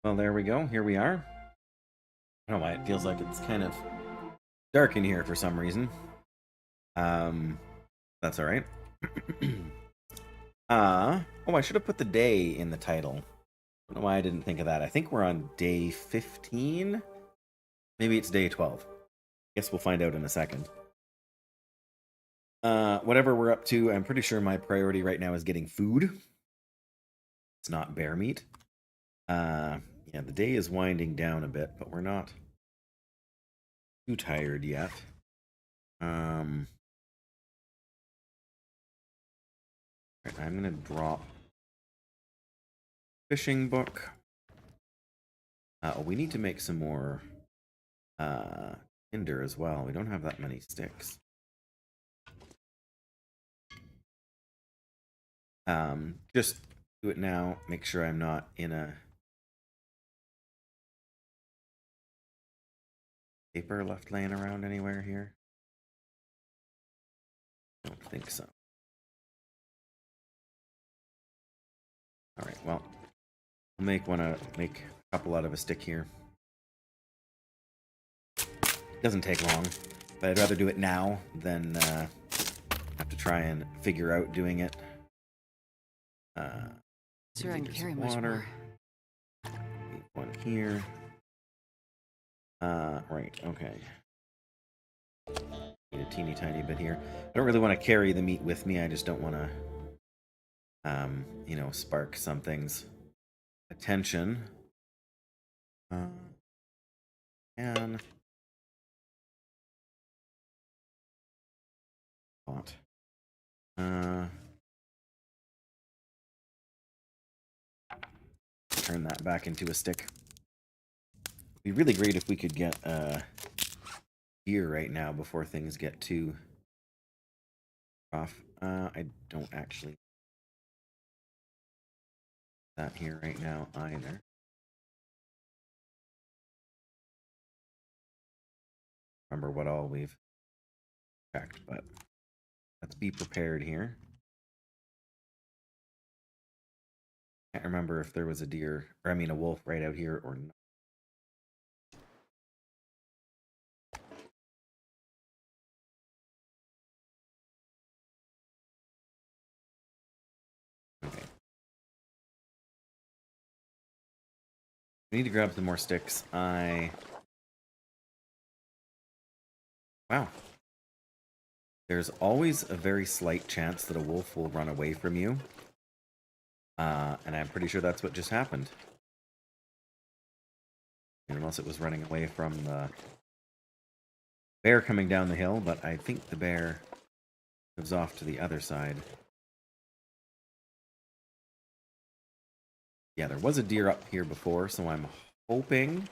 Well, there we go. Here we are. I don't know why it feels like it's kind of dark in here for some reason. Um, that's all right. Oh, I should have put the day in the title. I don't know why I didn't think of that. I think we're on day 15. Maybe it's day 12. Guess we'll find out in a second. Whatever we're up to, I'm pretty sure my priority right now is getting food. It's not bear meat. Yeah, the day is winding down a bit, but we're not too tired yet. Right, I'm gonna drop fishing book. We need to make some more tinder as well. We don't have that many sticks. Just do it now. Make sure I'm not in a paper left laying around anywhere here. Don't think so. All right. Well, we'll make a couple out of a stick here. Doesn't take long, but I'd rather do it now than have to try and figure out doing it. Sure, I can carry much more. One here. Right, okay. Need a teeny tiny bit here. I don't really want to carry the meat with me. I just don't want to, you know, spark something's attention. And pot. Turn that back into a stick. It'd be really great if we could get deer right now before things get too rough. I don't actually that here right now either. Remember what all we've checked, but let's be prepared here. Can't remember if there was a deer, or I mean a wolf right out here or not. Okay. We need to grab some more sticks. Wow. There's always a very slight chance that a wolf will run away from you. And I'm pretty sure that's what just happened. Unless it was running away from the bear coming down the hill, but I think the bear moves off to the other side. Yeah, there was a deer up here before, so I'm hoping...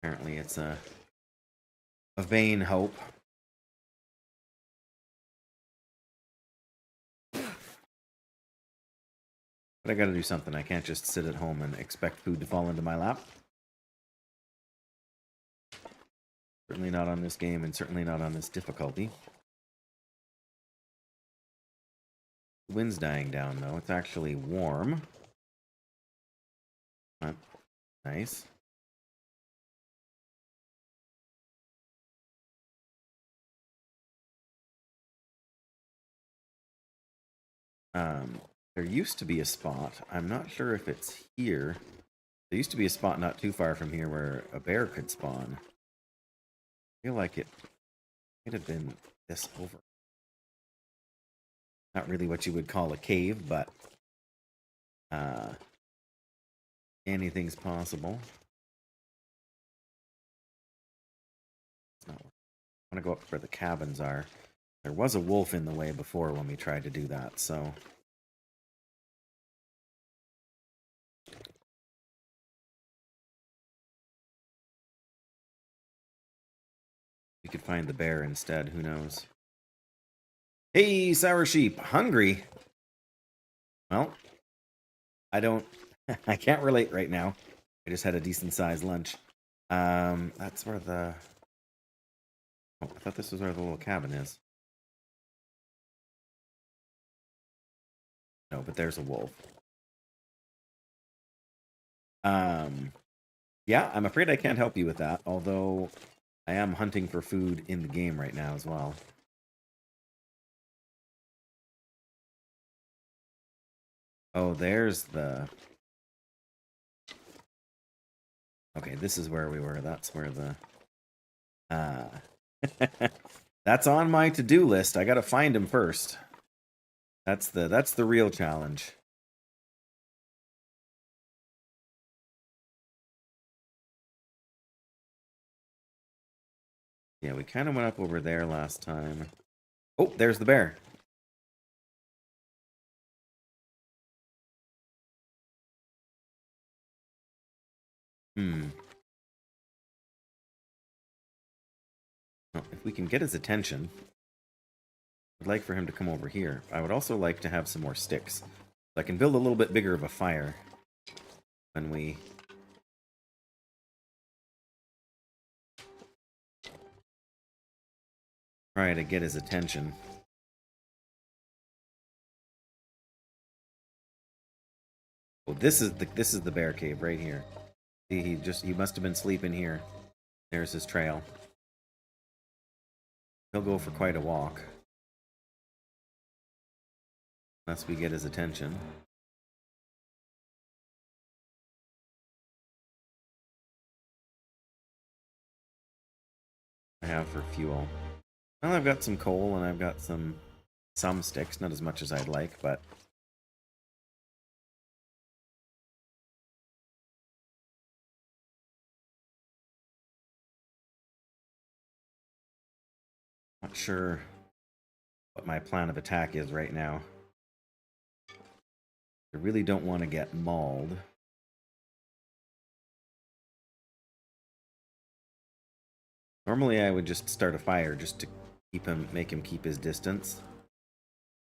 Apparently it's a vain hope. But I gotta do something. I can't just sit at home and expect food to fall into my lap. Certainly not on this game, and certainly not on this difficulty. The wind's dying down, though. It's actually warm. Nice. There used to be a spot. I'm not sure if it's here. There used to be a spot not too far from here where a bear could spawn. I feel like it might have been this over. Not really what you would call a cave, but anything's possible. I want to go up where the cabins are. There was a wolf in the way before when we tried to do that, so... we could find the bear instead, who knows. Hey, Sour Sheep, hungry? Well, I can't relate right now. I just had a decent sized lunch. That's where the... Oh, I thought this was where the little cabin is. No, but there's a wolf. Yeah, I'm afraid I can't help you with that, although I am hunting for food in the game right now as well. Oh, there's the... Okay, this is where we were. That's where the... That's on my to-do list. I gotta find him first. That's the real challenge. Yeah, we kind of went up over there last time. Oh, there's the bear. Well, if we can get his attention, I'd like for him to come over here. I would also like to have some more sticks. So I can build a little bit bigger of a fire when we... try to get his attention. Oh, this is the bear cave right here. He must have been sleeping here. There's his trail. He'll go for quite a walk. Unless we get his attention. I have for fuel. Well, I've got some coal and I've got some sticks, not as much as I'd like, but not sure what my plan of attack is right now. I really don't want to get mauled. Normally I would just start a fire just to make him keep his distance.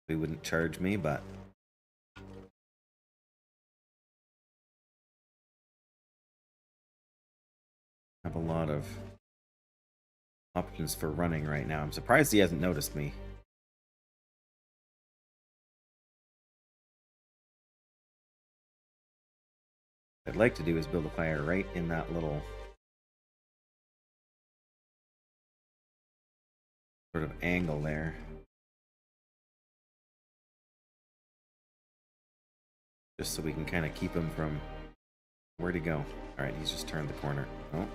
He wouldn't charge me, but I have a lot of options for running right now. I'm surprised he hasn't noticed me. What I'd like to do is build a fire right in that little sort of angle there. Just so we can kind of keep him from... Where'd he go? Alright, he's just turned the corner. Oh.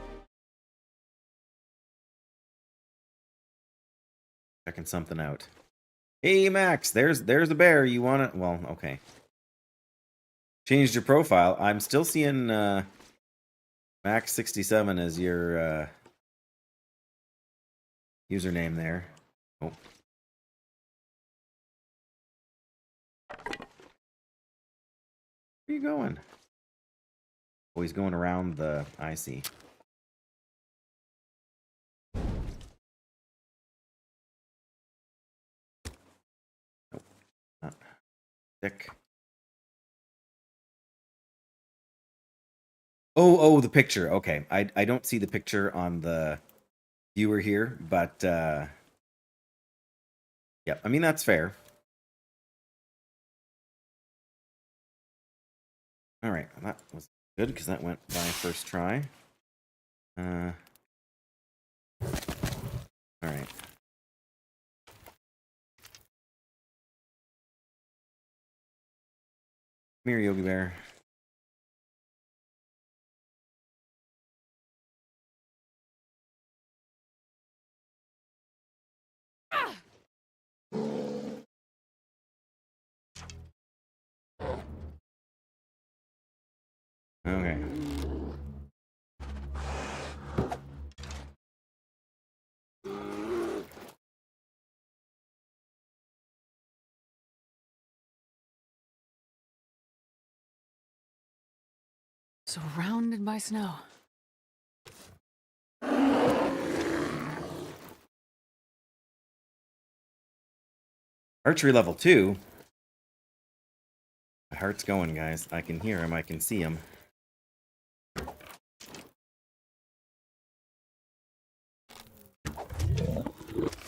Checking something out. Hey, Max, there's a bear. You want it? Well, okay. Changed your profile. I'm still seeing Max67 as your username there. Oh. Where are you going? Oh, he's going around the... I see. Nope. Not thick. Oh, the picture. Okay. I don't see the picture on the viewer here, but yeah, I mean, that's fair. All right, well, that was good because that went by first try. All right. Come here, Yogi Bear. Okay. Surrounded by snow. Archery level 2. My heart's going, guys. I can hear him. I can see him.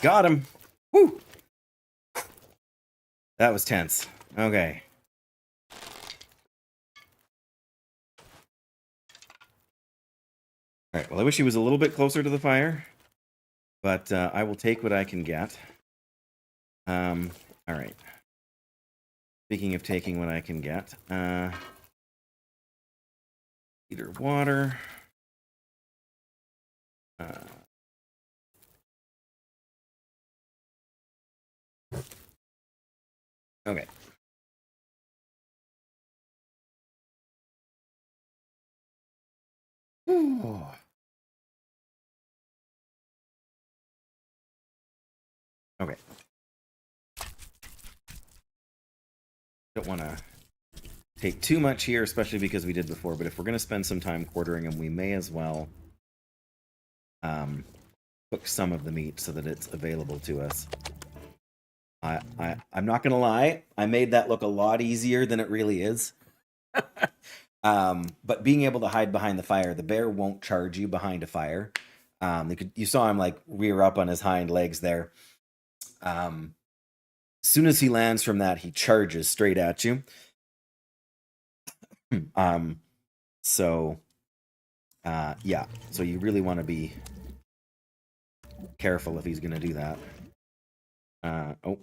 Got him. Woo! That was tense. Okay. All right, well, I wish he was a little bit closer to the fire, but I will take what I can get. All right. Speaking of taking what I can get, liter of water. Okay. Ooh. Okay. Don't want to take too much here, especially because we did before, but if we're going to spend some time quartering them, we may as well cook some of the meat so that it's available to us. I'm not going to lie, I made that look a lot easier than it really is. But being able to hide behind the fire, the bear won't charge you behind a fire. You saw him like rear up on his hind legs there. As soon as he lands from that, he charges straight at you. So you really want to be careful if he's going to do that. Oh.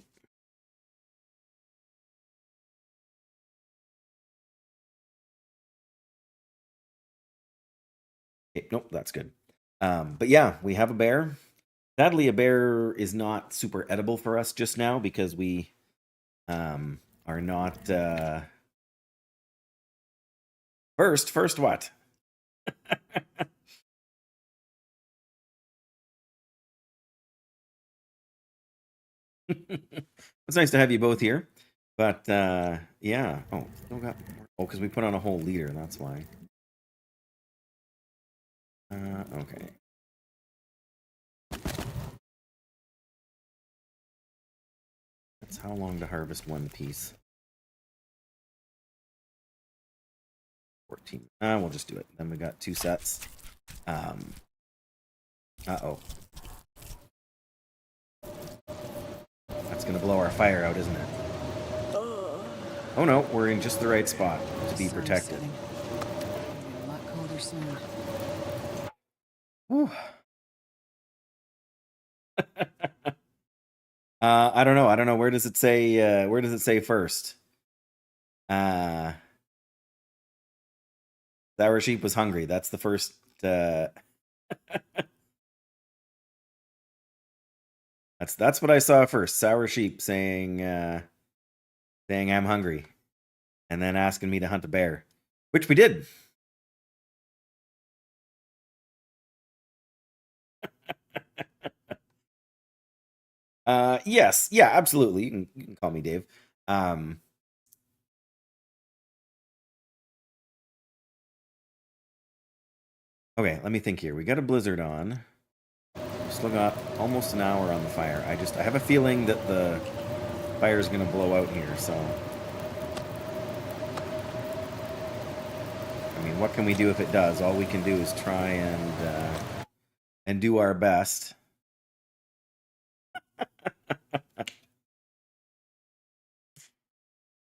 Okay, nope, that's good. But yeah, we have a bear. Sadly, a bear is not super edible for us just now because we are not... First what? It's nice to have you both here. But, yeah. Oh, still got more. Oh, because we put on a whole liter, that's why. Okay. That's how long to harvest one piece. 14. We'll just do it. Then we got 2 sets. Uh-oh. That's going to blow our fire out, isn't it? Oh no, we're in just the right spot to be protected. A lot colder soon. Whew. I don't know. Where does it say? Where does it say first? Sour sheep was hungry. That's the first. That's what I saw first. Sour sheep saying I'm hungry, and then asking me to hunt a bear, which we did. Yes, yeah, absolutely. You can call me Dave. Okay, let me think here. We got a blizzard on. Still got almost an hour on the fire. I have a feeling that the fire is going to blow out here, so... I mean, what can we do if it does? All we can do is try and do our best.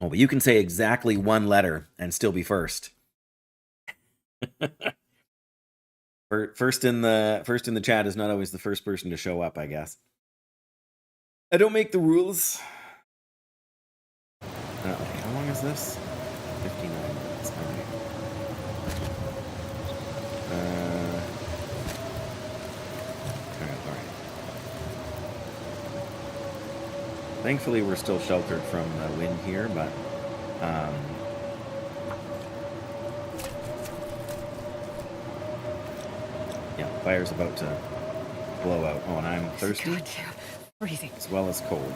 Oh, but you can say exactly one letter and still be first. First in the chat is not always the first person to show up, I guess. I don't make the rules. Okay, how long is this? 59 minutes. All right. All right. Thankfully, we're still sheltered from the wind here, but yeah, fire's about to blow out. Oh, and I'm thirsty. Freezing. As well as cold.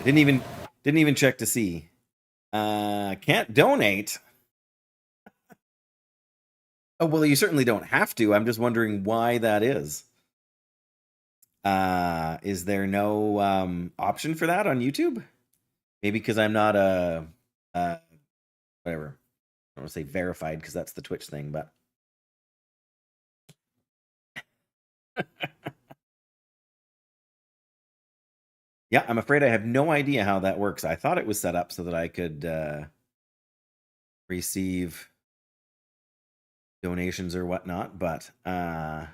I didn't even check to see. Can't donate. Oh, well, you certainly don't have to. I'm just wondering why that is. Is there no option for that on YouTube? Maybe because I'm not whatever. I don't want to say verified because that's the Twitch thing, but Yeah, I'm afraid I have no idea how that works. I thought it was set up so that I could receive donations or whatnot, but uh,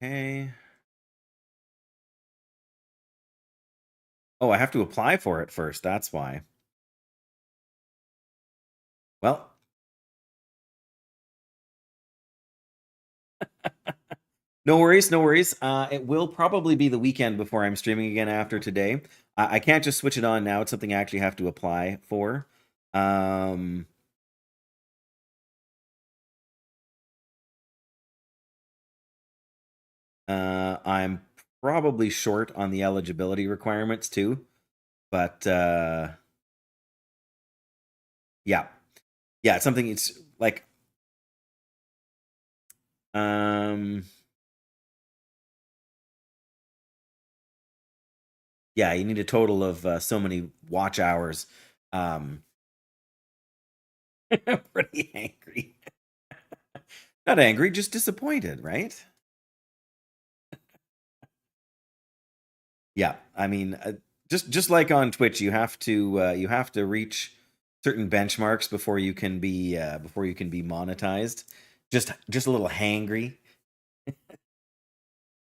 okay. Oh, I have to apply for it first. That's why. Well, no worries, no worries. It will probably be the weekend before I'm streaming again after today. I can't just switch it on now. It's something I actually have to apply for. Um, I'm probably short on the eligibility requirements too, but yeah, yeah, it's something. It's like um, yeah, you need a total of so many watch hours. Um, pretty angry. Not angry, just disappointed, right? Yeah, I mean, just like on Twitch, you have to reach certain benchmarks before you can be monetized. Just a little hangry.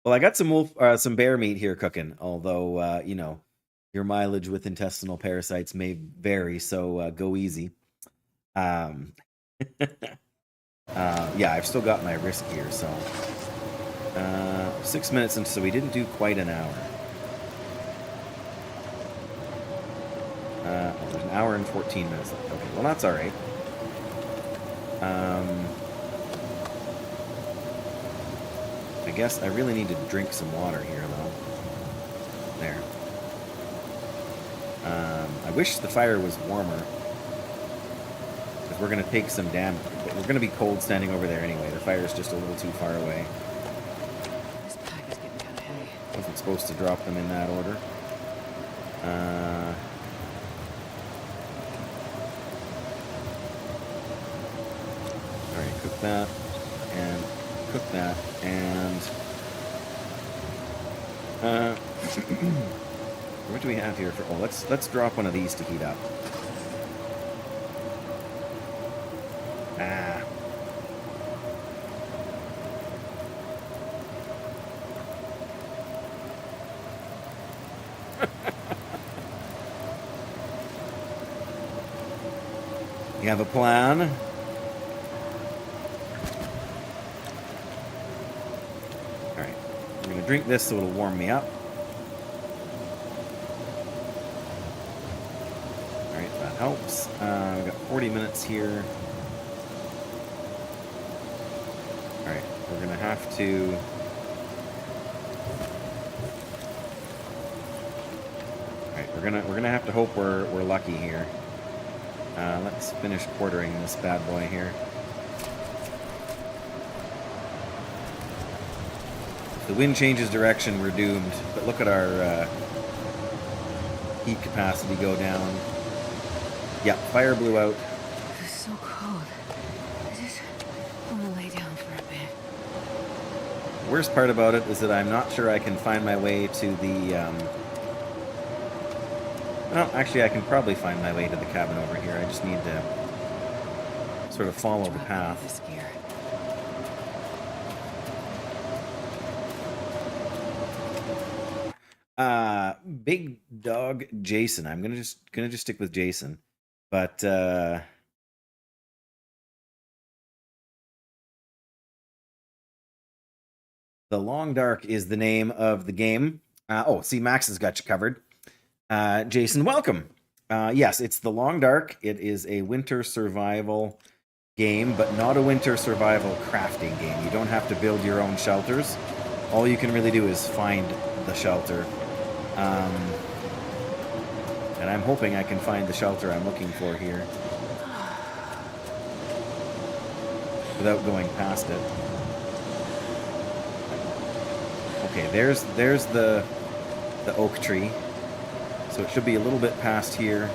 Well, I got some bear meat here cooking, although you know, your mileage with intestinal parasites may vary, so go easy. Um, yeah, I've still got my wrist here, so 6 minutes, and so we didn't do quite an hour. There's an hour and 14 minutes left. Okay, well that's all right. I guess I really need to drink some water here, though. There. I wish the fire was warmer, because we're going to take some damage. But we're going to be cold standing over there anyway. The fire's just a little too far away. This pack is getting kind of heavy. Wasn't supposed to drop them in that order. Alright, cook that. And cook that. And... what do we have here for... Oh, let's drop one of these to heat up. Ah. You have a plan? Alright. I'm going to drink this so it'll warm me up. Alright, that helps. We've got 40 minutes here. Alright, we're going to have to... Alright, we're gonna have to hope we're lucky here. Let's finish quartering this bad boy here. If the wind changes direction, we're doomed. But look at our heat capacity go down. Yeah, fire blew out. This is so cold. I just want to lay down for a bit. The worst part about it is that I'm not sure I can find my way to the... Well, actually, I can probably find my way to the cabin over here. I just need to sort of follow the path. This gear. Big dog Jason. I'm gonna just stick with Jason, but the Long Dark is the name of the game. Oh, see, Max has got you covered. Jason, welcome. Yes, it's the Long Dark. It is a winter survival game, but not a winter survival crafting game. You don't have to build your own shelters. All you can really do is find the shelter. And I'm hoping I can find the shelter I'm looking for here without going past it. Okay, there's the oak tree. So it should be a little bit past here.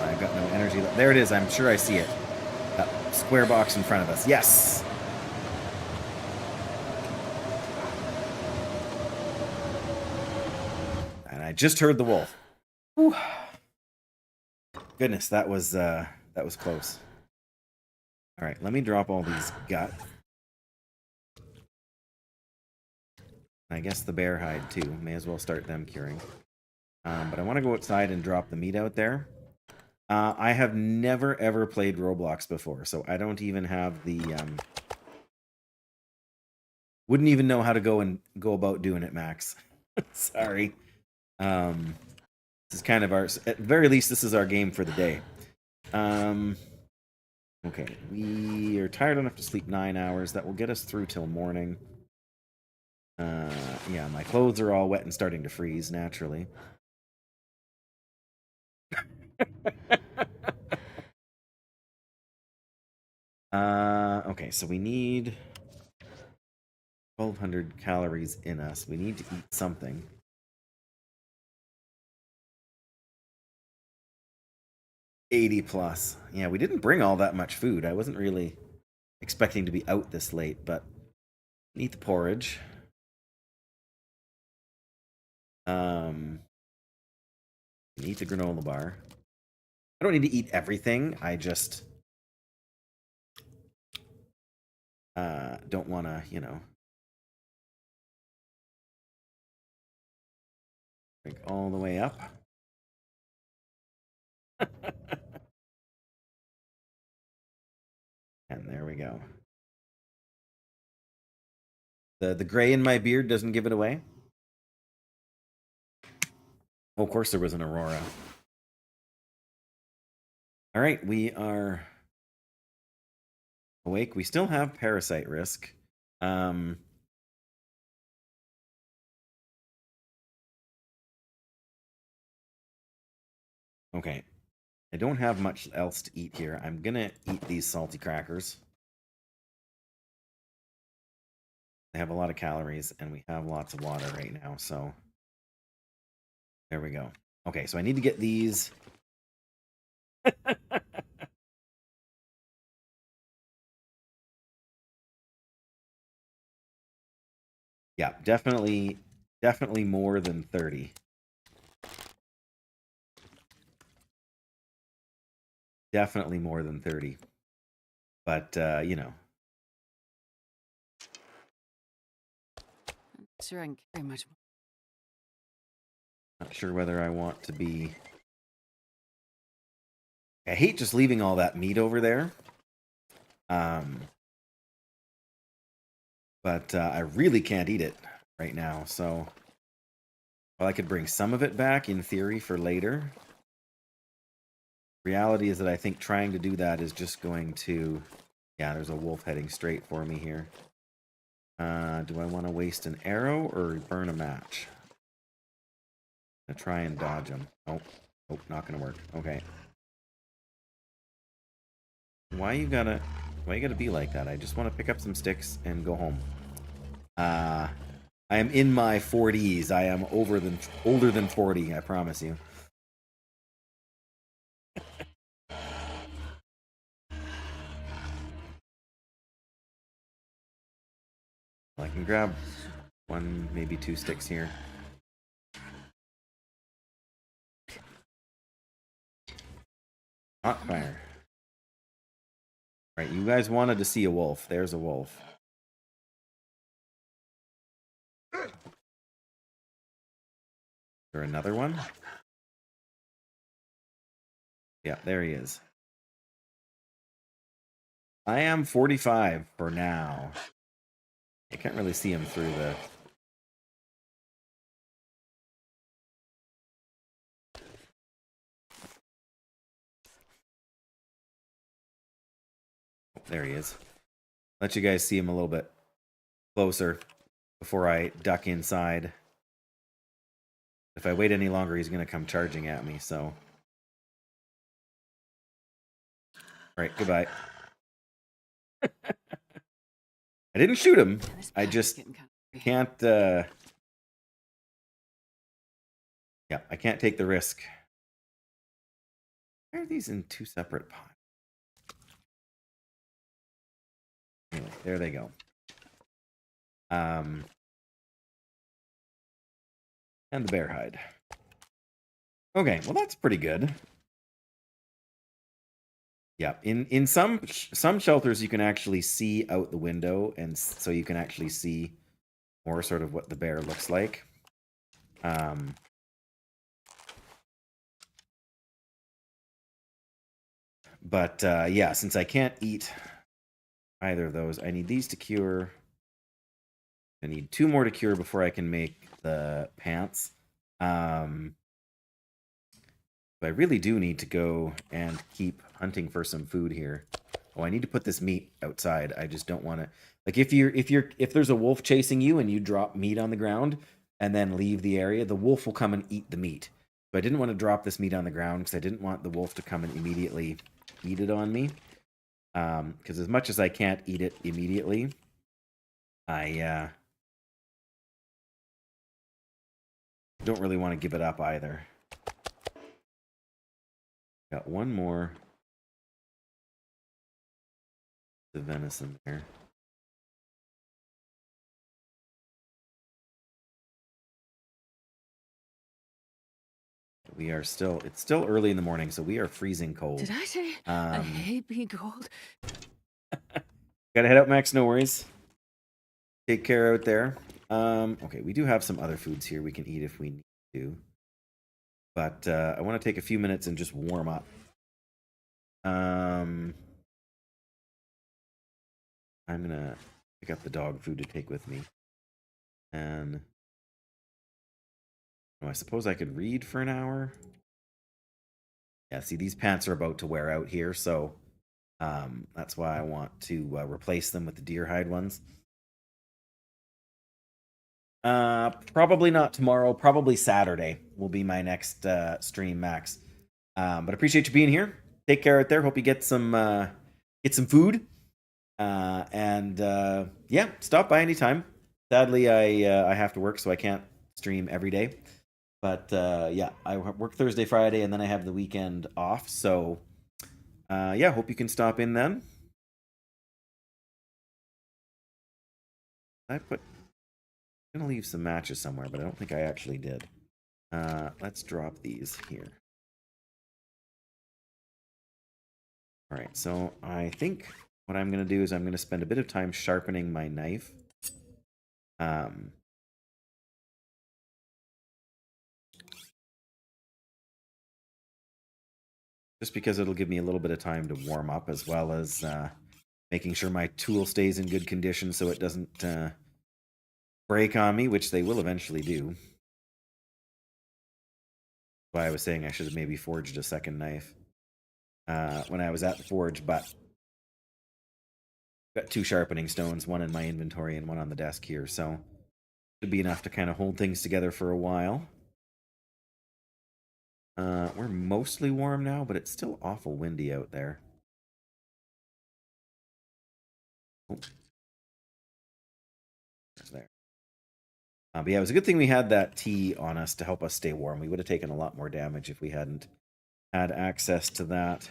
I've got no energy. There it is. I'm sure I see it. That square box in front of us. Yes! And I just heard the wolf. Whew. Goodness, that was close. All right, let me drop all these gut. I guess the bear hide too. May as well start them curing. But I want to go outside and drop the meat out there. I have never ever played Roblox before, so I don't even have the wouldn't even know how to go about doing it, Max. Sorry. This is kind of our, at the very least, this is our game for the day. Okay, we are tired enough to sleep 9 hours. That will get us through till morning. Yeah, my clothes are all wet and starting to freeze naturally. Okay, so we need 1,200 calories in us. We need to eat something. +80. Yeah, we didn't bring all that much food. I wasn't really expecting to be out this late, but eat the porridge. Eat the granola bar. I don't need to eat everything. I just don't want to, you know, drink all the way up. And there we go. The gray in my beard doesn't give it away. Oh, of course there was an aurora. All right, we are awake. We still have parasite risk. Okay. I don't have much else to eat here. I'm gonna eat these salty crackers. They have a lot of calories, and we have lots of water right now, so there we go. Okay, so I need to get these. Yeah, definitely more than 30. Definitely more than 30. But, you know. I'm not sure I can carry much more. Not sure whether I want to be... I hate just leaving all that meat over there. But I really can't eat it right now, so... Well, I could bring some of it back, in theory, for later. Reality is that I think trying to do that is just going to... Yeah, there's a wolf heading straight for me here. Do I want to waste an arrow or burn a match? I'm gonna try and dodge him. Oh, not gonna work. Okay. Why you gotta be like that? I just want to pick up some sticks and go home. I am in my 40s. I am older than 40, I promise you. I can grab 1, maybe 2 sticks here. Hot fire. Right, you guys wanted to see a wolf. There's a wolf. Is there another one? Yeah, there he is. I am 45 for now. I can't really see him through the... There he is. Let you guys see him a little bit closer before I duck inside. If I wait any longer, he's going to come charging at me, so... All right, goodbye. I didn't shoot him. Man, this I path is just getting kind of can't, yeah, I can't take the risk. Why are these in two separate pots? Anyway, there they go. And the bear hide. Okay, well that's pretty good. Yeah, in some shelters you can actually see out the window, and so you can actually see more sort of what the bear looks like. But yeah, since I can't eat either of those, I need these to cure. I need 2 more to cure before I can make the pants. But I really do need to go and keep hunting for some food here. Oh, I need to put this meat outside. I just don't want to, like, if there's a wolf chasing you and you drop meat on the ground and then leave the area, the wolf will come and eat the meat. So I didn't want to drop this meat on the ground because I didn't want the wolf to come and immediately eat it on me. Because as much as I can't eat it immediately, I don't really want to give it up either. Got one more. The venison there. We are still, it's still early in the morning, so we are freezing cold. Did I say I hate being cold? Gotta head out, Max, no worries. Take care out there. Okay, we do have some other foods here we can eat if we need to. But I want to take a few minutes and just warm up. I'm gonna pick up the dog food to take with me. And oh, I suppose I could read for an hour. Yeah, see, these pants are about to wear out here, so that's why I want to replace them with the deer hide ones. Probably not tomorrow. Probably Saturday will be my next stream, Max. But appreciate you being here. Take care out there. Hope you get some food. And yeah, stop by anytime. Sadly, I have to work, so I can't stream every day. But yeah, I work Thursday, Friday, and then I have the weekend off. So yeah, hope you can stop in then. I'm gonna leave some matches somewhere, but I don't think I actually did. Let's drop these here. All right, so I think what I'm going to do is I'm going to spend a bit of time sharpening my knife. Just because it'll give me a little bit of time to warm up, as well as making sure my tool stays in good condition so it doesn't break on me, which they will eventually do. That's why I was saying I should have maybe forged a second knife when I was at the forge, but got 2 sharpening stones, one in my inventory and one on the desk here, so should be enough to kind of hold things together for a while. We're mostly warm now, but it's still awful windy out there. Oh. There's there. But yeah, it was a good thing we had that tea on us to help us stay warm. We would have taken a lot more damage if we hadn't had access to that.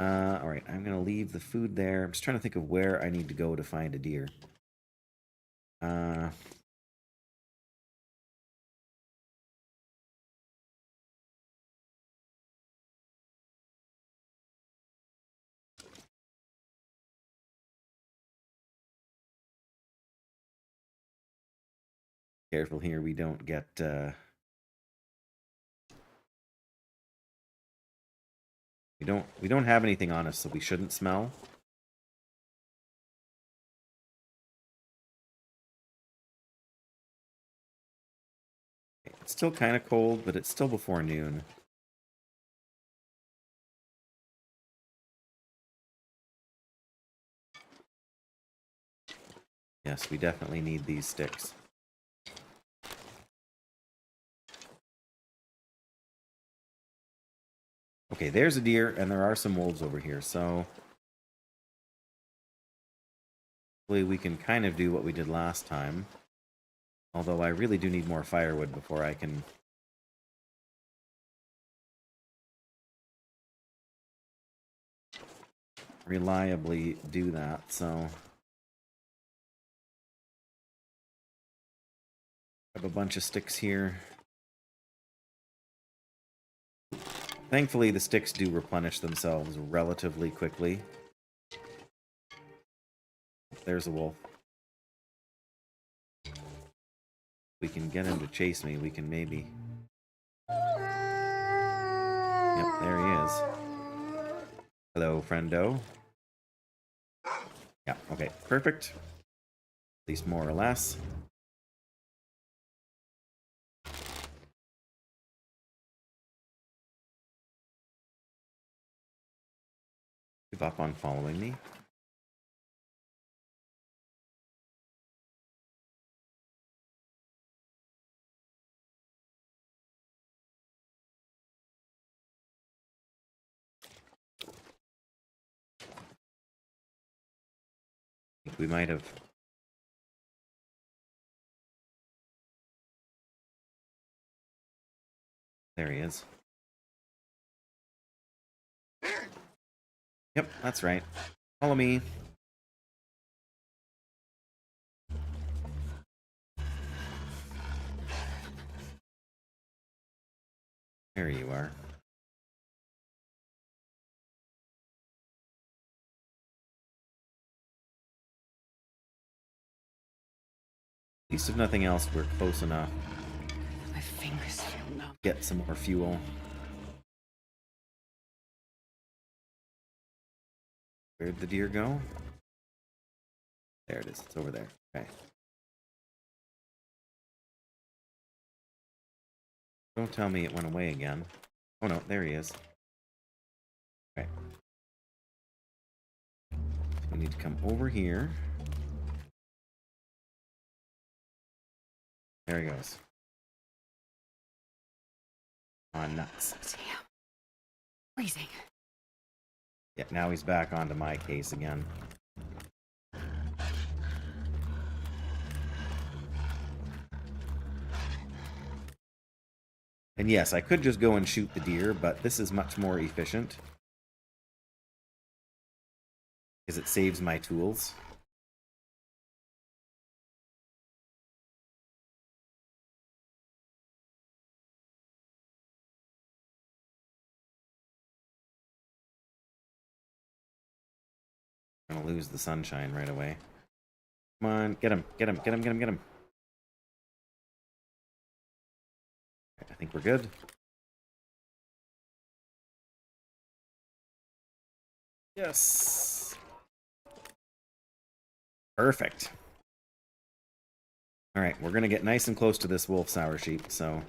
All right, I'm going to leave the food there. I'm just trying to think of where I need to go to find a deer. Careful here, we don't get... We don't have anything on us, so we shouldn't smell. It's still kind of cold, but it's still before noon. Yes, we definitely need these sticks. Okay, there's a deer, and there are some wolves over here, so... hopefully we can kind of do what we did last time. Although I really do need more firewood before I can reliably do that, so have a bunch of sticks here. Thankfully, the sticks do replenish themselves relatively quickly. There's a wolf. We can get him to chase me. We can maybe... Yep, there he is. Hello, friendo. Yeah, okay, perfect. At least more or less. Give up on following me. I think we might have... There he is. Yep, that's right. Follow me. There you are. At least if nothing else, we're close enough. My fingers feel numb. Get some more fuel. Where'd the deer go? There it is. It's over there. Okay. Don't tell me it went away again. Oh no, there he is. Okay. We need to come over here. There he goes. Oh, nuts. Damn. Freezing. Yeah, now he's back onto my case again. And yes, I could just go and shoot the deer, but this is much more efficient. Because it saves my tools. I'm gonna lose the sunshine right away. Come on, get him, get him, get him, get him, get him. I think we're good. Yes. Perfect. All right, we're gonna get nice and close to this wolf sour sheep, so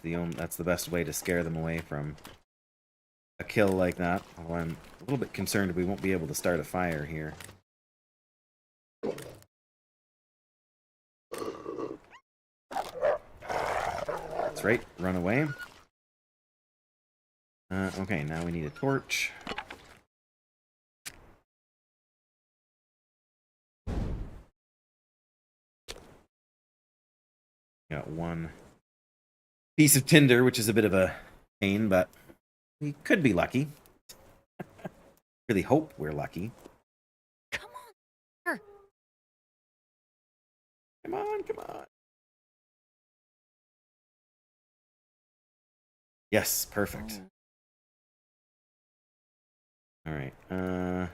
that's the best way to scare them away from a kill like that. Although I'm a little bit concerned we won't be able to start a fire here. That's right, run away. Okay, now we need a torch. Got one piece of tinder, which is a bit of a pain, but we could be lucky. Really hope we're lucky. Come on. Here. Come on, come on. Yes, perfect. All right. All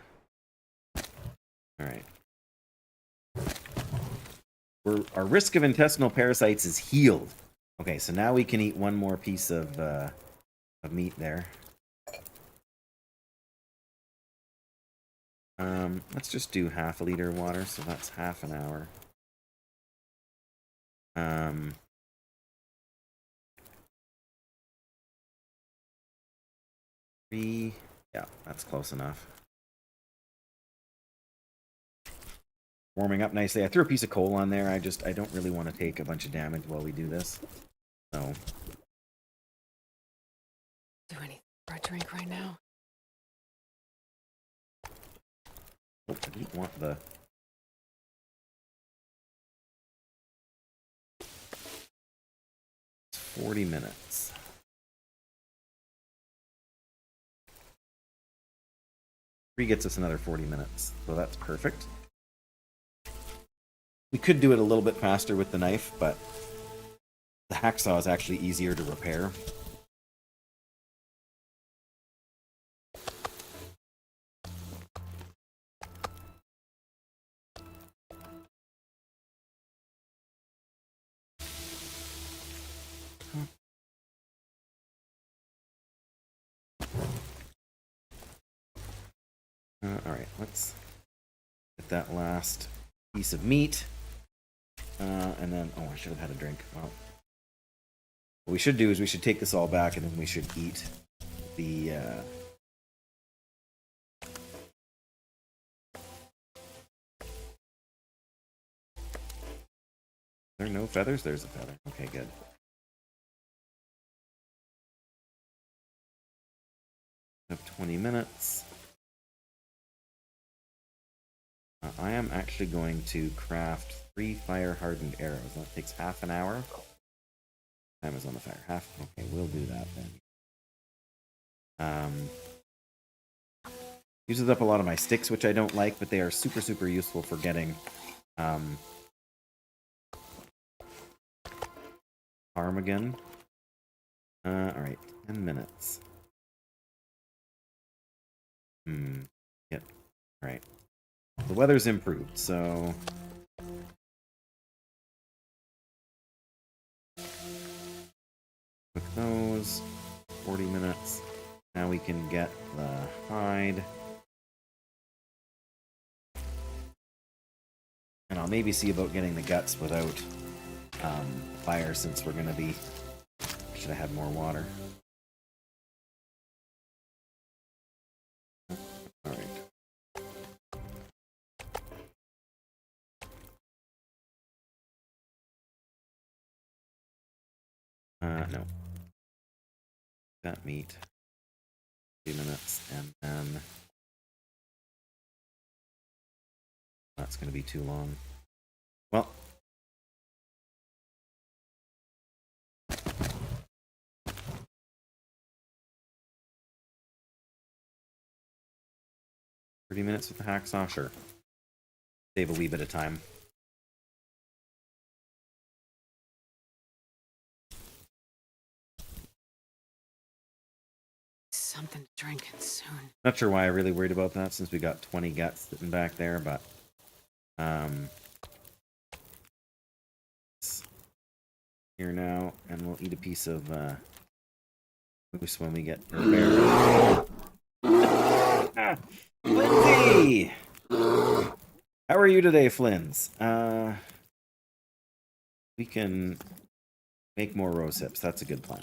right. Our risk of intestinal parasites is healed. Okay, so now we can eat one more piece of meat there. Let's just do half a liter of water, so that's half an hour. Yeah, that's close enough. Warming up nicely. I threw a piece of coal on there. I don't really want to take a bunch of damage while we do this. So. Do anything for a drink right now? Oh, I didn't want the... It's 40 minutes. Three gets us another 40 minutes, so that's perfect. We could do it a little bit faster with the knife, but the hacksaw is actually easier to repair. Alright, let's get that last piece of meat. And then, oh, I should have had a drink. Well, what we should do is we should take this all back and then we should eat the... There are no feathers? There's a feather. Okay, good. Have 20 minutes. I am actually going to craft 3 fire-hardened arrows. That takes half an hour. Time is on the fire. Half. Okay, we'll do that then. Uses up a lot of my sticks, which I don't like, but they are super, super useful for getting farm again. Alright, 10 minutes. Yep. Alright. The weather's improved, so... Cook those. 40 minutes. Now we can get the hide. And I'll maybe see about getting the guts without fire, since we're going to be... Should have had more water. Alright. No. That meat. 2 minutes, and then... That's going to be too long. Well... "30 minutes with the hacksaw? Sure. Save a wee bit of time. Something to drink soon. Not sure why I really worried about that, since we got 20 guts sitting back there, but... Here now, and we'll eat a piece of moose when we get prepared. Lindsay! How are you today, Flins? We can make more rose hips. That's a good plan.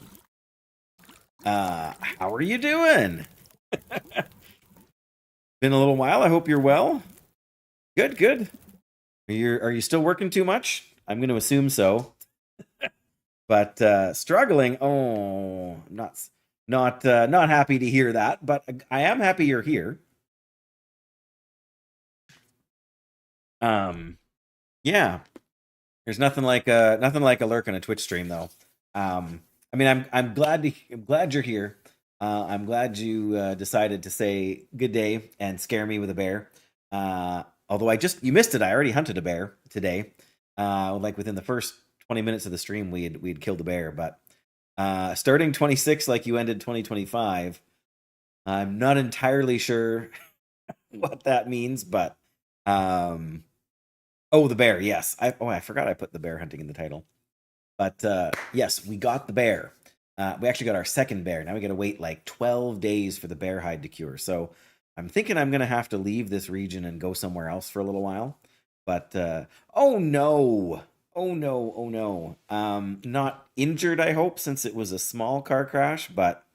How are you doing? Been a little while. I hope you're well. Good, good. Are you still working too much? I'm going to assume so. But struggling. Oh, not happy to hear that. But I am happy you're here. Yeah. There's nothing like a lurk on a Twitch stream, though. I mean, I'm glad you're here. I'm glad you decided to say good day and scare me with a bear. Although you missed it. I already hunted a bear today. Like within the first 20 minutes of the stream, we'd killed a bear. But starting 26, like you ended 2025, I'm not entirely sure what that means. But oh, the bear. Yes. I forgot I put the bear hunting in the title. But yes, we got the bear. We actually got our second bear. Now we got to wait like 12 days for the bear hide to cure. So I'm thinking I'm going to have to leave this region and go somewhere else for a little while. But, oh no. Oh no. Oh no. Not injured, I hope, since it was a small car crash, but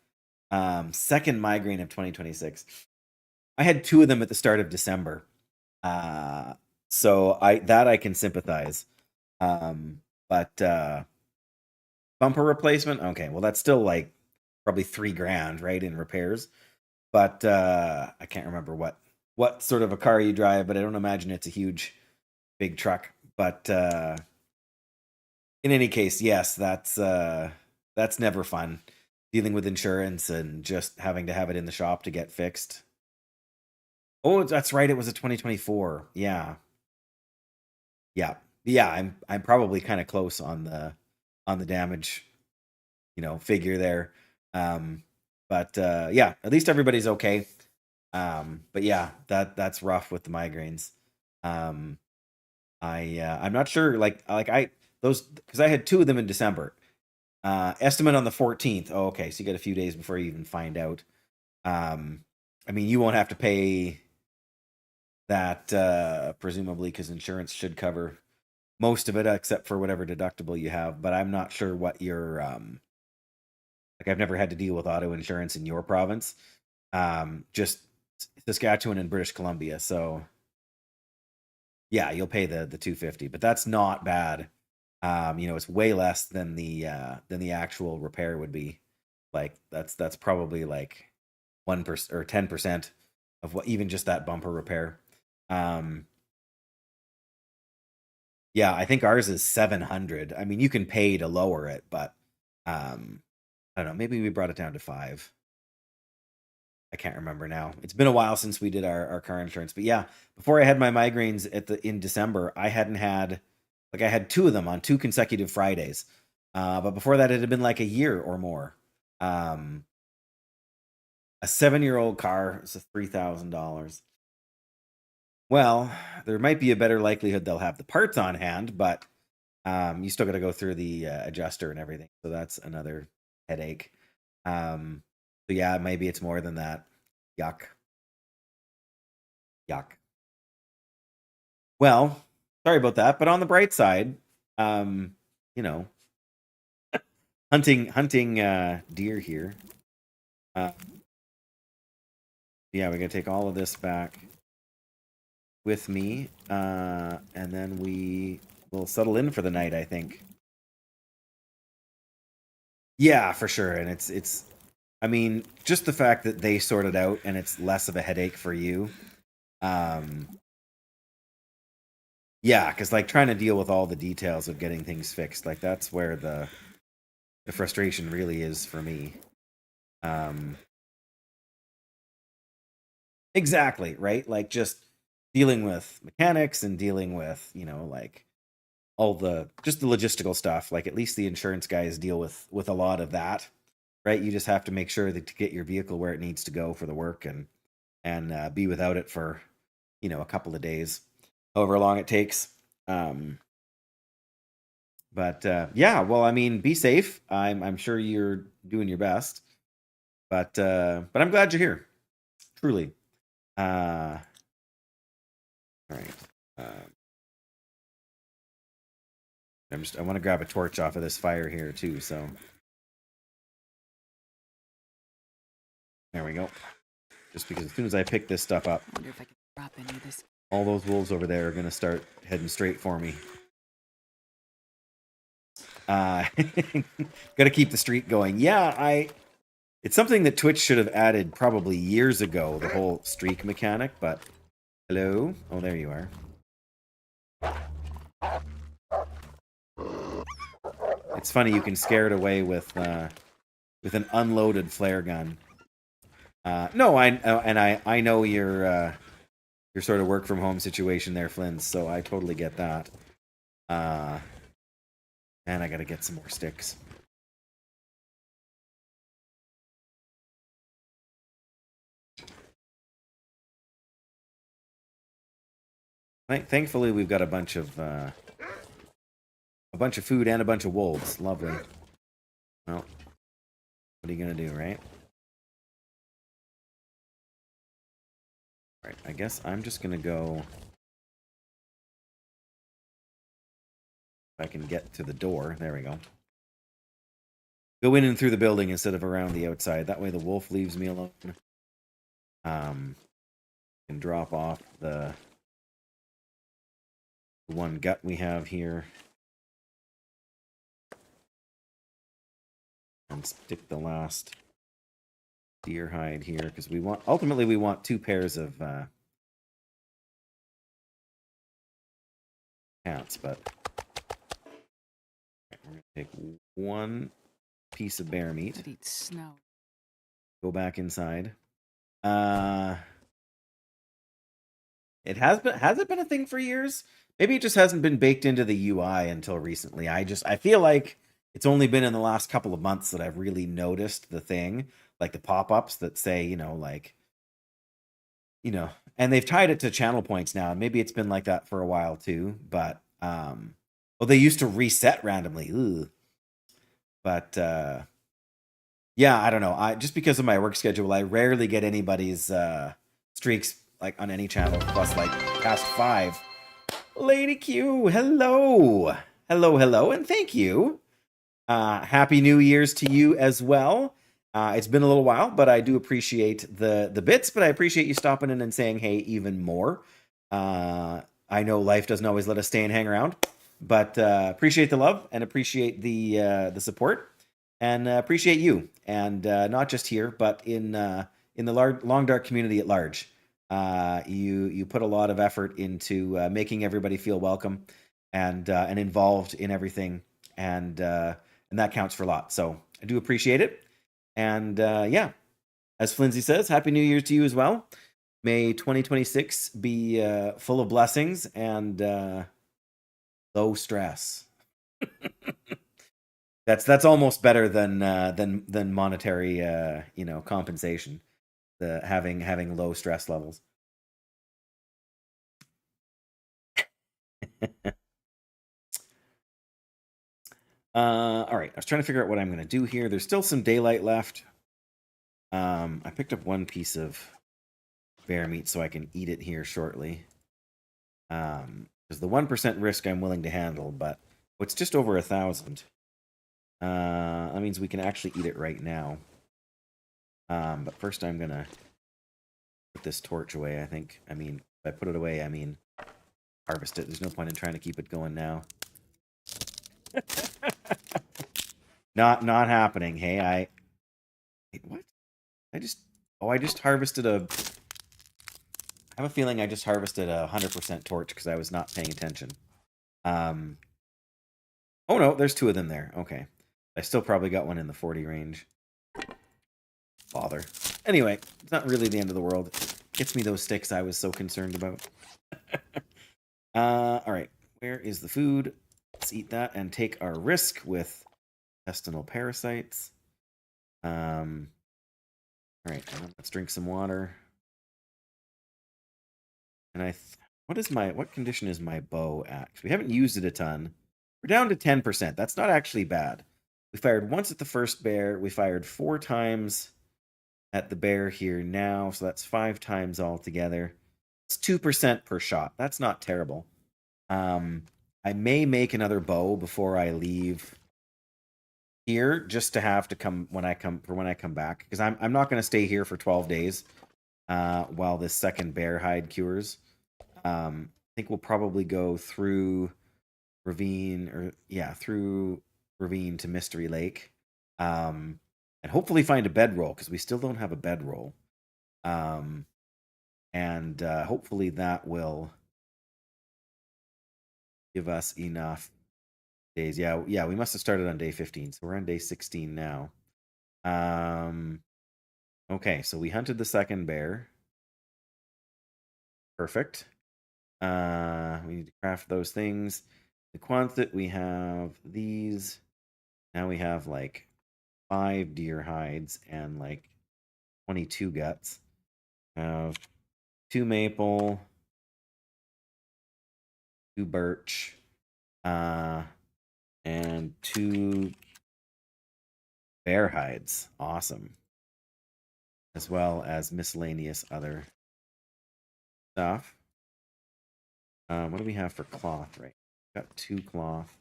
second migraine of 2026. I had 2 of them at the start of December. So I can sympathize. But bumper replacement? Okay, well that's still like probably $3,000, right, in repairs. But I can't remember what what sort of a car you drive, but I don't imagine it's a huge, big truck. But in any case, yes, that's never fun. Dealing with insurance and just having to have it in the shop to get fixed. Oh, that's right. It was a 2024. Yeah, yeah, yeah. I'm probably kind of close on the damage, figure there. Um, but yeah, at least everybody's okay. But yeah, that's rough with the migraines. Um, I'm not sure. Like I those because I had two of them in December. Estimate on the 14th. Oh, okay. So you got a few days before you even find out. Um, I mean, you won't have to pay that presumably because insurance should cover most of it except for whatever deductible you have. But I'm not sure what your like. I've never had to deal with auto insurance in your province. Just Saskatchewan and British Columbia. So yeah, you'll pay the 250, but that's not bad. It's way less than the actual repair would be. Like that's probably like 1% or 10% of what even just that bumper repair. Um, yeah, I think ours is 700. I mean, you can pay to lower it, but um, I don't know. Maybe we brought it down to 5. I can't remember now. It's been a while since we did our car insurance, but yeah, before I had my migraines in December, I hadn't had like I had two of them on 2 consecutive Fridays. But before that, it had been like a year or more. Um, a 7-year-old car is $3,000. Well, there might be a better likelihood they'll have the parts on hand, but you still got to go through the adjuster and everything. So that's another headache. So yeah, maybe it's more than that. Yuck. Yuck. Well, sorry about that. But on the bright side, um, you know, hunting deer here. Uh, yeah, we're gonna take all of this back with me, and then we will settle in for the night, I think. Yeah, for sure. And it's I mean, just the fact that they sort it out and it's less of a headache for you. Um, yeah, because like trying to deal with all the details of getting things fixed, like that's where the frustration really is for me. Um, exactly, right? Like just dealing with mechanics and dealing with, like all the just the logistical stuff. Like at least the insurance guys deal with a lot of that, right? You just have to make sure that to get your vehicle where it needs to go for the work and be without it for a couple of days, however long it takes. Um, but yeah, well, I mean, be safe. I'm sure you're doing your best, but I'm glad you're here. Truly. All right. I want to grab a torch off of this fire here too. So there we go. Just because as soon as I pick this stuff up, I wonder if I can drop any of this. all those wolves over there are going to start heading straight for me. Uh, got to keep the streak going. Yeah, it's something that Twitch should have added probably years ago, the whole streak mechanic, but hello? Oh, there you are. It's funny, you can scare it away with an unloaded flare gun. No, I know your sort of work from home situation there, Flynn, so I totally get that. And I gotta get some more sticks. Thankfully, we've got a bunch of food and a bunch of wolves. Lovely. Well, what are you gonna do, right? All right. I guess I'm just gonna go. If I can get to the door. There we go. Go in and through the building instead of around the outside. That way, the wolf leaves me alone. Can drop off the one gut we have here. And stick the last deer hide here because ultimately we want 2 pairs of cats, but we're gonna take one piece of bear meat. Could eat snow. Go back inside. It has it been a thing for years? Maybe it just hasn't been baked into the UI until recently. I feel like it's only been in the last couple of months that I've really noticed the thing, like the pop-ups that say, and they've tied it to channel points now. Maybe it's been like that for a while too, but well, they used to reset randomly. Ugh. But yeah, I don't know. I just because of my work schedule, I rarely get anybody's streaks like on any channel plus like past 5. Lady Q, hello. Hello, and thank you. Happy New Year's to you as well. It's been a little while, but I do appreciate the bits, but I appreciate you stopping in and saying hey even more. I know life doesn't always let us stay and hang around, but appreciate the love and appreciate the support and appreciate you. And not just here, but in the Long Dark community at large. You put a lot of effort into making everybody feel welcome and involved in everything, and that counts for a lot. So I do appreciate it. And yeah, as Flinzy says, Happy New Year to you as well. May 2026 be full of blessings and low stress. That's almost better than monetary compensation. The having low stress levels. All right, I was trying to figure out what I'm going to do here. There's still some daylight left. I picked up one piece of bear meat so I can eat it here shortly. Because the 1% risk I'm willing to handle, but it's just over 1,000. That means we can actually eat it right now. But first I'm gonna put this torch away, I think. I mean, if I put it away, I mean harvest it. There's no point in trying to keep it going now. Not happening. Hey, wait, what? I just harvested I have a feeling I just harvested a 100% torch because I was not paying attention. Oh no, there's 2 of them there. Okay. I still probably got one in the 40 range. Bother. Anyway, it's not really the end of the world. Gets me those sticks I was so concerned about. All right. Where is the food? Let's eat that and take our risk with intestinal parasites. All right. Let's drink some water. And what condition is my bow at? 'Cause we haven't used it a ton. We're down to 10%. That's not actually bad. We fired once at the first bear. We fired 4 times at the bear here now, so that's 5 times altogether. It's 2% per shot. That's not terrible. I may make another bow before I leave here, just to have to come when I come back, because I'm not going to stay here for 12 days while this second bear hide cures. I think we'll probably go through ravine through ravine to Mystery Lake. And hopefully find a bedroll, because we still don't have a bedroll. And hopefully that will give us enough days. Yeah, we must have started on day 15, so we're on day 16 now. Okay, so we hunted the second bear. Perfect. We need to craft those things. The Quonset, we have these. Now we have like 5 deer hides and like 22 guts. We have 2 maple, 2 birch, and 2 bear hides. Awesome. As well as miscellaneous other stuff. What do we have for cloth, right? Got 2 cloth.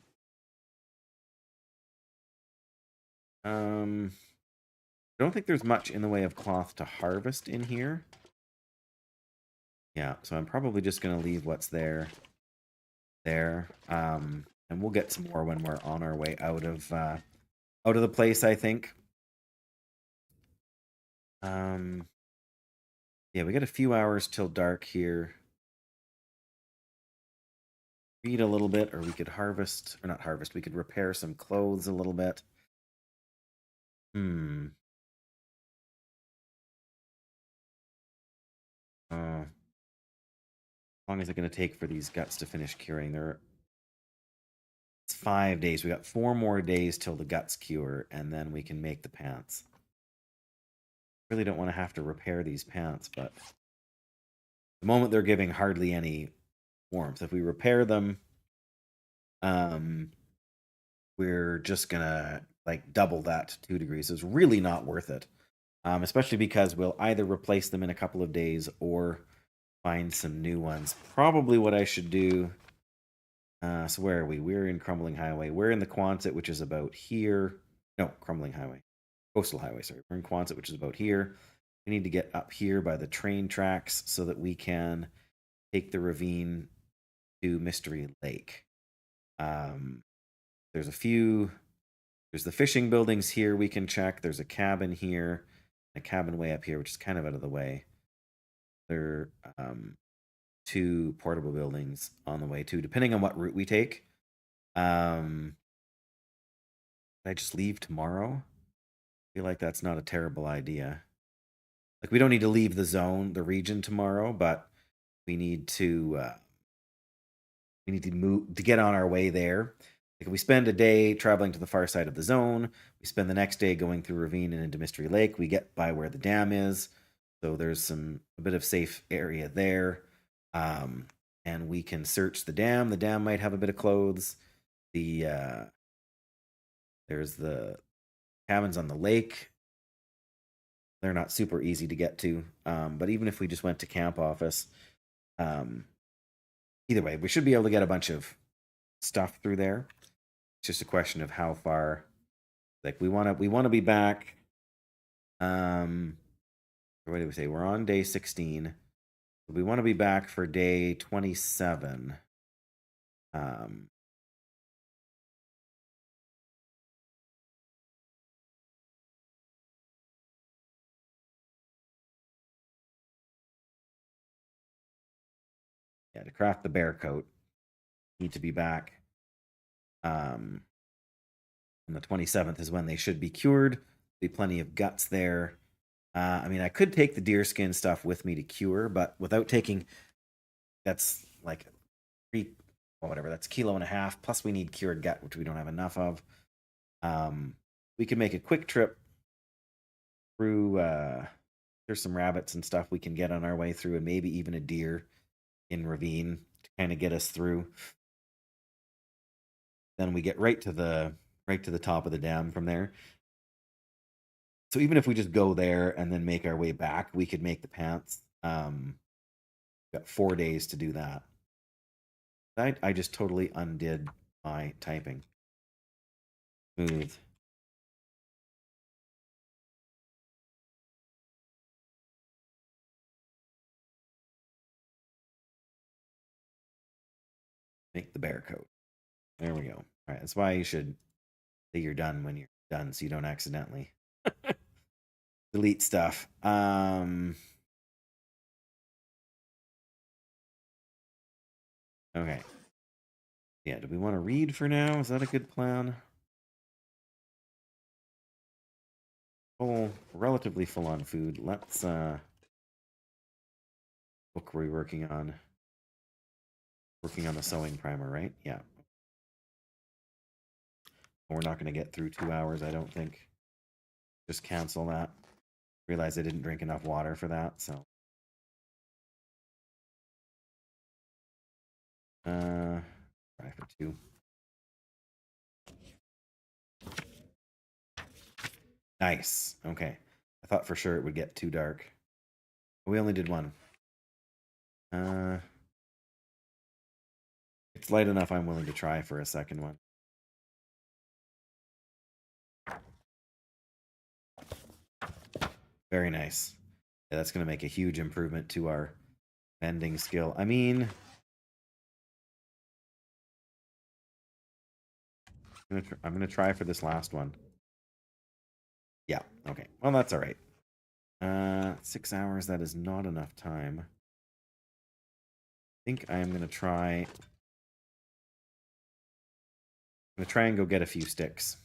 I don't think there's much in the way of cloth to harvest in here. Yeah, so I'm probably just going to leave what's there. And we'll get some more when we're on our way out of the place, I think. Yeah, we got a few hours till dark here. feed a little bit, or we could harvest, or not harvest, we could repair some clothes a little bit. How long is it going to take for these guts to finish curing? It's 5 days. We got 4 more days till the guts cure, and then we can make the pants. Really don't want to have to repair these pants, but the moment they're giving hardly any warmth. If we repair them, we're just gonna like double that to 2 degrees. It's really not worth it, especially because we'll either replace them in a couple of days or find some new ones. Probably what I should do. So where are we? We're in Crumbling Highway. We're in the Quonset, which is about here. No, Crumbling Highway. Coastal Highway, sorry. We're in Quonset, which is about here. We need to get up here by the train tracks so that we can take the ravine to Mystery Lake. There's a few. There's the fishing buildings here we can check. There's a cabin here, a cabin way up here, which is kind of out of the way. There are 2 portable buildings on the way too, depending on what route we take. Can I just leave tomorrow? I feel like that's not a terrible idea. Like, we don't need to leave the zone, the region tomorrow, but we need to move to get on our way there. Like, if we spend a day traveling to the far side of the zone, we spend the next day going through ravine and into Mystery Lake. We get by where the dam is, so there's a bit of safe area there, and we can search the dam. The dam might have a bit of clothes. There's the cabins on the lake. They're not super easy to get to, but even if we just went to camp office, either way, we should be able to get a bunch of stuff through there. It's just a question of how far. Like, we want to be back. What did we say? We're on day 16. We want to be back for day 27. Yeah, to craft the bear coat, need to be back. And the 27th is when they should be cured. Be plenty of guts there. I mean, I could take the deer skin stuff with me to cure, but without taking, that's like 3, well, whatever. That's 1.5 kilos. Plus, we need cured gut, which we don't have enough of. We can make a quick trip through. There's some rabbits and stuff we can get on our way through, and maybe even a deer in ravine to kind of get us through. Then we get right to the top of the dam from there. So even if we just go there and then make our way back, we could make the pants. Got 4 days to do that. I just totally undid my typing. Smooth. Make the bear coat. There we go. All right, that's why you should say you're done when you're done, so you don't accidentally delete stuff. Okay. Yeah, do we want to read for now? Is that a good plan? Relatively full on food. Let's book we're working on. Working on the sewing primer, right? Yeah. We're not going to get through 2 hours, I don't think. Just cancel that. Realize I didn't drink enough water for that, so. Try for 2. Nice. Okay. I thought for sure it would get too dark. We only did 1. It's light enough I'm willing to try for a second one. Very nice. Yeah, that's going to make a huge improvement to our bending skill. I mean, I'm going to try for this last one. Yeah, okay. Well, that's all right. 6 hours, that is not enough time. I think I'm going to try I'm gonna try and go get a few sticks.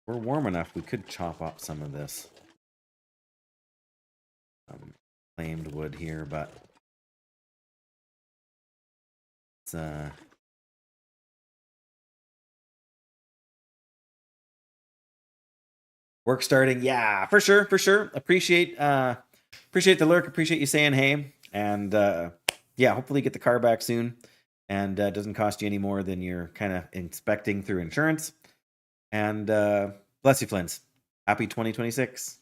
We're warm enough, we could chop up some of this claimed wood here, but it's work starting. Yeah, for sure, for sure. Appreciate the lurk. Appreciate you saying hey, and yeah, hopefully get the car back soon, and doesn't cost you any more than you're kind of inspecting through insurance. And bless you, Flins. Happy 2026.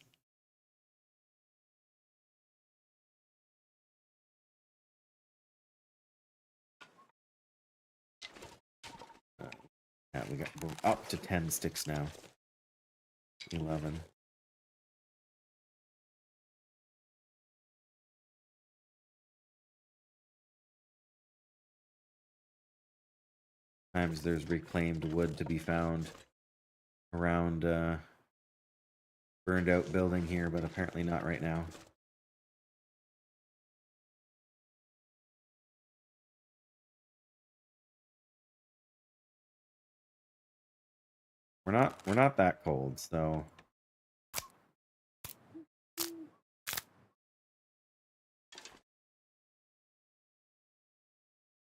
Yeah, we're up to 10 sticks now. 11. Times there's reclaimed wood to be found around burned out building here, but apparently not right now. We're not that cold, so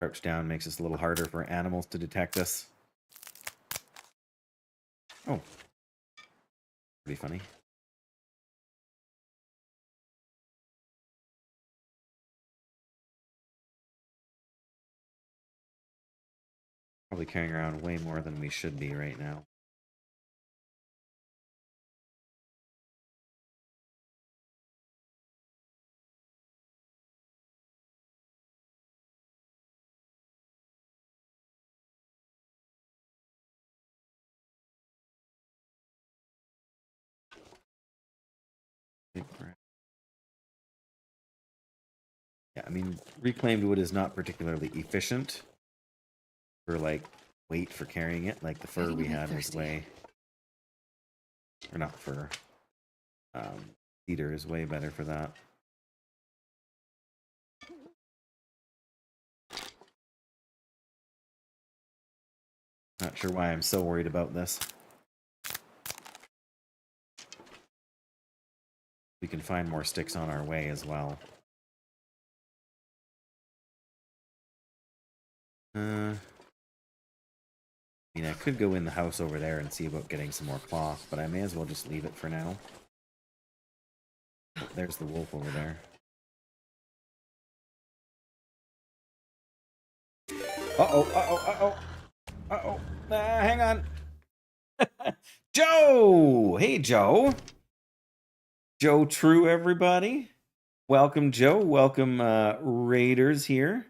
crouch down makes this a little harder for animals to detect us. Oh, pretty funny. Probably carrying around way more than we should be right now. Yeah, I mean, reclaimed wood is not particularly efficient for like weight for carrying it. Like the fur we had was way, or not fur. Cedar is way better for that. Not sure why I'm so worried about this. We can find more sticks on our way as well. I mean, I could go in the house over there and see about getting some more cloth, but I may as well just leave it for now. Oh, there's the wolf over there. Uh-oh, uh-oh, uh-oh. Uh-oh. Hang on. Joe! Hey, Joe. Joe True, everybody. Welcome, Joe. Welcome, Raiders here.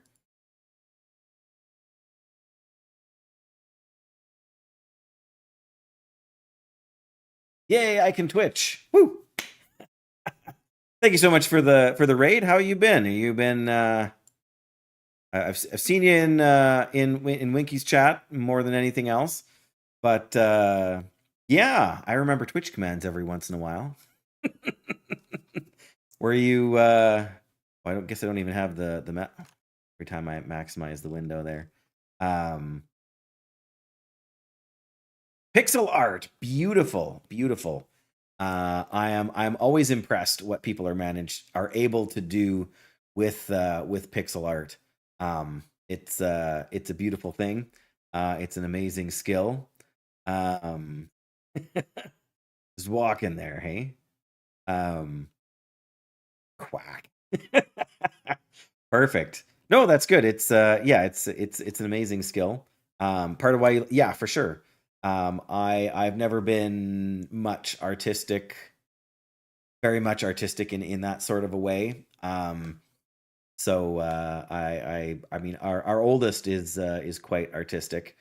Yay, I can Twitch. Woo! Thank you so much for the raid. How you been? You been I've seen you in Winky's chat more than anything else. But yeah, I remember Twitch commands every once in a while. Were you I guess I don't even have the every time I maximize the window there. Pixel art, beautiful, beautiful. I'm always impressed what people are able to do with pixel art. It's a beautiful thing. It's an amazing skill. Just walk in there, hey. Quack. Perfect. No, that's good. It's yeah, it's an amazing skill. Part of why, yeah, for sure. I've never been much artistic, very much artistic in that sort of a way. So I mean, our oldest is quite artistic.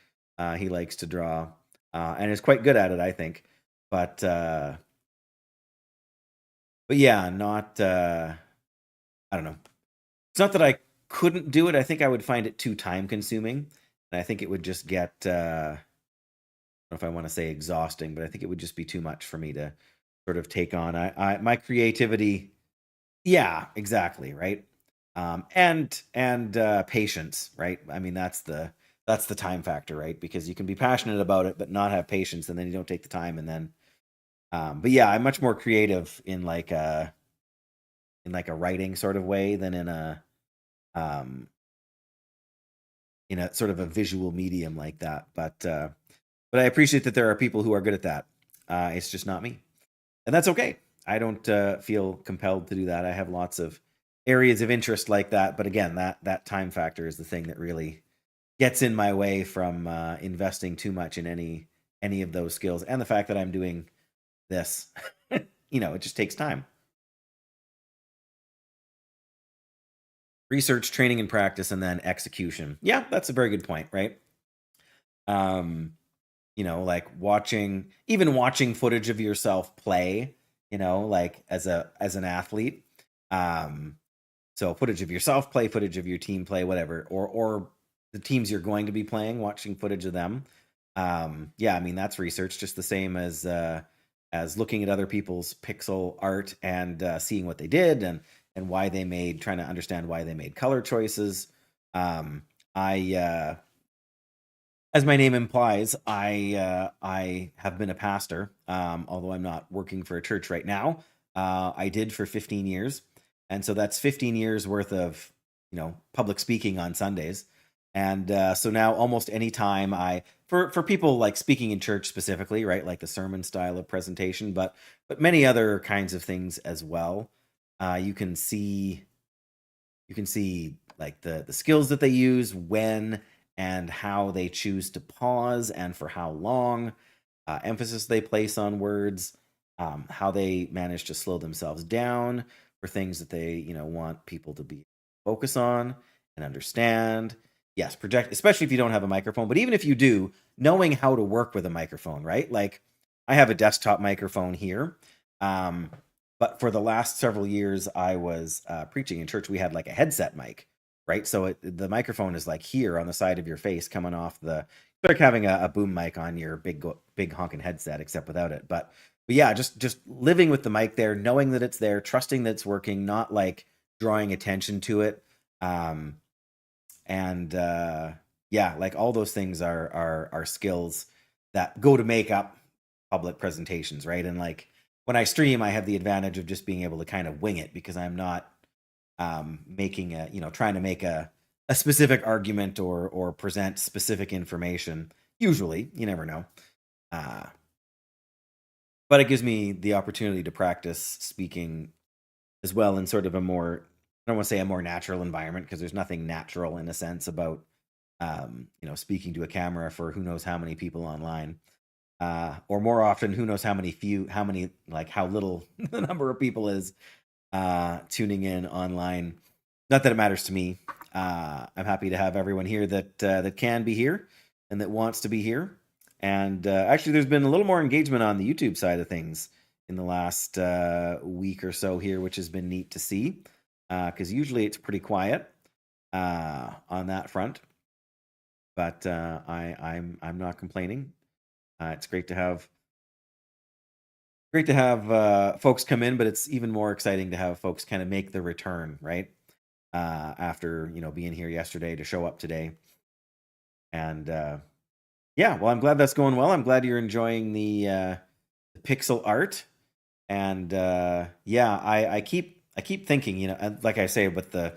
He likes to draw, and is quite good at it, I think. But yeah, not I don't know. It's not that I couldn't do it. I think I would find it too time consuming, and I think it would just get I don't know if I want to say exhausting, but I think it would just be too much for me to sort of take on. My creativity Yeah, exactly, right? And patience, right? I mean, that's the time factor, right? Because you can be passionate about it, but not have patience, and then you don't take the time, and then. But yeah, I'm much more creative in like a writing sort of way than um, in a sort of a visual medium like that. But I appreciate that there are people who are good at that. It's just not me, and that's okay. I don't feel compelled to do that. I have lots of areas of interest like that, but again, that time factor is the thing that really gets in my way from investing too much in any of those skills, and the fact that I'm doing this. It just takes time. Research, training, and practice, and then execution. Yeah, that's a very good point, right? Um, like even watching footage of yourself play, like as an athlete. Um, so footage of yourself play, footage of your team play, whatever, or the teams you're going to be playing, watching footage of them. Yeah, I mean that's research, just the same as looking at other people's pixel art and seeing what they did and why they made, trying to understand why they made color choices. I As my name implies, I have been a pastor, although I'm not working for a church right now. I did for 15 years, and so that's 15 years worth of public speaking on Sundays. And so now almost any time for people like speaking in church specifically, right, like the sermon style of presentation, but many other kinds of things as well. You can see like the skills that they use, when and how they choose to pause and for how long, emphasis they place on words, how they manage to slow themselves down for things that they want people to be focus on and understand. Yes, project, especially if you don't have a microphone, but even if you do, knowing how to work with a microphone, right? Like I have a desktop microphone here. um, but for the last several years, I was preaching in church. We had like a headset mic, right? So the microphone is like here on the side of your face, coming off like having a boom mic on your big honking headset, except without it. But yeah, just living with the mic there, knowing that it's there, trusting that it's working, not like drawing attention to it. Um, and Yeah, like all those things are skills that go to make up public presentations, right? And like when I stream, I have the advantage of just being able to kind of wing it because I'm not making trying to make a specific argument or present specific information. Usually, you never know. uh, but it gives me the opportunity to practice speaking as well in sort of a more, I don't want to say a more natural environment, because there's nothing natural in a sense about speaking to a camera for who knows how many people online, or more often, who knows how many, like how little the number of people is tuning in online. Not that it matters to me. I'm happy to have everyone here that can be here and that wants to be here. And actually, there's been a little more engagement on the YouTube side of things in the last week or so here, which has been neat to see. Because usually it's pretty quiet on that front. But I'm not complaining. It's great to have folks come in, but it's even more exciting to have folks kind of make the return, right? After being here yesterday to show up today. And yeah, well, I'm glad that's going well. I'm glad you're enjoying the pixel art. And yeah, I keep thinking, and like I say, with the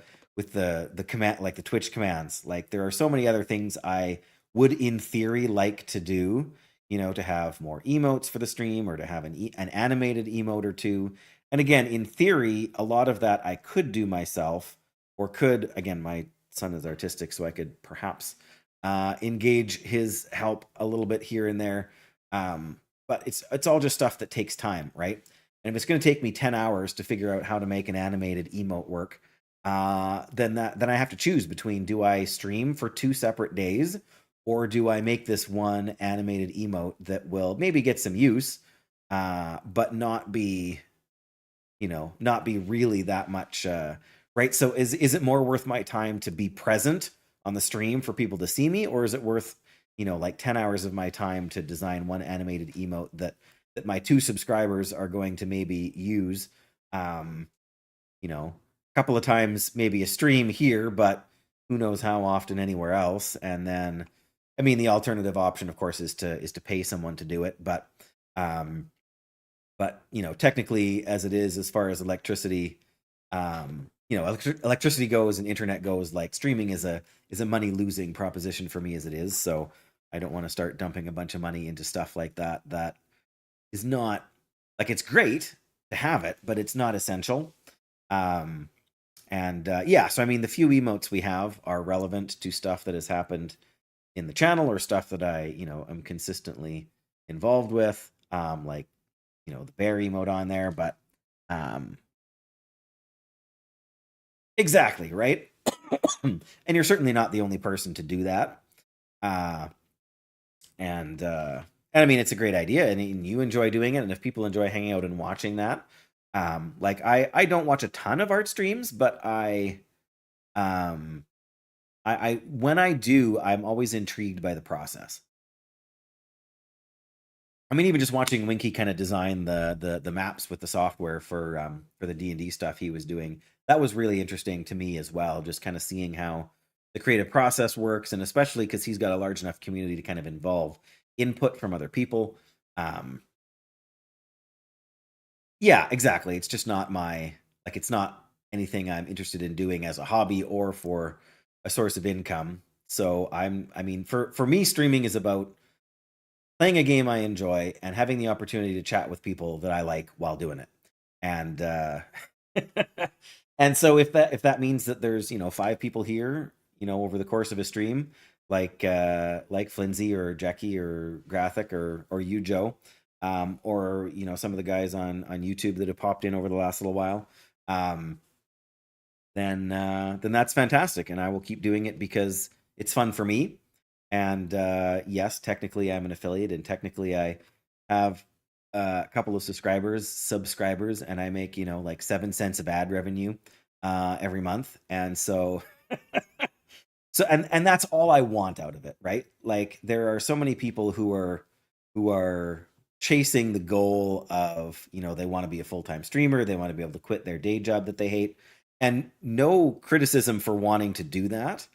command, like the Twitch commands, like there are so many other things I would in theory like to do, to have more emotes for the stream, or to have an animated emote or two. And again, in theory, a lot of that I could do myself, or could, again, my son is artistic, so I could perhaps engage his help a little bit here and there. But it's all just stuff that takes time, right? And if it's going to take me 10 hours to figure out how to make an animated emote work, then I have to choose between, do I stream for 2 separate days, or do I make this one animated emote that will maybe get some use, but not be really that much, right? So is it more worth my time to be present on the stream for people to see me, or is it worth like 10 hours of my time to design one animated emote that my two subscribers are going to maybe use, um a couple of times maybe a stream here, but who knows how often anywhere else. And then, I mean, the alternative option, of course, is to pay someone to do it. Um, but technically, as it is, as far as electricity, electricity goes and internet goes, like streaming is a money losing proposition for me as it is. So I don't want to start dumping a bunch of money into stuff like that. That is not like, it's great to have it, but it's not essential. Um, and yeah, so I mean, the few emotes we have are relevant to stuff that has happened in the channel or stuff that I, am consistently involved with. Like, the bear emote on there, but um, exactly, right? And you're certainly not the only person to do that. Uh, and I mean, it's a great idea, and you enjoy doing it. And if people enjoy hanging out and watching that, like I don't watch a ton of art streams, but um, I when I do, I'm always intrigued by the process. I mean, even just watching Winky kind of design the maps with the software for the D&D stuff he was doing, that was really interesting to me as well. Just kind of seeing how the creative process works, and especially because he's got a large enough community to kind of involve input from other people. Um, yeah, exactly. It's just not it's not anything I'm interested in doing as a hobby or for a source of income. So I mean, for me, streaming is about playing a game I enjoy and having the opportunity to chat with people that I like while doing it. And and so if that means that there's, 5 people here, over the course of a stream, like Flinzy or Jackie or Graphic or you, Joe, or some of the guys on YouTube that have popped in over the last little while, um, then that's fantastic, and I will keep doing it because it's fun for me. And yes, technically I'm an affiliate, and technically I have a couple of subscribers, and I make like 7 cents of ad revenue every month, and and that's all I want out of it, right? Like, there are so many people who are chasing the goal of, they want to be a full-time streamer, they want to be able to quit their day job that they hate, and no criticism for wanting to do that.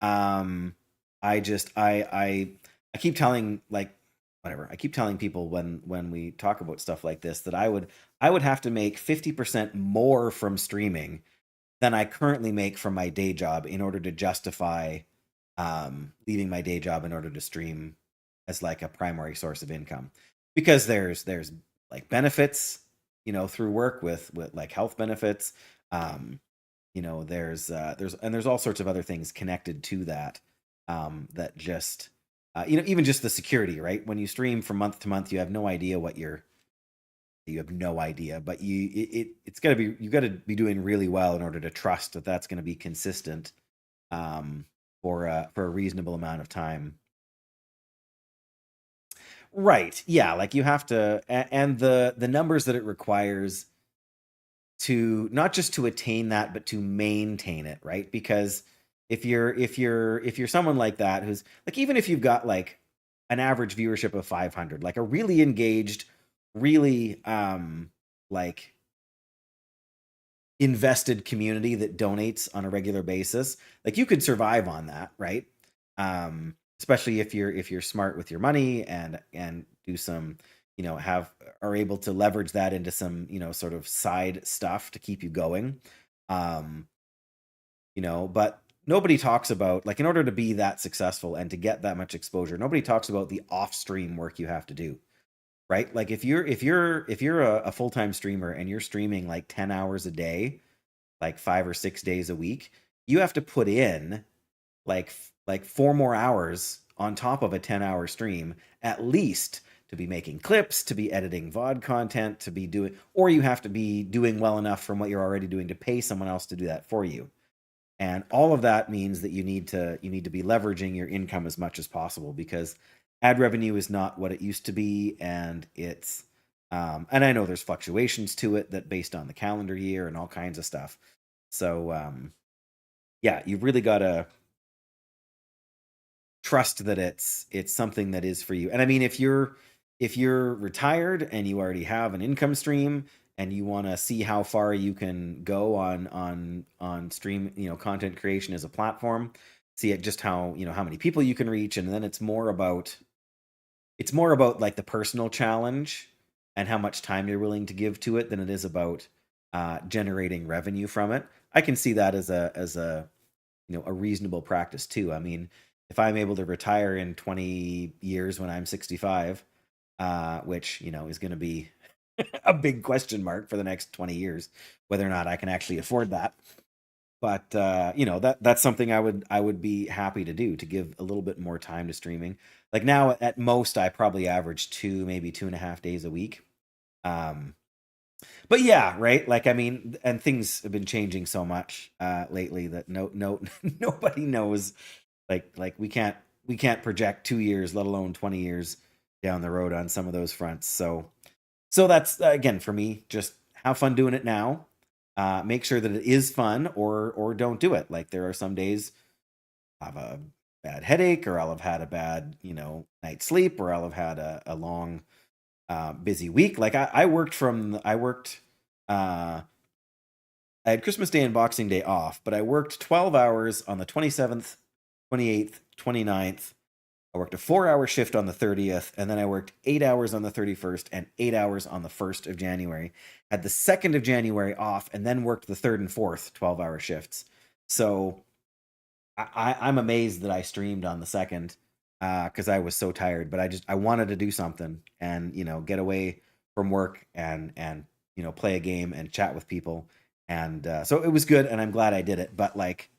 um I just I keep telling, like, whatever, I keep telling people when we talk about stuff like this, that I would have to make 50% more from streaming than I currently make from my day job in order to justify leaving my day job in order to stream as like a primary source of income. Because there's like benefits, through work with like health benefits. Um, there's all sorts of other things connected to that, that just even just the security, right? When you stream from month to month, you have no idea but it's got to be, you got to be doing really well in order to trust that that's going to be consistent, um, for a reasonable amount of time. Right. Yeah, like you have to, and the numbers that it requires to, not just to attain that, but to maintain it, right? Because if you're someone like that, who's like, even if you've got like an average viewership of 500, like a really engaged, really like invested community that donates on a regular basis, like you could survive on that, right? Especially if you're smart with your money, and do some, have are able to leverage that into some, sort of side stuff to keep you going. um but nobody talks about, like, in order to be that successful and to get that much exposure, nobody talks about the off stream work you have to do, right? Like, if you're a full-time streamer and you're streaming like 10 hours a day, like 5 or 6 days a week, you have to put in like 4 more hours on top of a 10-hour stream, at least, to be making clips, to be editing VOD content, to be doing, or you have to be doing well enough from what you're already doing to pay someone else to do that for you. And all of that means that you need to be leveraging your income as much as possible, because ad revenue is not what it used to be, and it's and I know there's fluctuations to it, that based on the calendar year and all kinds of stuff. So yeah, you've really got to trust that it's something that is for you. And I mean, if you're retired and you already have an income stream and you want to see how far you can go on stream, content creation as a platform, see it just how, how many people you can reach, and then it's more about like the personal challenge and how much time you're willing to give to it than it is about generating revenue from it. I can see that as a a reasonable practice too. I mean, if I'm able to retire in 20 years when I'm 65, which is going to be a big question mark for the next 20 years, whether or not I can actually afford that. But that's something I would be happy to do, to give a little bit more time to streaming. Like now, at most, I probably average 2, maybe 2.5 days a week. Um, but yeah, right. Like, I mean, and things have been changing so much lately that nobody knows. Like we can't project 2 years, let alone 20 years down the road on some of those fronts. So that's again for me, just have fun doing it now. Make sure that it is fun, or don't do it. Like there are some days I have a bad headache, or I'll have had a bad night's sleep, or I'll have had a long busy week. Like I had Christmas Day and Boxing Day off, but I worked 12 hours on the 27th, 28th, 29th. I worked a 4-hour shift on the 30th, and then I worked 8 hours on the 31st and 8 hours on the 1st of January. Had the 2nd of January off, and then worked the 3rd and 4th 12-hour shifts. So I'm amazed that I streamed on the 2nd because I was so tired. But I wanted to do something and get away from work and play a game and chat with people. And so it was good, and I'm glad I did it. But like,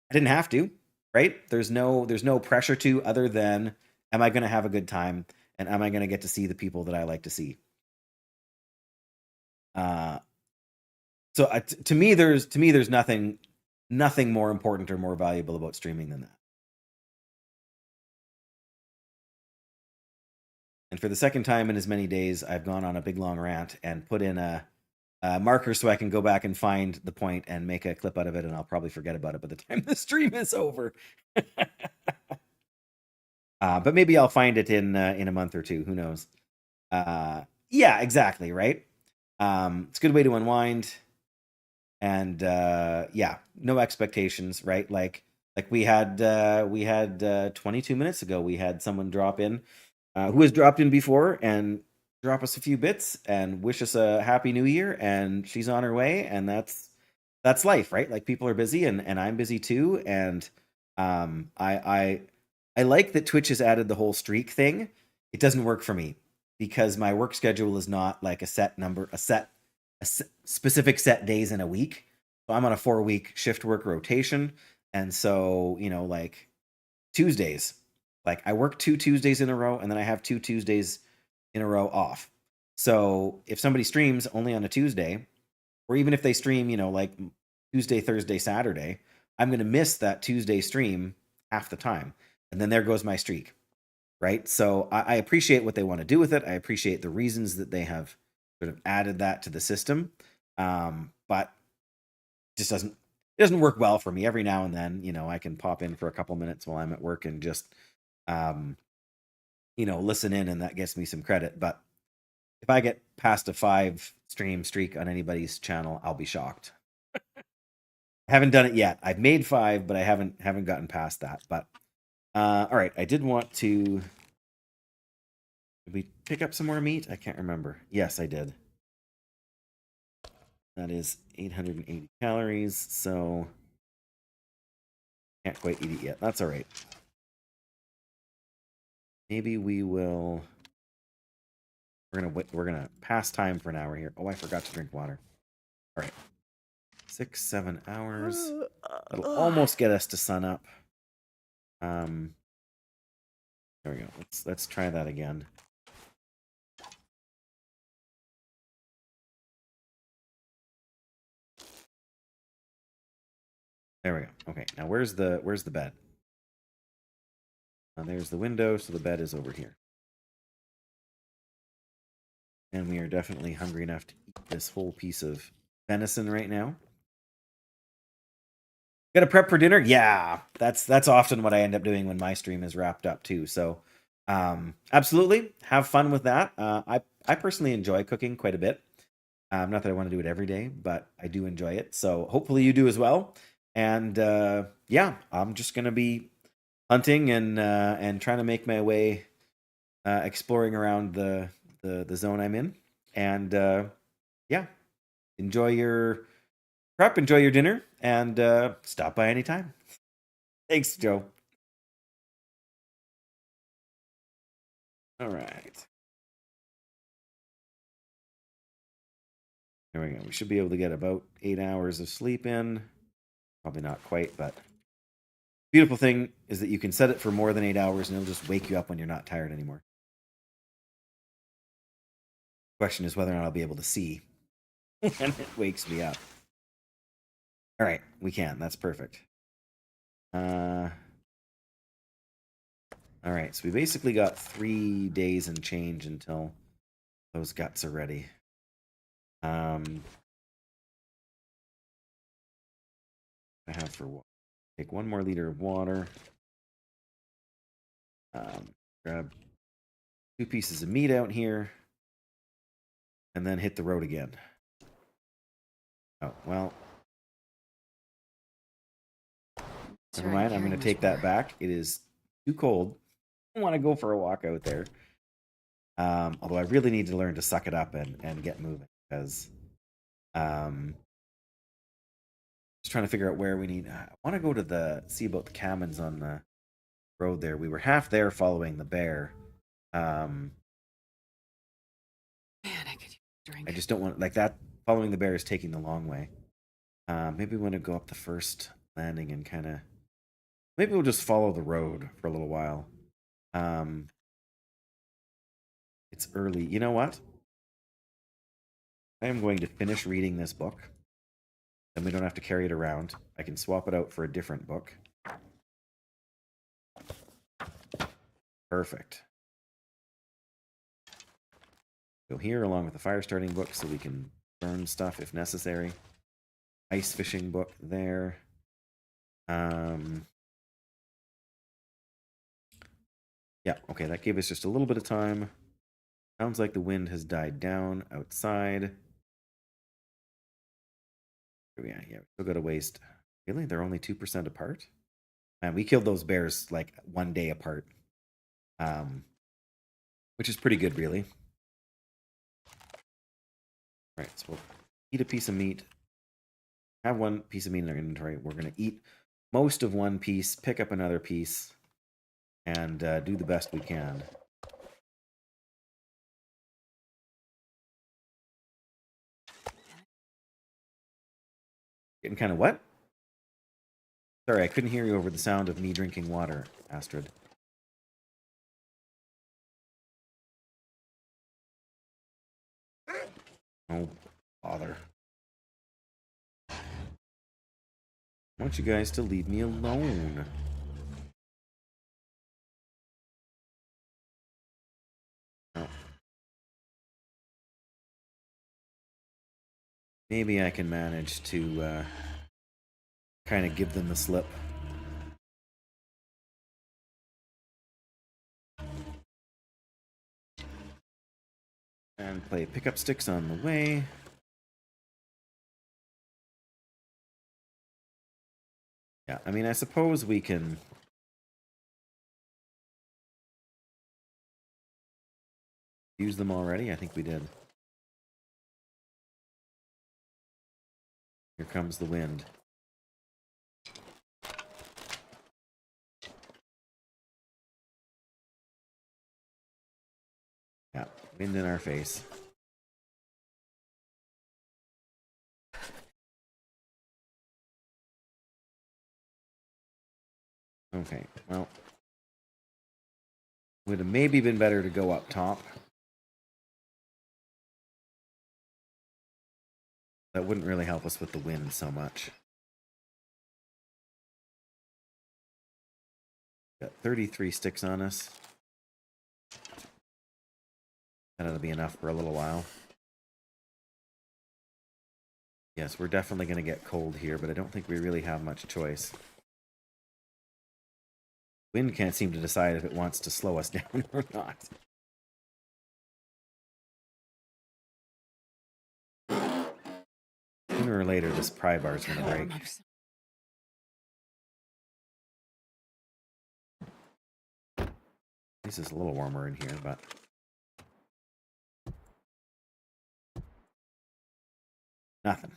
I didn't have to, right? There's no pressure to, other than, am I going to have a good time, and am I going to get to see the people that I like to see? Uh, so to me, there's nothing more important or more valuable about streaming than that. And for the second time in as many days, I've gone on a big long rant and put in a marker so I can go back and find the point and make a clip out of it, and I'll probably forget about it by the time the stream is over. But maybe I'll find it in a month or two. Who knows? Yeah, exactly. Right. It's a good way to unwind, and yeah, no expectations. Right. Like we had 22 minutes ago, we had someone drop in who has dropped in before and drop us a few bits and wish us a happy new year, and she's on her way, and that's life, right? Like, people are busy, and I'm busy too, and I like that Twitch has added the whole streak thing. It doesn't work for me because my work schedule is not like a set number, specific set days in a week. So I'm on a 4-week shift work rotation, and so like Tuesdays, like I work 2 Tuesdays in a row, and then I have 2 Tuesdays in a row off. So if somebody streams only on a Tuesday, or even if they stream, like Tuesday, Thursday, Saturday, I'm going to miss that Tuesday stream half the time. And then there goes my streak, right? So I appreciate what they want to do with it. I appreciate the reasons that they have sort of added that to the system. But it doesn't work well for me. Every now and then, I can pop in for a couple minutes while I'm at work and just, listen in, and that gets me some credit. But if I get past a 5 stream streak on anybody's channel, I'll be shocked. I haven't done it yet. I've made 5, but I haven't gotten past that. But all right, I did want to. Did we pick up some more meat? I can't remember. Yes, I did. That is 880 calories, so can't quite eat it yet. That's all right. Maybe we will. We're gonna pass time for an hour here. Oh, I forgot to drink water. All right, 6-7 hours. That'll almost get us to sun up. There we go. Let's try that again. There we go. Okay, now where's the bed? There's the window, so the bed is over here. And we are definitely hungry enough to eat this whole piece of venison right now. Got to prep for dinner? Yeah, that's often what I end up doing when my stream is wrapped up too. So, absolutely have fun with that. I personally enjoy cooking quite a bit. Not that I want to do it every day, but I do enjoy it. So hopefully you do as well. And yeah, I'm just gonna be hunting and trying to make my way, exploring around the zone I'm in. And yeah, enjoy your prep, enjoy your dinner, and stop by anytime. Thanks, Joe. All right. There we go. We should be able to get about 8 hours of sleep in. Probably not quite, but beautiful thing is that you can set it for more than 8 hours and it'll just wake you up when you're not tired anymore. Question is whether or not I'll be able to see when it wakes me up. All right, we can. That's perfect. All right, so we basically got 3 days and change until those guts are ready. I have for water. Take 1 more liter of water. Grab 2 pieces of meat out here, and then hit the road again. Oh well. Never mind. I'm going to take that back. It is too cold. I don't want to go for a walk out there. Although I really need to learn to suck it up and get moving, because just trying to figure out where we need. I want to go to see about the cabins on the road there. We were half there following the bear. Man, I could use a drink. I just don't want like that. Following the bear is taking the long way. Maybe we want to go up the first landing and kind of. Maybe we'll just follow the road for a little while. It's early. You know what? I am going to finish reading this book. Then we don't have to carry it around. I can swap it out for a different book. Perfect. Go here along with the fire starting book so we can burn stuff if necessary. Ice fishing book there. Yeah, okay, that gave us just a little bit of time. Sounds like the wind has died down outside. Yeah, we still got to waste. Really? They're only 2% apart? And we killed those bears like 1 day apart. Which is pretty good, really. All right, so we'll eat a piece of meat. Have 1 piece of meat in our inventory. We're going to eat most of 1 piece, pick up another piece, and do the best we can. Getting kind of what? Sorry, I couldn't hear you over the sound of me drinking water, Astrid. Oh, bother. I want you guys to leave me alone. Oh. Maybe I can manage to kind of give them the slip. And play pickup sticks on the way. Yeah, I mean, I suppose we can use them already. I think we did. Here comes the wind. Yeah, wind in our face. Okay, well, would have maybe been better to go up top. That wouldn't really help us with the wind so much. Got 33 sticks on us. That'll be enough for a little while. Yes, we're definitely going to get cold here, but I don't think we really have much choice. Wind can't seem to decide if it wants to slow us down or not. Sooner or later, this pry bar is going to break. This is a little warmer in here, but... Nothing.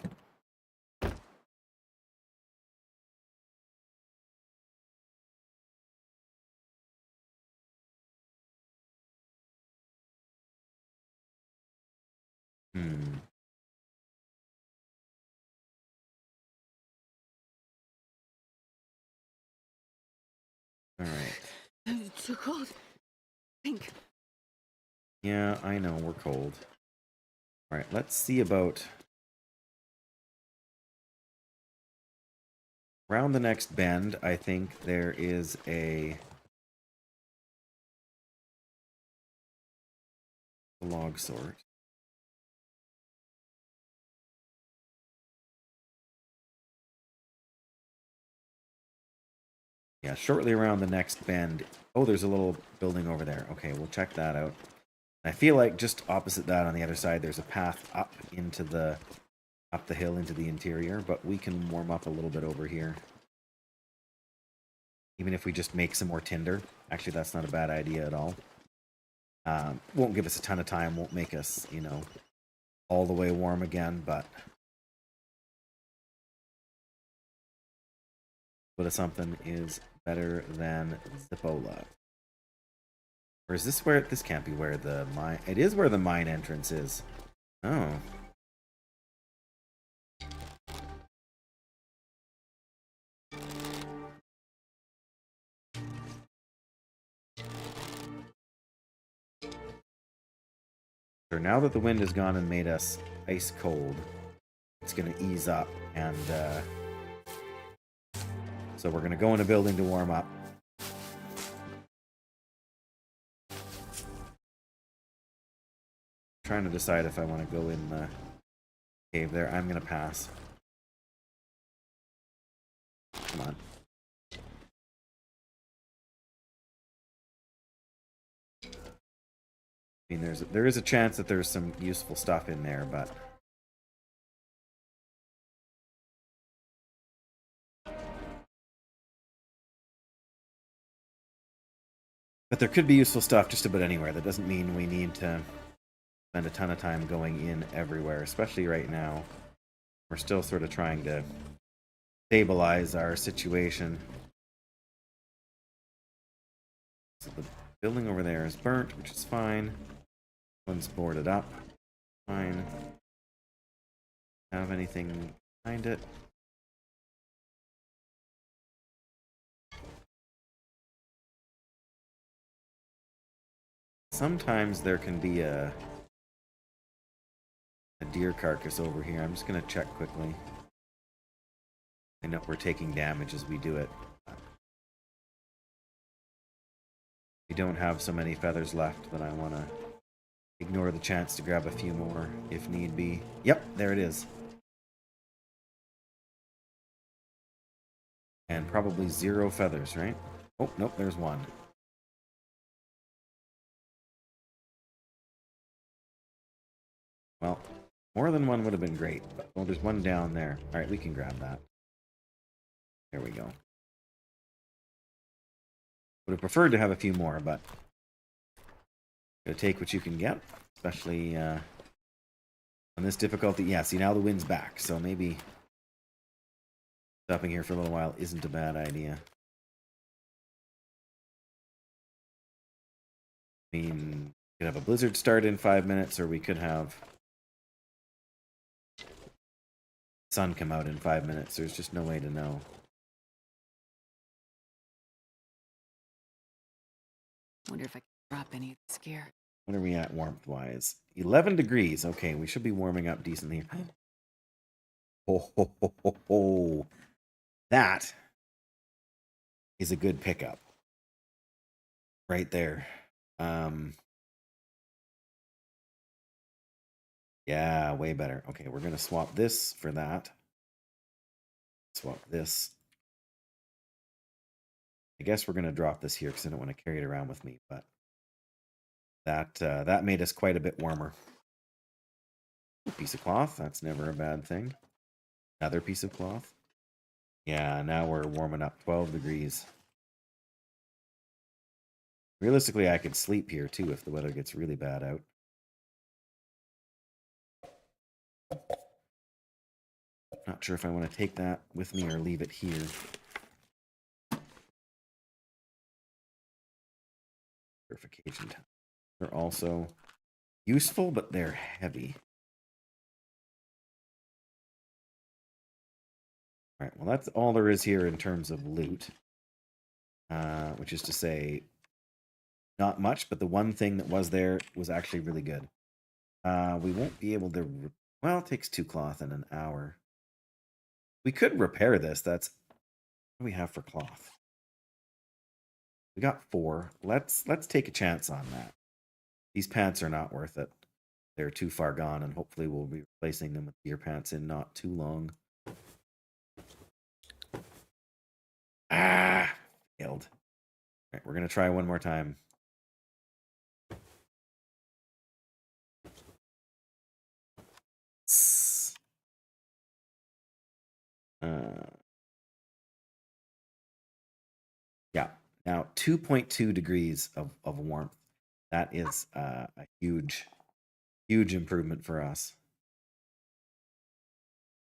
All right. It's too cold. Pink. Yeah, I know, we're cold. All right, let's see about... Around the next bend, I think there is a log sort. Yeah, shortly around the next bend. Oh, there's a little building over there. Okay, we'll check that out. I feel like just opposite that on the other side, there's a path up the hill into the interior, but we can warm up a little bit over here. Even if we just make some more tinder. Actually, that's not a bad idea at all. Won't give us a ton of time, won't make us, you know, all the way warm again, but bit of something is better than Zippola. Or is this where... This can't be where the mine... It is where the mine entrance is. Oh. So now that the wind has gone and made us ice cold, it's going to ease up, and so we're going to go in a building to warm up. Trying to decide if I want to go in the cave there. I'm going to pass. Come on. I mean, there is a chance that there's some useful stuff in there, but... But there could be useful stuff just about anywhere. That doesn't mean we need to spend a ton of time going in everywhere, especially right now. We're still sort of trying to stabilize our situation. So the building over there is burnt, which is fine. One's boarded up. Fine. Have anything behind it? Sometimes there can be a deer carcass over here. I'm just going to check quickly. I know we're taking damage as we do it. We don't have so many feathers left that I want to ignore the chance to grab a few more if need be. Yep, there it is. And probably 0 feathers, right? Oh, nope, there's one. Well, more than one would have been great. But, well, there's one down there. All right, we can grab that. There we go. Would have preferred to have a few more, but gotta take what you can get, especially on this difficulty. Yeah, see, now the wind's back, so maybe stopping here for a little while isn't a bad idea. I mean, we could have a blizzard start in 5 minutes, or we could have sun come out in 5 minutes. There's just no way to know. Wonder if I can drop any of this gear. What are we at warmth-wise? 11 degrees. Okay, we should be warming up decently. Ho, ho, ho, ho, ho. That is a good pickup. Right there. Yeah, way better. Okay, we're going to swap this for that. Swap this. I guess we're going to drop this here because I don't want to carry it around with me, but that made us quite a bit warmer. Piece of cloth, that's never a bad thing. Another piece of cloth. Yeah, now we're warming up 12 degrees. Realistically, I could sleep here too if the weather gets really bad out. Not sure if I want to take that with me or leave it here. Purification time. They're also useful, but they're heavy. All right, well, that's all there is here in terms of loot. Which is to say, not much, but the one thing that was there was actually really good. We won't be able to... Well, it takes 2 cloth in an hour. We could repair this. That's... What do we have for cloth? We got 4. Let's take a chance on that. These pants are not worth it. They're too far gone, and hopefully we'll be replacing them with deer pants in not too long. Ah! Failed. All right, we're going to try one more time. Yeah. Now, 2.2 degrees of warmth. That is a huge improvement for us.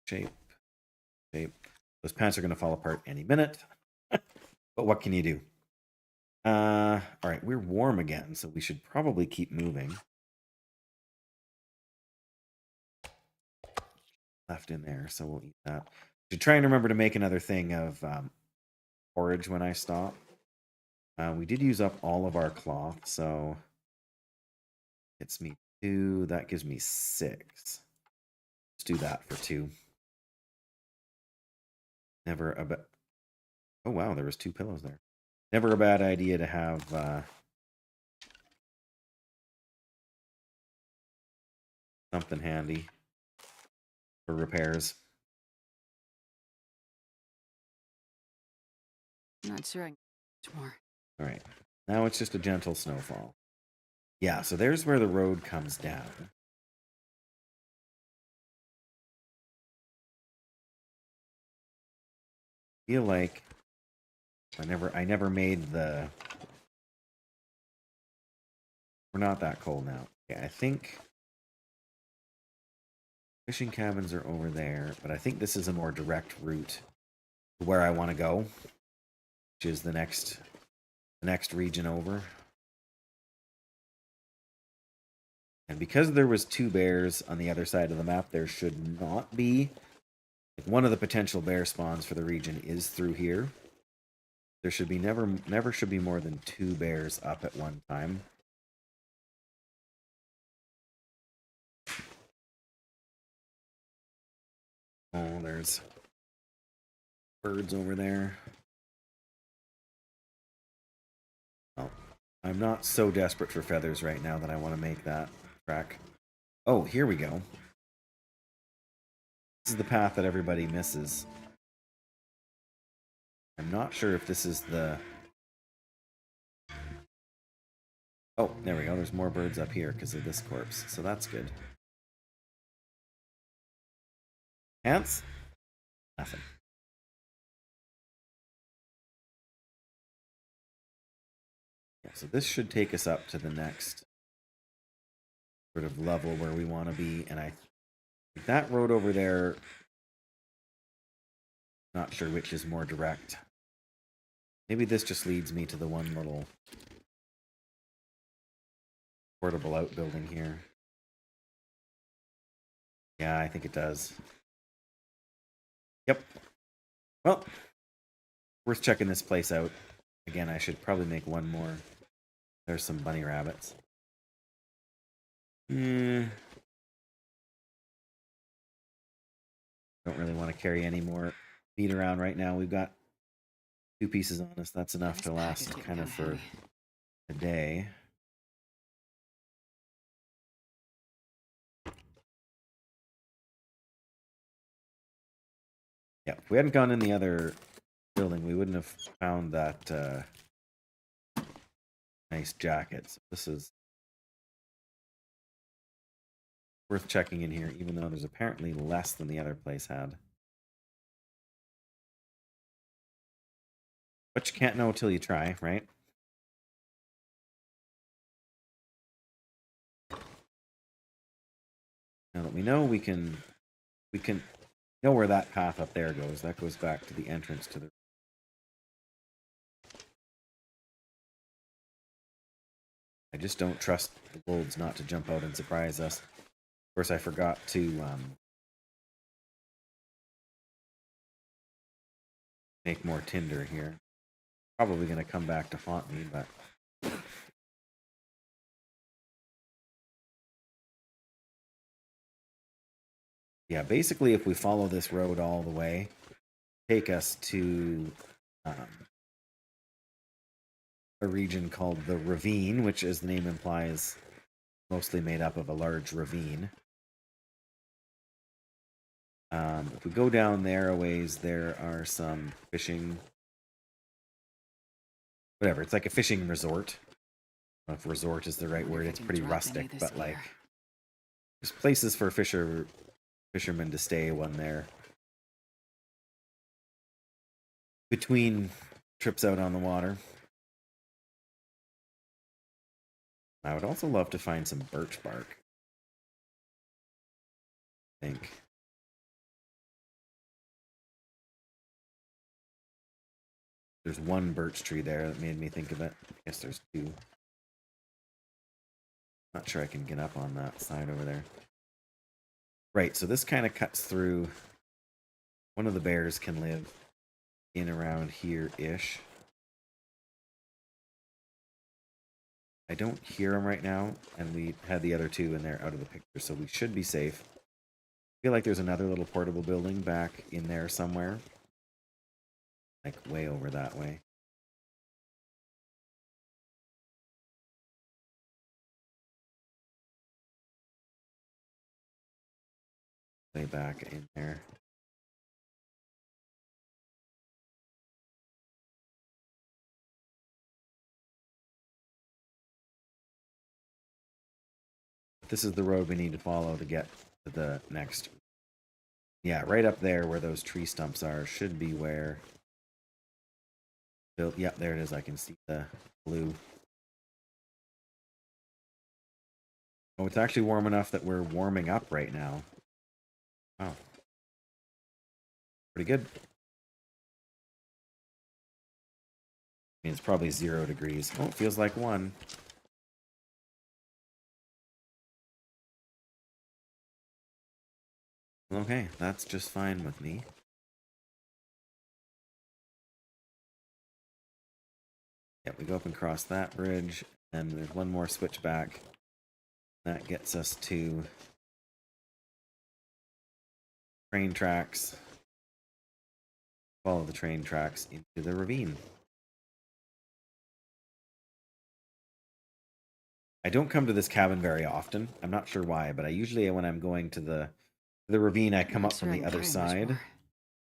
Shape. Those pants are going to fall apart any minute. But what can you do? All right, we're warm again, so we should probably keep moving. Left in there, so we'll eat that. Should try and remember to make another thing of porridge when I stop. We did use up all of our cloth, so it's me 2. That gives me 6. Let's do that for 2. Never a bad... Oh wow, there was 2 pillows there. Never a bad idea to have something handy for repairs. I'm not sure I can do much more. All right, now it's just a gentle snowfall. Yeah, so there's where the road comes down. I feel like I never made the... We're not that cold now. Yeah, I think fishing cabins are over there, but I think this is a more direct route to where I want to go, which is the next region over. And because there was 2 bears on the other side of the map, there should not be. Like, one of the potential bear spawns for the region is through here. There should be never should be more than 2 bears up at one time. Oh, there's birds over there. Oh, I'm not so desperate for feathers right now that I want to make that track. Oh, here we go. This is the path that everybody misses. I'm not sure if this is the... Oh, there we go. There's more birds up here because of this corpse, so that's good. Ants? Nothing. Yeah, so this should take us up to the next sort of level where we want to be, and I think that road over there, not sure which is more direct. Maybe this just leads me to the one little portable outbuilding here. Yeah, I think it does. Yep. Well, worth checking this place out. Again, I should probably make one more. There's some bunny rabbits. Don't really want to carry any more meat around right now. We've got 2 pieces on us. That's enough to last kind of for a day. Yeah, if we hadn't gone in the other building, we wouldn't have found that nice jacket. So this is worth checking in here, even though there's apparently less than the other place had. But you can't know till you try, right? Now that we know, we can know where that path up there goes. That goes back to the entrance to the... I just don't trust the wolves not to jump out and surprise us. Of course, I forgot to make more tinder here. Probably going to come back to haunt me, but... Yeah, basically, if we follow this road all the way, take us to a region called the Ravine, which, as the name implies, mostly made up of a large ravine. If we go down there a ways, there are some fishing... Whatever, it's like a fishing resort. I don't know if resort is the right word, it's pretty rustic, but like... There's places for fishermen to stay when they're between trips out on the water. I would also love to find some birch bark. I think. There's one birch tree there that made me think of it. I guess there's two. Not sure I can get up on that side over there. Right, so this kind of cuts through. One of the bears can live in around here-ish. I don't hear him right now, and we had the other two in there out of the picture, so we should be safe. I feel like there's another little portable building back in there somewhere. Like way over that way. Way back in there. This is the road we need to follow to get to the next. Yeah, right up there where those tree stumps are should be where... Yep, there it is. I can see the blue. Oh, it's actually warm enough that we're warming up right now. Wow. Pretty good. I mean, it's probably 0 degrees. Oh, it feels like 1. Okay, that's just fine with me. Yep, we go up and cross that bridge, and there's one more switchback. That gets us to train tracks. Follow the train tracks into the ravine. I don't come to this cabin very often. I'm not sure why, but I usually, when I'm going to the ravine, I come up from the other side.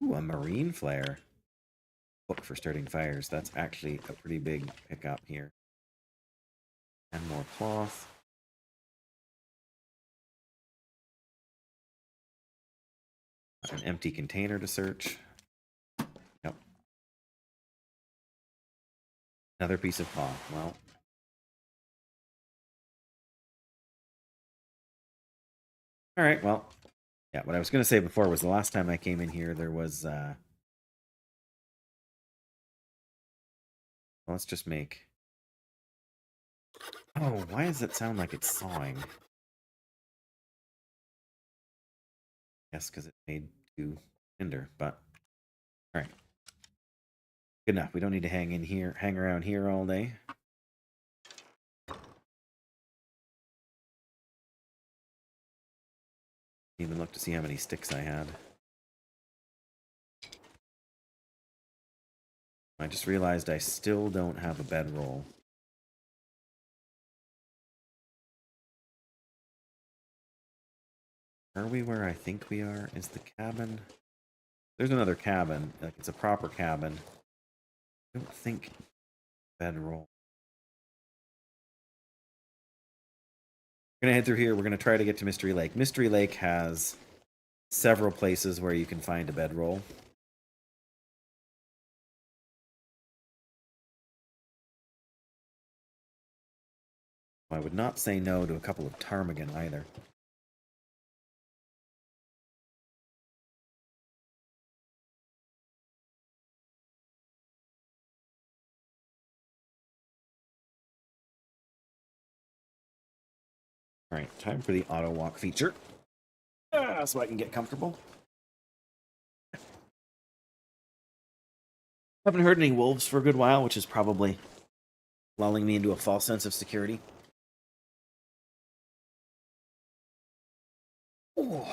Ooh, a marine flare. Book for starting fires. That's actually a pretty big pickup here. And more cloth. An empty container to search. Yep. Another piece of cloth. Well. All right, well. Yeah, what I was going to say before was the last time I came in here, there was... let's just make... Oh, why does it sound like it's sawing? Yes, because it made 2 tinder, but... Alright. Good enough. We don't need to hang around here all day. Even look to see how many sticks I had. I just realized I still don't have a bedroll. Are we where I think we are? Is the cabin? There's another cabin. Like, it's a proper cabin. I don't think bedroll. We're gonna head through here. We're gonna try to get to Mystery Lake. Mystery Lake has several places where you can find a bedroll. I would not say no to a couple of ptarmigan either. Alright, time for the auto walk feature. So I can get comfortable. Haven't heard any wolves for a good while, which is probably lulling me into a false sense of security. Oh.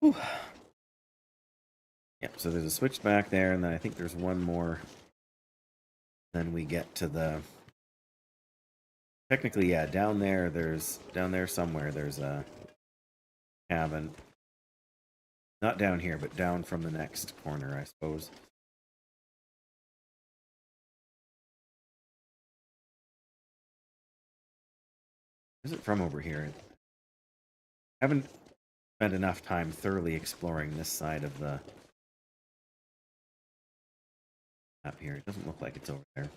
Whew. Yep, so there's a switch back there, and then I think there's one more. Then we get to the... Technically, yeah, down there somewhere, there's a cabin. Not down here, but down from the next corner, I suppose. Where's it from over here? I haven't spent enough time thoroughly exploring this side of the map here. It doesn't look like it's over there.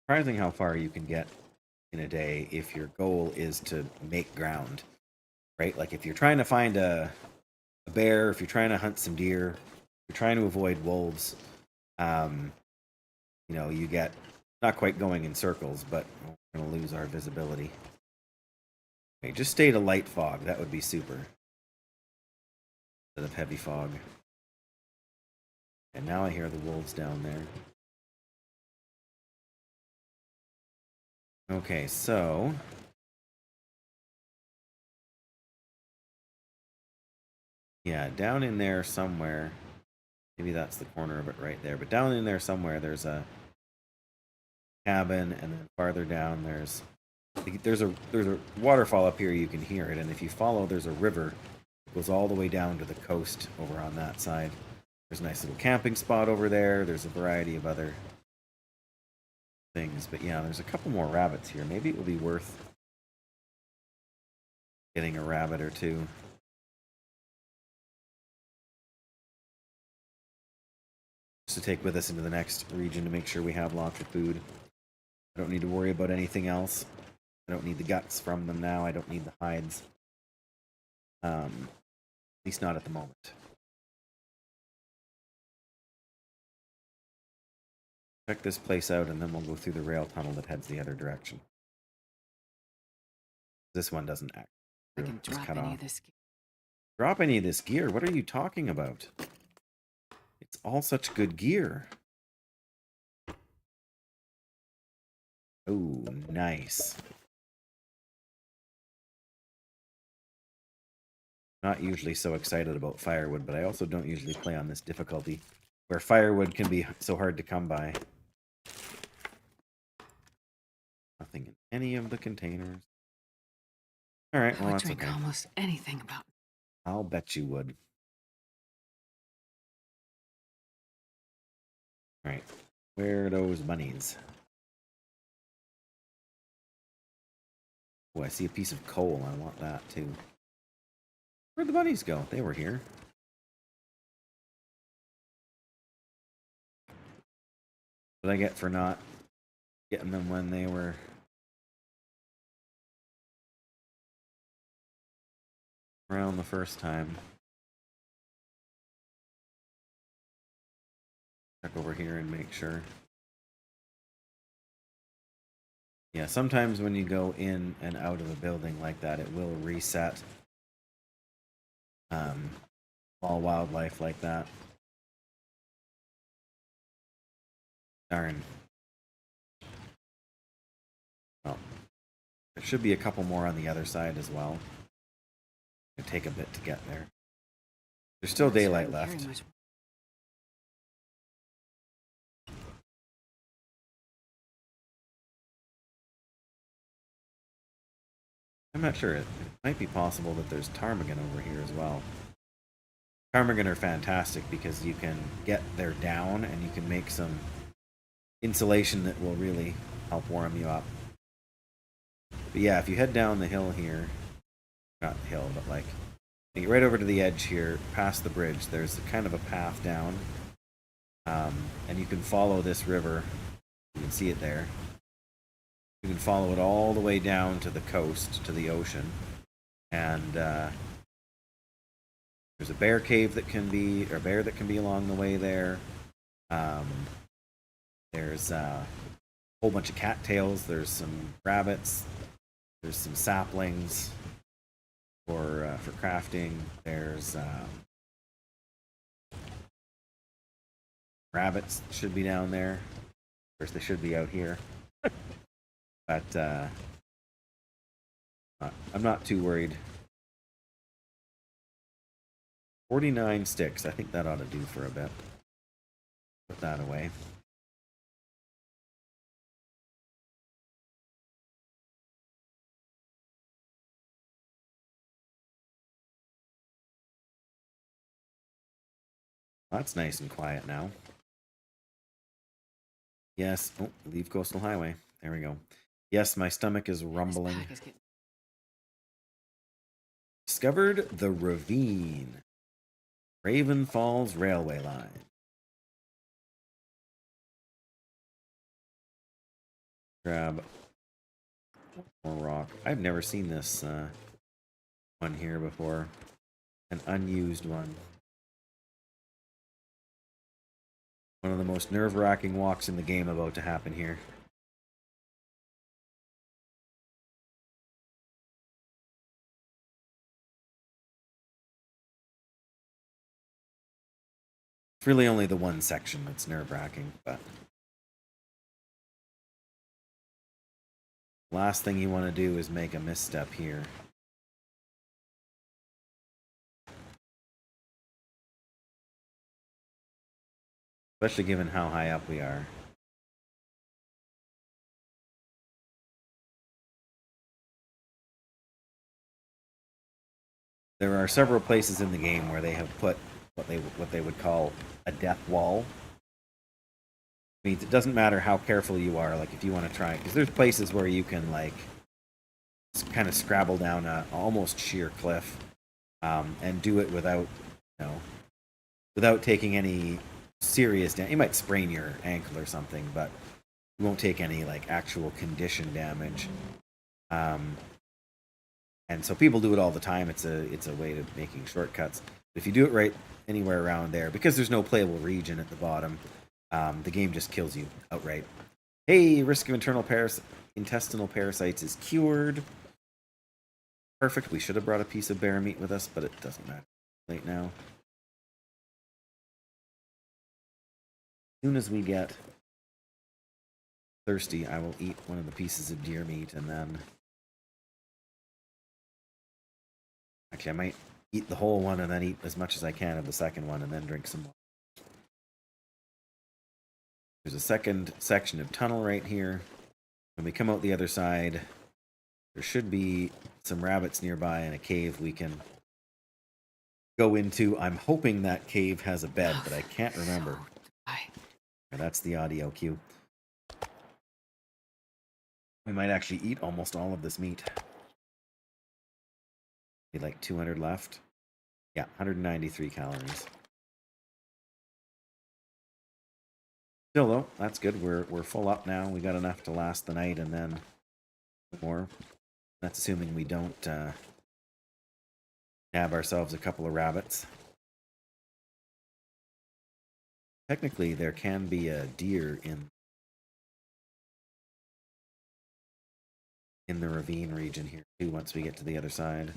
Surprising how far you can get in a day if your goal is to make ground, right? Like if you're trying to find a bear, if you're trying to hunt some deer, if you're trying to avoid wolves, you know, you get not quite going in circles, but we're going to lose our visibility. Okay, just stay to light fog. That would be super. Instead of heavy fog. And now I hear the wolves down there. Okay, so... Yeah, down in there somewhere. Maybe that's the corner of it right there. But down in there somewhere, there's a cabin, and then farther down, there's a waterfall up here. You can hear it, and if you follow, there's a river that goes all the way down to the coast over on that side. There's a nice little camping spot over there. There's a variety of other things, but yeah, there's a couple more rabbits here. Maybe it will be worth getting a rabbit or two. Just to take with us into the next region to make sure we have lots of food. I don't need to worry about anything else. I don't need the guts from them now. I don't need the hides. At least not at the moment. Check this place out, and then we'll go through the rail tunnel that heads the other direction. This one doesn't act. I can drop any of this. Drop any of this gear? What are you talking about? It's all such good gear. Oh, nice. Not usually so excited about firewood, but I also don't usually play on this difficulty, where firewood can be so hard to come by. Nothing in any of the containers. All right, well, I would that's drink okay. almost anything about. I'll bet you would. All right, where are those bunnies? Oh, I see a piece of coal. I want that too. Where'd the bunnies go? They were here. What did I get for not getting them when they were around the first time? Check over here and make sure. Yeah, sometimes when you go in and out of a building like that, it will reset all wildlife like that. Darn. Well, there should be a couple more on the other side as well. It'll take a bit to get there. There's still daylight left. I'm not sure. It might be possible that there's ptarmigan over here as well. Ptarmigan are fantastic because you can get their down and you can make some insulation that will really help warm you up. But yeah, if you head down the hill here, not the hill, but like, you get right over to the edge here, past the bridge, there's kind of a path down. And you can follow this river. You can see it there. You can follow it all the way down to the coast, to the ocean. And there's a bear cave that can be, or bear that can be along the way there. There's a whole bunch of cattails. There's some rabbits. There's some saplings for crafting. There's rabbits should be down there. Of course, they should be out here. But I'm not too worried. 49 sticks. I think that ought to do for a bit. Put that away. That's nice and quiet now. Yes. Oh, leave Coastal Highway. There we go. Yes, my stomach is rumbling. Discovered the ravine. Raven Falls Railway Line. Grab more rock. I've never seen this one here before. An unused one. One of the most nerve-wracking walks in the game about to happen here. It's really only the one section that's nerve-wracking, but last thing you want to do is make a misstep here. Especially given how high up we are. There are several places in the game where they have put what they would call a death wall. I mean, it doesn't matter how careful you are. Like if you want to try, because there's places where you can like kind of scrabble down a almost sheer cliff, and do it without, without taking any serious damage. You might sprain your ankle or something, but you won't take any like actual condition damage. And so people do it all the time. It's a way of making shortcuts. If you do it right anywhere around there, because there's no playable region at the bottom, the game just kills you outright. Hey, risk of intestinal parasites is cured. Perfect. We should have brought a piece of bear meat with us, but it doesn't matter. Late now. As soon as we get thirsty, I will eat one of the pieces of deer meat, and then actually I might eat the whole one and then eat as much as I can of the second one and then drink some more. There's a second section of tunnel right here. When we come out the other side, there should be some rabbits nearby and a cave we can go into. I'm hoping that cave has a bed, but I can't remember. That's the audio cue. We might actually eat almost all of this meat. Be like 200 left. Yeah, 193 calories. Still though, that's good. We're full up now. We got enough to last the night and then more. That's assuming we don't nab ourselves a couple of rabbits. Technically, there can be a deer in the ravine region here too once we get to the other side.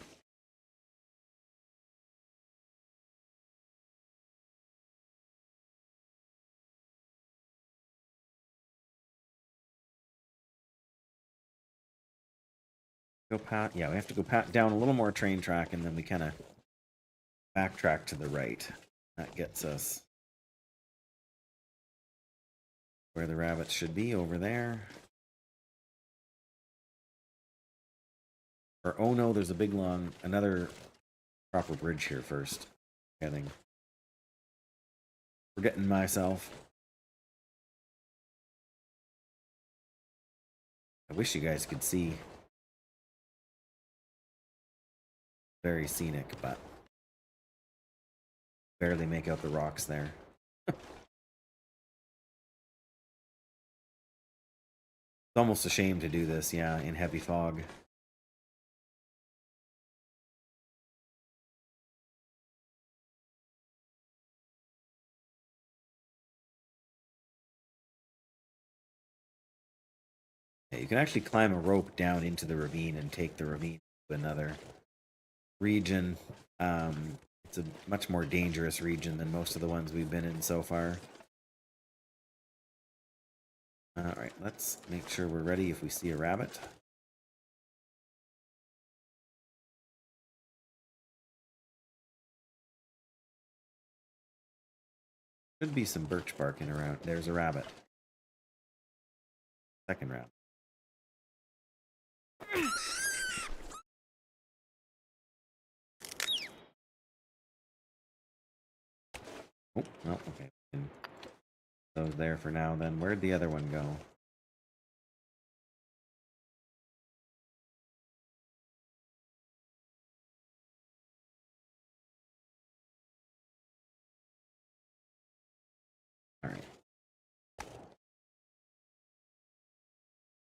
Yeah, we have to go down a little more train track, and then we kind of backtrack to the right. That gets us where the rabbits should be, over there. Or, oh no, there's a big long, another proper bridge here first. Forgetting myself. I wish you guys could see. Very scenic, but barely make out the rocks there. It's almost a shame to do this, yeah, in heavy fog. Yeah, you can actually climb a rope down into the ravine and take the ravine to another region. It's a much more dangerous region than most of the ones we've been in so far. Alright, let's make sure we're ready if we see a rabbit. Should be some birch bark in around. There's a rabbit. Second rabbit. Oh, no, okay. Those there for now then. Where'd the other one go? Alright.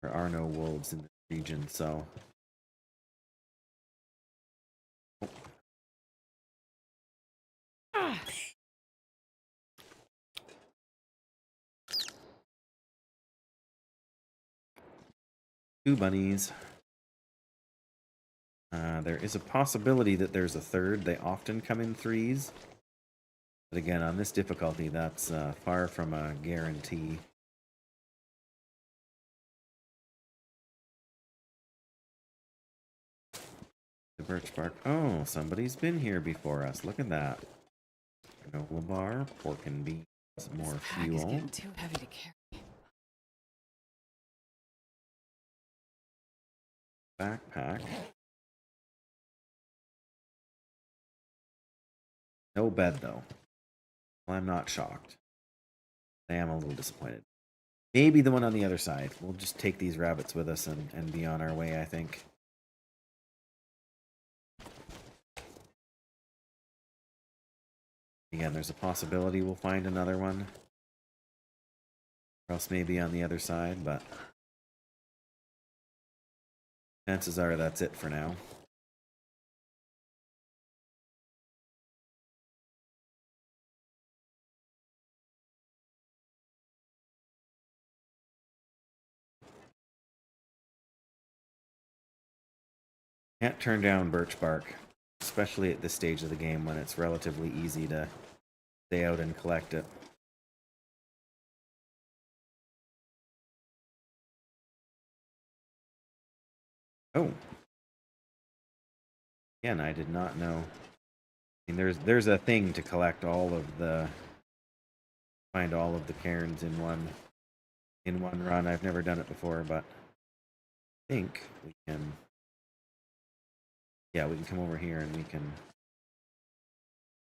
There are no wolves in this region, so... Two bunnies. There is a possibility that there's a third. They often come in threes. But again, on this difficulty, that's far from a guarantee. The birch bark. Oh, somebody's been here before us. Look at that. Granola bar, pork and beans, more This pack fuel. is getting too heavy to carry. Backpack. No bed, though. Well, I'm not shocked. I am a little disappointed. Maybe the one on the other side. We'll just take these rabbits with us and be on our way, I think. Again, there's a possibility we'll find another one. Or else maybe on the other side, but... chances are that's it for now. Can't turn down birch bark, especially at this stage of the game when it's relatively easy to stay out and collect it. Oh. Again, I did not know. I mean, there's a thing to collect all of the... find all of the cairns in one run. I've never done it before, but I think we can... yeah, we can come over here and we can...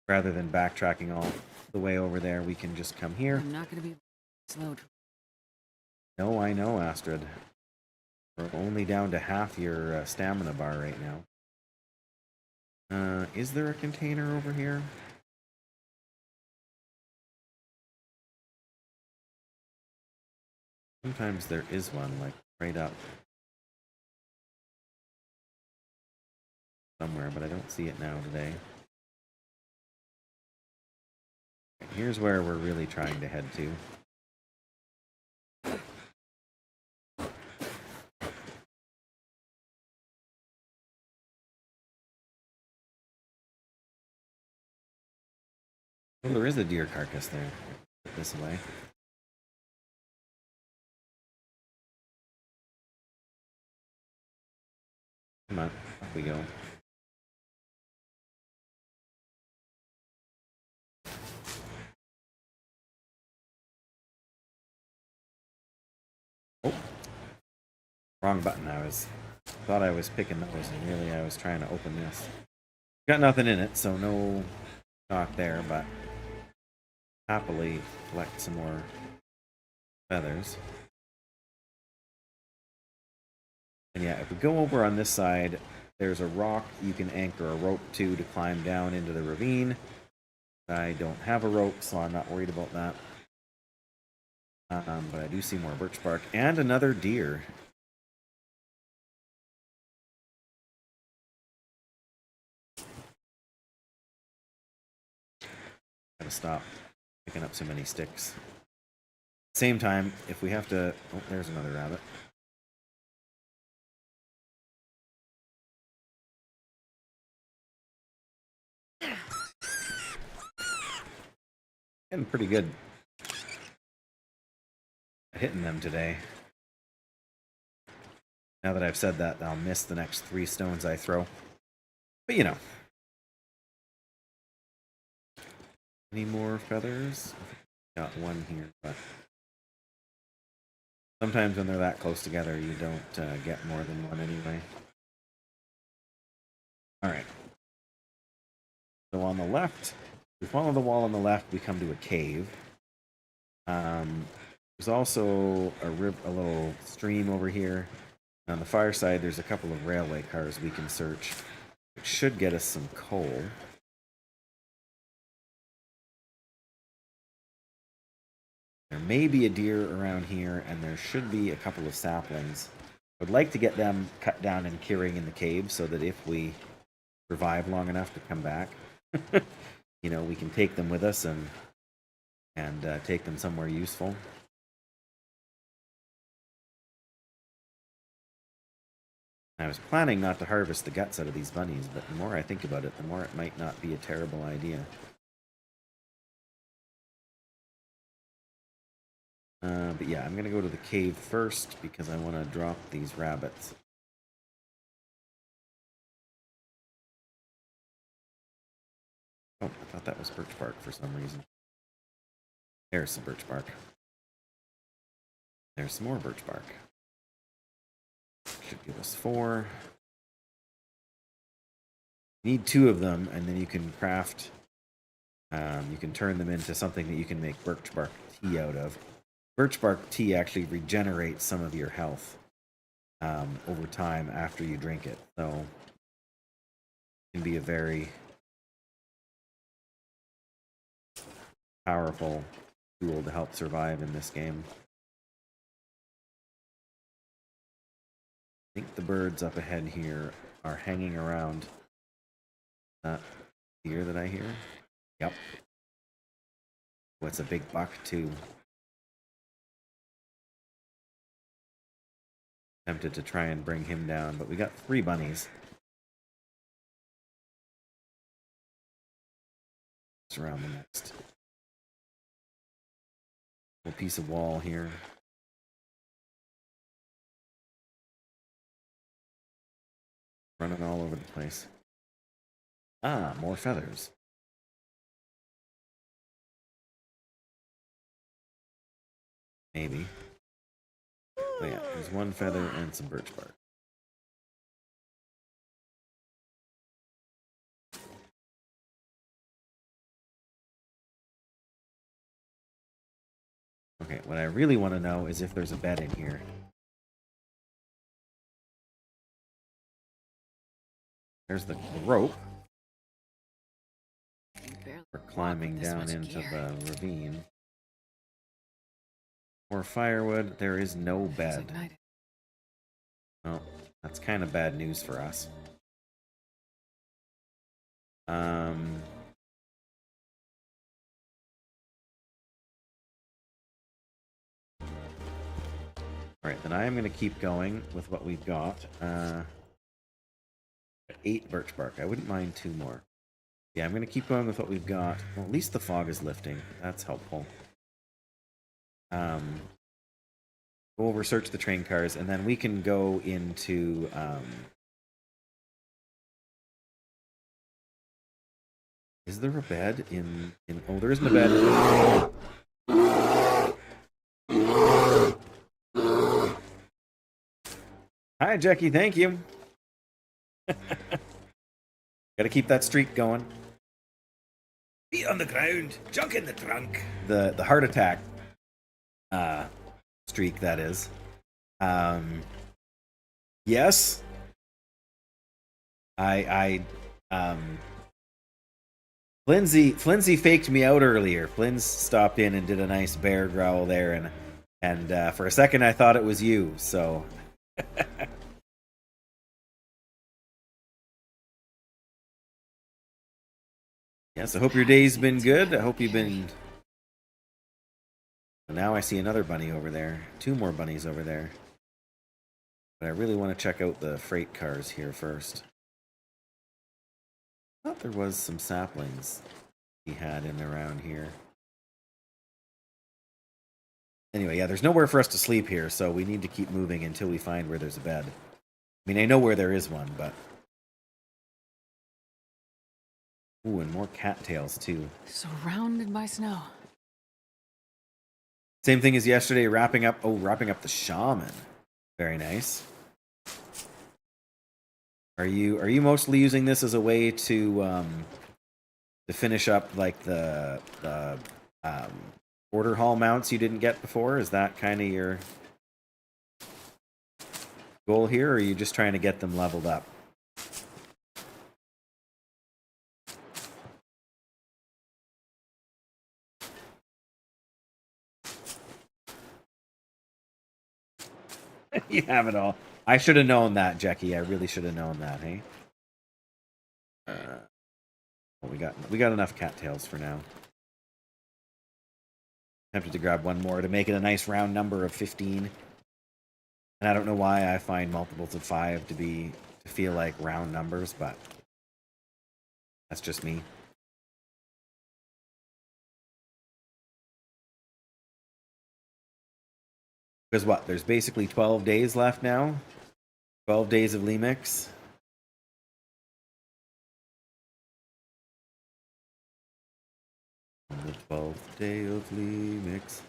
rather than backtracking all the way over there, we can just come here. I'm not going to be slow. No, I know, Astrid. We're only down to half your stamina bar right now. Is there a container over here? Sometimes there is one, like right up somewhere, but I don't see it now today. Here's where we're really trying to head to. Oh, there is a deer carcass there. Put this away. Come on, up we go. Oh, wrong button. Thought I was picking those, and really I was trying to open this. Got nothing in it, so no stock there, but happily collect some more feathers. And yeah, if we go over on this side, there's a rock you can anchor a rope to climb down into the ravine. I don't have a rope, so I'm not worried about that. But I do see more birch bark and another deer. Gotta stop picking up so many sticks. Same time, if we have to... Oh, there's another rabbit. Getting pretty good at hitting them today. Now that I've said that, I'll miss the next 3 stones I throw. But you know. Any more feathers? Got one here, but sometimes when they're that close together, you don't get more than one anyway. Alright. So on the left, we follow the wall on the left, we come to a cave. There's also a little stream over here. On the far side, there's a couple of railway cars we can search. It should get us some coal. There may be a deer around here, and there should be a couple of saplings. I would like to get them cut down and curing in the cave so that if we survive long enough to come back, you know, we can take them with us and take them somewhere useful. I was planning not to harvest the guts out of these bunnies, but the more I think about it, the more it might not be a terrible idea. But yeah, I'm going to go to the cave first because I want to drop these rabbits. Oh, I thought that was birch bark for some reason. There's some birch bark. There's some more birch bark. Should give us 4. Need 2 of them, and then you can craft... you can turn them into something that you can make birch bark tea out of. Birch bark tea actually regenerates some of your health over time after you drink it. So it can be a very powerful tool to help survive in this game. I think the birds up ahead here are hanging around that deer that I hear. Yep. Oh, it's a big buck too. Tempted to try and bring him down, but we got 3 bunnies. It's around the next little piece of wall here. Running all over the place. Ah, more feathers. Maybe. Oh yeah, there's 1 feather and some birch bark. Okay, what I really want to know is if there's a bed in here. There's the rope. We're climbing down into the ravine. More firewood. There is no bed. Well, that's kind of bad news for us. Alright, then I am going to keep going with what we've got. 8 birch bark. I wouldn't mind 2 more. Yeah, I'm going to keep going with what we've got. Well, at least the fog is lifting. That's helpful. Go over, search the train cars, and then we can go into... is there a bed in... Oh, there isn't a bed. Hi, Jackie. Thank you. Gotta keep that streak going. Feet on the ground, junk in the trunk. The heart attack streak, that is. Yes. I Flinzy faked me out earlier. Flinz stopped in and did a nice bear growl there, and for a second I thought it was you. So yes, I hope your day's been good. I hope you've been. Now I see another bunny over there. Two more bunnies over there. But I really want to check out the freight cars here first. I thought there was some saplings he had in around here. Anyway, yeah, there's nowhere for us to sleep here, so we need to keep moving until we find where there's a bed. I mean, I know where there is one, but... Ooh, and more cattails, too. Surrounded by snow. Same thing as yesterday, wrapping up the shaman. Very nice. Are you mostly using this as a way to finish up, like, the order hall mounts you didn't get before? Is that kind of your goal here, or are you just trying to get them leveled up? You have it all. I should have known that, Jackie. I really should have known that, hey? Well, we got enough cattails for now. Tempted to grab one more to make it a nice round number of 15. And I don't know why I find multiples of 5 to feel like round numbers, but that's just me. Because what? There's basically 12 days left now. 12 days of Lemix. On the 12th day of Lemix,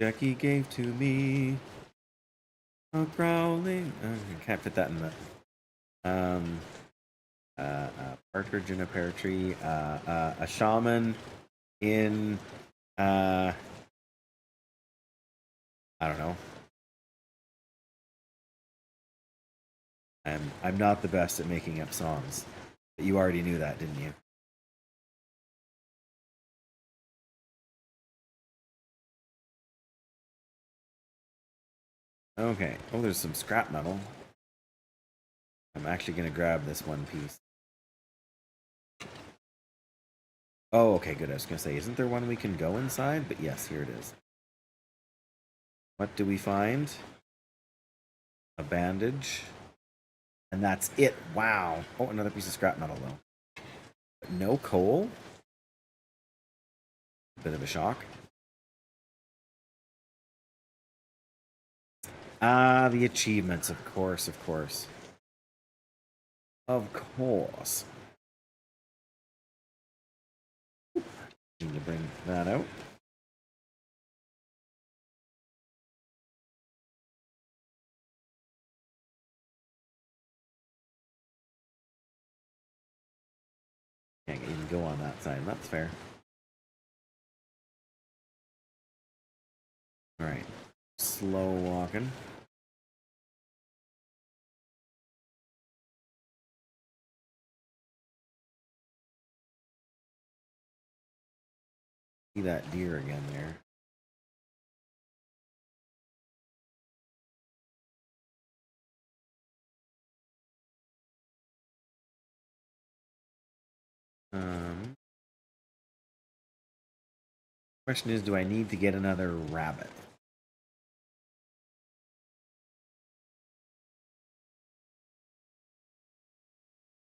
Jackie gave to me a growling. I can't fit that in the. Partridge in a pear tree. A shaman in. I don't know. I'm not the best at making up songs. But you already knew that, didn't you? Okay. Oh, there's some scrap metal. I'm actually going to grab this one piece. Oh, okay, good. I was going to say, isn't there one we can go inside? But yes, here it is. What do we find? A bandage. And that's it. Wow. Oh, another piece of scrap metal, though. But no coal? Bit of a shock. Ah, the achievements, of course, of course. Of course. Need to bring that out. Can't even go on that side. That's fair. Alright. Slow walking. See that deer again there. Question is, do I need to get another rabbit?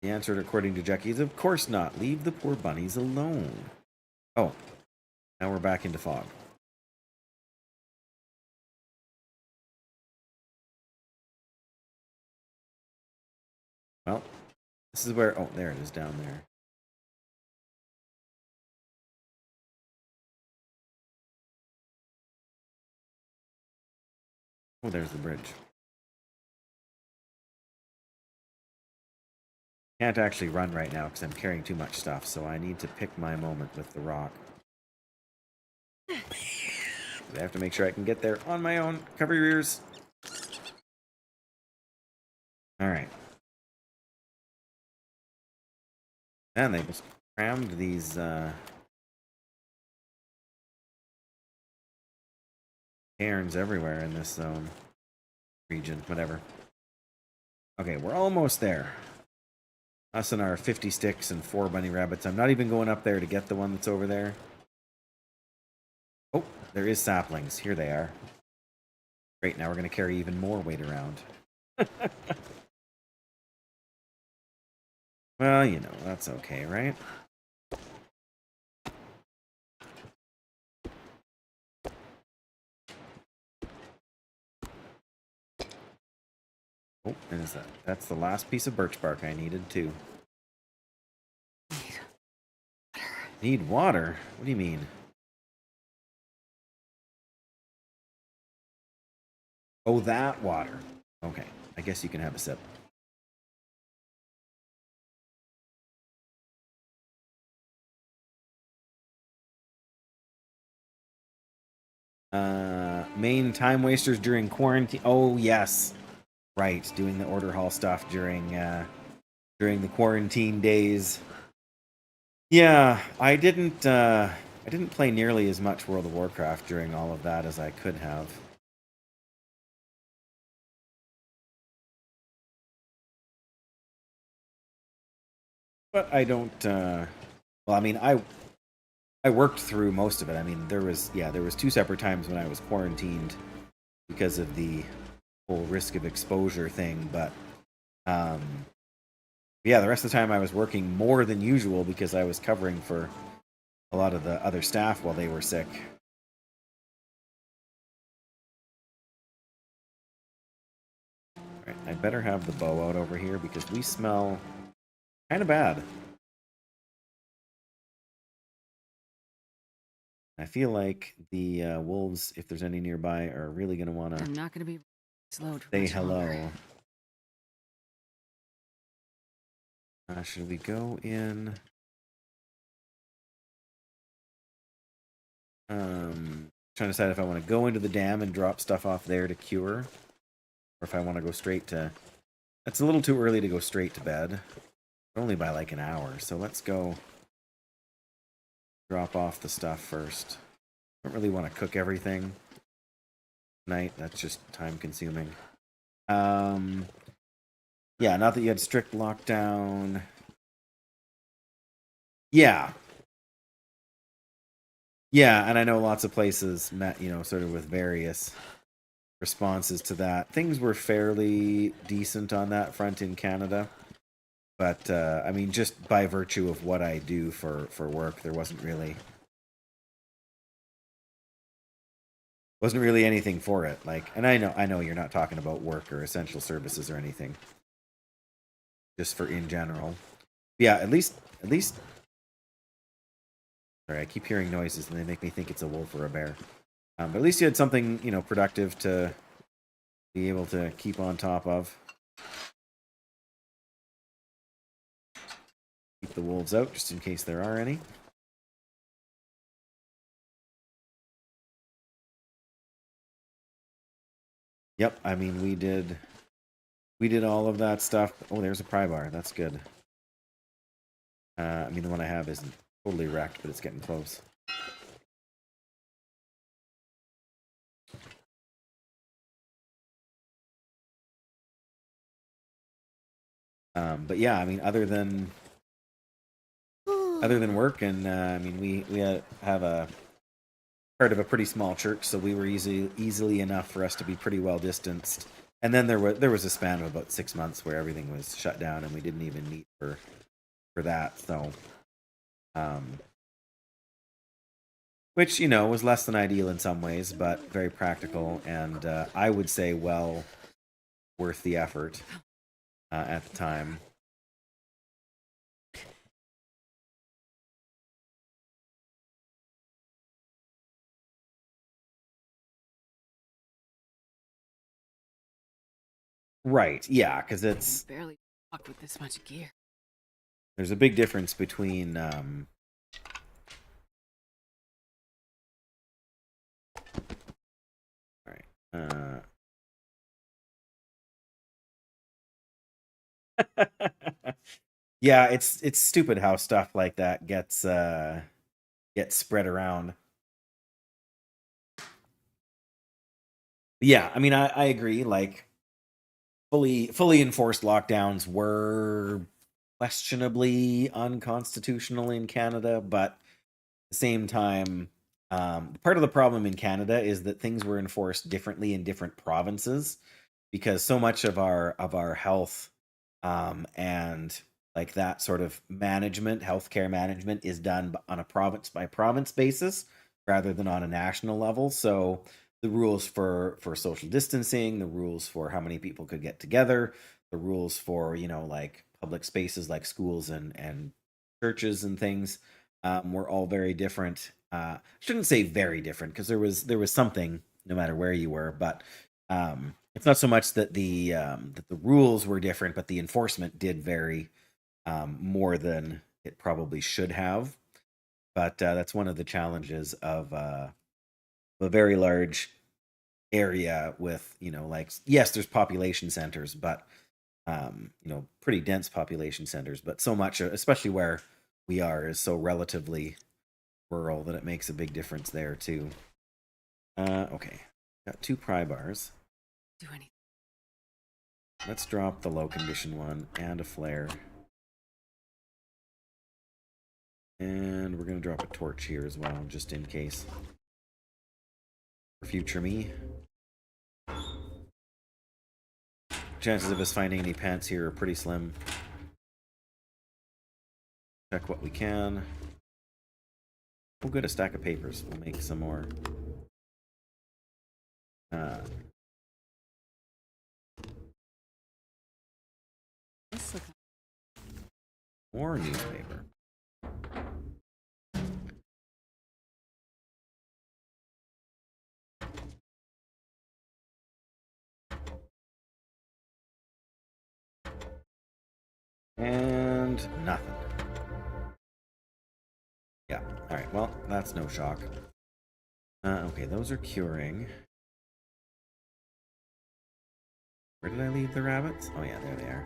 The answer, according to Jackie, is of course not. Leave the poor bunnies alone. Oh, now we're back into fog. Well, this is where... Oh, there it is down there. Oh, there's the bridge. Can't actually run right now because I'm carrying too much stuff, so I need to pick my moment with the rock. I have to make sure I can get there on my own. Cover your ears. Alright. And they just crammed these cairns everywhere in this zone. Region, whatever. Okay, we're almost there. Us and our 50 sticks and 4 bunny rabbits. I'm not even going up there to get the one that's over there. Oh, there is saplings. Here they are. Great, now we're going to carry even more weight around. Well, you know, that's okay, right? Oh, and is that's the last piece of birch bark I needed too. Need water? What do you mean? Oh, that water. Okay, I guess you can have a sip. Main time wasters during quarantine. Oh, yes. Right, doing the order hall stuff during the quarantine days. Yeah, I didn't play nearly as much World of Warcraft during all of that as I could have. But I don't well, I mean, I worked through most of it. I mean, there was 2 separate times when I was quarantined because of the whole risk of exposure thing, but um yeah, the rest of the time I was working more than usual because I was covering for a lot of the other staff while they were sick. Right, I better have the bow out over here because we smell kind of bad. I feel like the wolves, if there's any nearby, are really going to want to I'm not going to be slowed for say much hello. longer. Should we go in? Trying to decide if I want to go into the dam and drop stuff off there to cure, or if I want to go straight to... It's a little too early to go straight to bed. Only by like an hour, so let's go drop off the stuff first. Don't really want to cook everything tonight. That's just time consuming. Yeah, not that you had strict lockdown. Yeah. Yeah, and I know lots of places met, sort of with various responses to that. Things were fairly decent on that front in Canada. But I mean, just by virtue of what I do for work, there wasn't really anything for it. Like, and I know you're not talking about work or essential services or anything. Just for in general. Yeah, at least sorry, I keep hearing noises and they make me think it's a wolf or a bear. But at least you had something, productive to be able to keep on top of. Keep the wolves out just in case there are any. Yep, I mean we did all of that stuff. Oh, there's a pry bar. That's good. I mean the one I have isn't totally wrecked, but it's getting close. But yeah, I mean other than work, and I mean we have a part of a pretty small church, so we were easily enough for us to be pretty well distanced. And then there was a span of about 6 months where everything was shut down, and we didn't even meet for that. So, which was less than ideal in some ways, but very practical, and I would say well worth the effort at the time. Right? Yeah, because it's barely walk with this much gear. There's a big difference between all right. Yeah, it's stupid how stuff like that gets spread around. Yeah, I mean, I agree. Like fully enforced lockdowns were questionably unconstitutional in Canada, but at the same time, part of the problem in Canada is that things were enforced differently in different provinces because so much of our health and like that sort of management, healthcare management, is done on a province by province basis rather than on a national level. So the rules for social distancing, the rules for how many people could get together, the rules for like public spaces like schools and churches and things were all very different. Shouldn't say very different because there was something no matter where you were, but it's not so much that the rules were different, but the enforcement did vary more than it probably should have. But that's one of the challenges of a very large area with like yes, there's population centers, but pretty dense population centers, but so much, especially where we are, is so relatively rural that it makes a big difference there too. Okay, got 2 pry bars. Do anything. Let's drop the low condition one and a flare. And we're going to drop a torch here as well, just in case. For future me. Chances of us finding any pants here are pretty slim. Check what we can. Oh, good, a stack of papers. We'll make some more. This looks More newspaper. And nothing. Yeah, alright, well, that's no shock. Okay, those are curing. Where did I leave the rabbits? Oh yeah, there they are.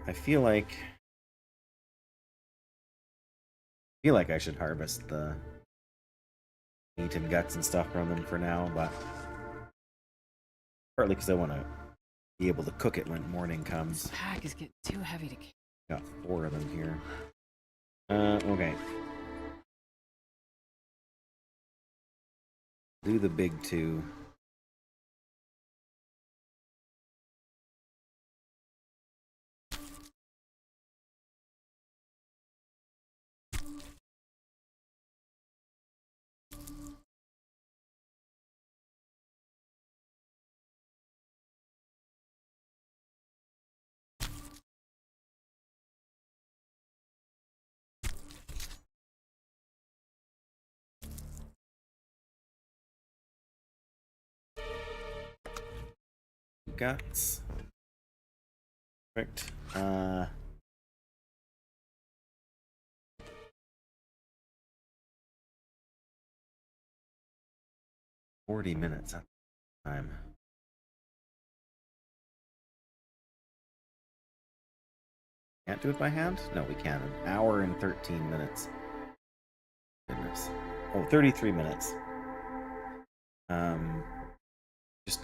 I feel like I should harvest the meat and guts and stuff from them for now, but partly because I want to be able to cook it when morning comes. This pack is getting too heavy to carry. Got 4 of them here. Okay. Do the big 2. Guts. Perfect. 40 minutes at the time. Can't do it by hand? No, we can. An hour and 13 minutes. Goodness. Oh, 33 minutes.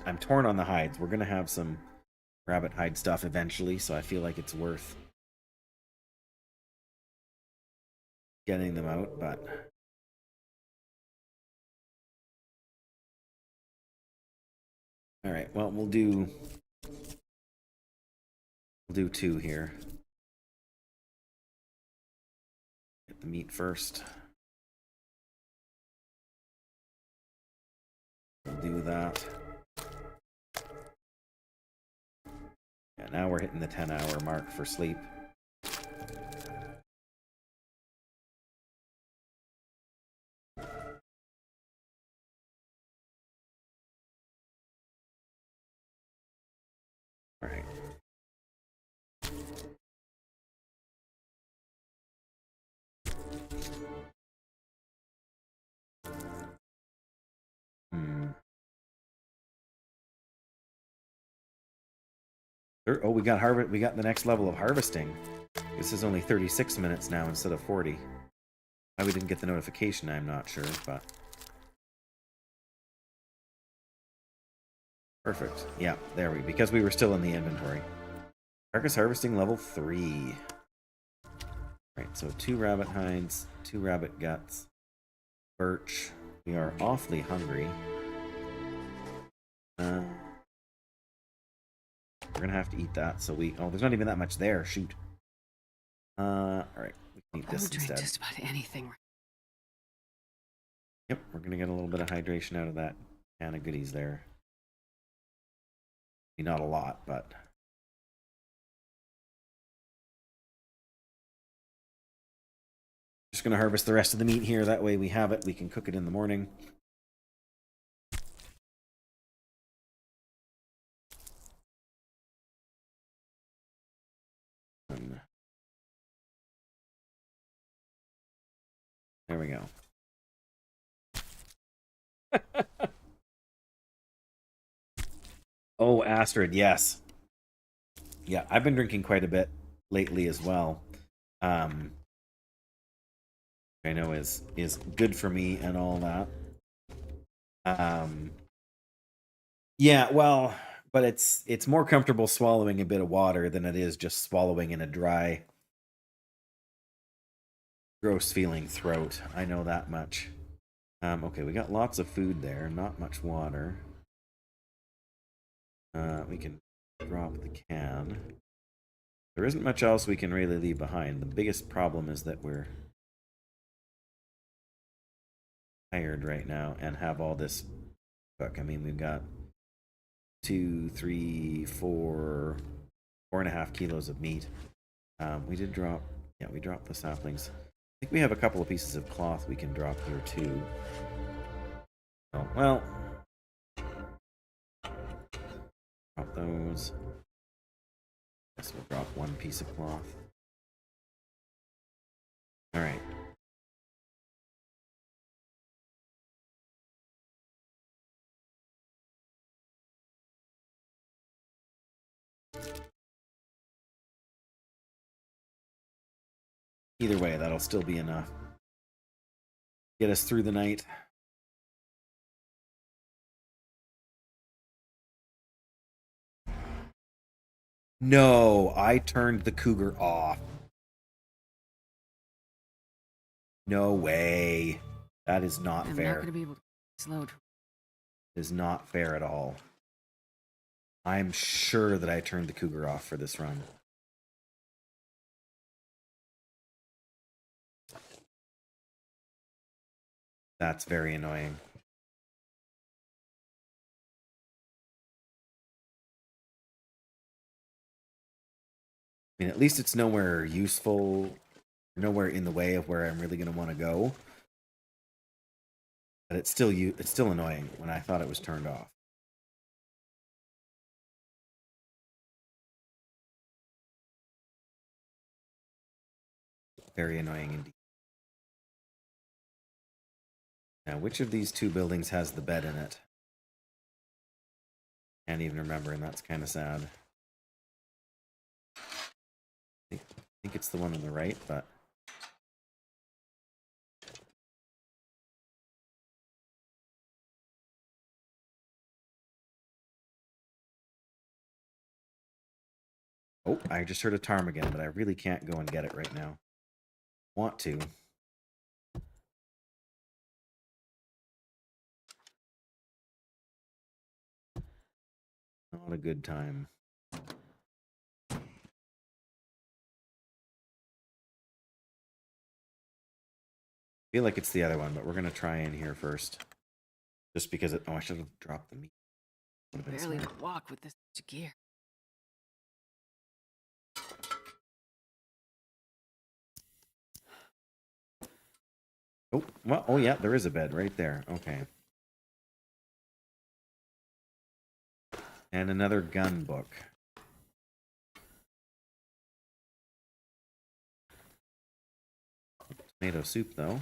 I'm torn on the hides. We're gonna have some rabbit hide stuff eventually, so I feel like it's worth getting them out, but all right. Well, we'll do 2 here. Get the meat first. We'll do that. Yeah, now we're hitting the 10-hour mark for sleep. All right. Oh, we got we got the next level of harvesting. This is only 36 minutes now instead of 40. Why we didn't get the notification, I'm not sure, but perfect. Yeah, there because we were still in the inventory. Carcass harvesting level 3. Right, so 2 rabbit hides, 2 rabbit guts, birch. We are awfully hungry. We're gonna have to eat that, so oh, there's not even that much there, shoot. Alright, we can eat I this would drink instead. just about anything. Yep, we're gonna get a little bit of hydration out of that can of goodies there. Not a lot, but just gonna harvest the rest of the meat here. That way we have it. We can cook it in the morning. There we go. Oh, Astrid, yes. Yeah, I've been drinking quite a bit lately as well. I know is good for me and all that. Yeah, well, but it's more comfortable swallowing a bit of water than it is just swallowing in a dry, gross feeling throat. I know that much. Okay, we got lots of food there, not much water. We can drop the can. There isn't much else we can really leave behind. The biggest problem is that we're tired right now and have all this cook. I mean, we've got 2, 3, 4, 4.5 kilos of meat. We did drop, yeah, we dropped the saplings. I think we have a couple of pieces of cloth we can drop here too. Oh, well, drop those. Guess we'll drop one piece of cloth. All right. Either way, that'll still be enough. Get us through the night. No, I turned the cougar off. No way. That is not I'm fair. not going to be able to slow. It is not fair at all. I'm sure that I turned the cougar off for this run. That's very annoying. I mean, at least it's nowhere useful, nowhere in the way of where I'm really going to want to go. But it's still annoying when I thought it was turned off. Very annoying indeed. Now, which of these 2 buildings has the bed in it? Can't even remember, and that's kind of sad. I think it's the one on the right, but... Oh, I just heard a ptarmigan, but I really can't go and get it right now. Want to. Not a good time. Feel like it's the other one, but we're gonna try in here first. Just because it... Oh, I should have dropped the meat. Barely walk with this gear. Oh, well, oh yeah, there is a bed right there. Okay. And another gun book. Tomato soup, though.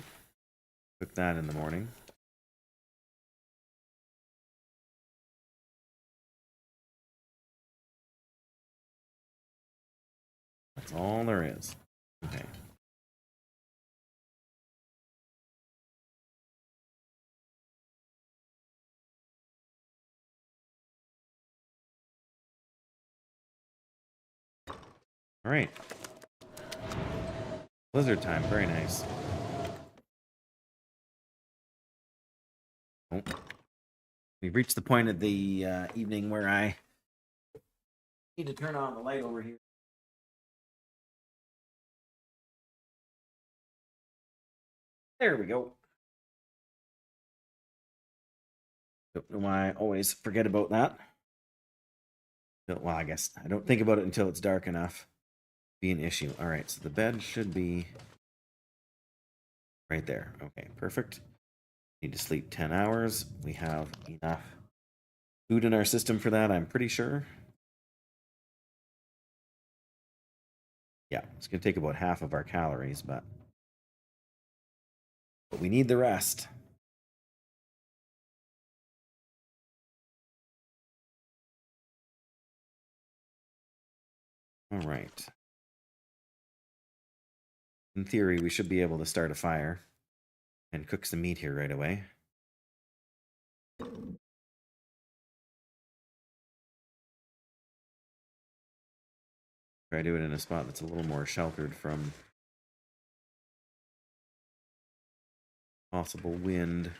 Cook that in the morning. That's all there is. Okay. All right. Blizzard time. Very nice. Oh. We've reached the point of the evening where I need to turn on the light over here. There we go. Don't know why I always forget about that. Well, I guess I don't think about it until it's dark enough. Be an issue. All right, so the bed should be right there. Okay, perfect. Need to sleep 10 hours. We have enough food in our system for that, I'm pretty sure. Yeah, it's going to take about half of our calories, but we need the rest. All right. In theory, we should be able to start a fire and cook some meat here right away. Try to do it in a spot that's a little more sheltered from possible wind.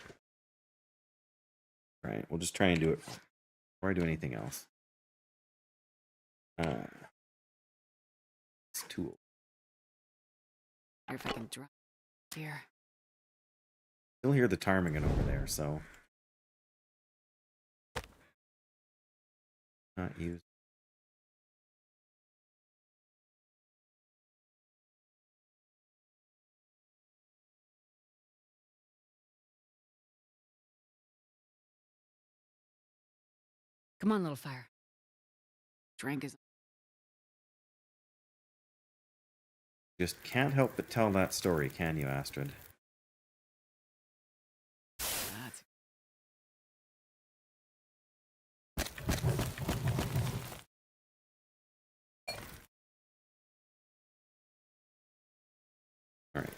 All right, we'll just try and do it before I do anything else. This tool. Or if I can drop here. You'll hear the ptarmigan over there, so not use. Come on, little fire. Drink is. Just can't help but tell that story, can you, Astrid? That's... All right.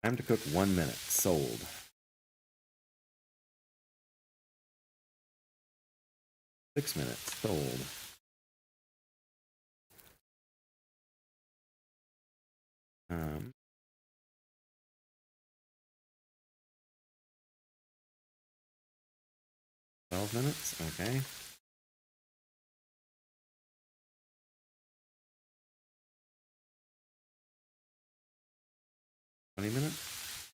Time to cook 1 minute. Sold. Six minutes. Sold. Um, 12 minutes. Okay. 20 minutes.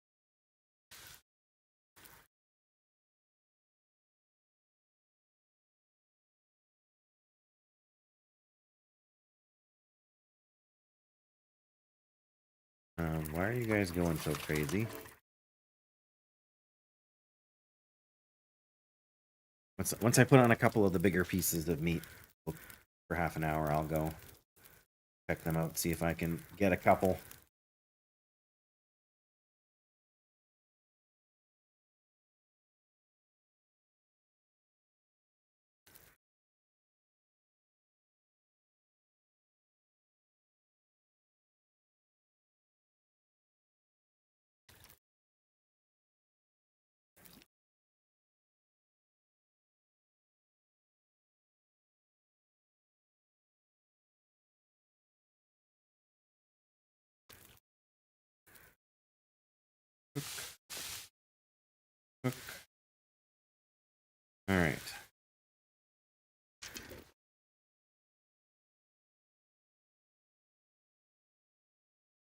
Why are you guys going so crazy? Once I put on a couple of the bigger pieces of meat for half an hour, I'll go check them out, see if I can get a couple. Cook. All right.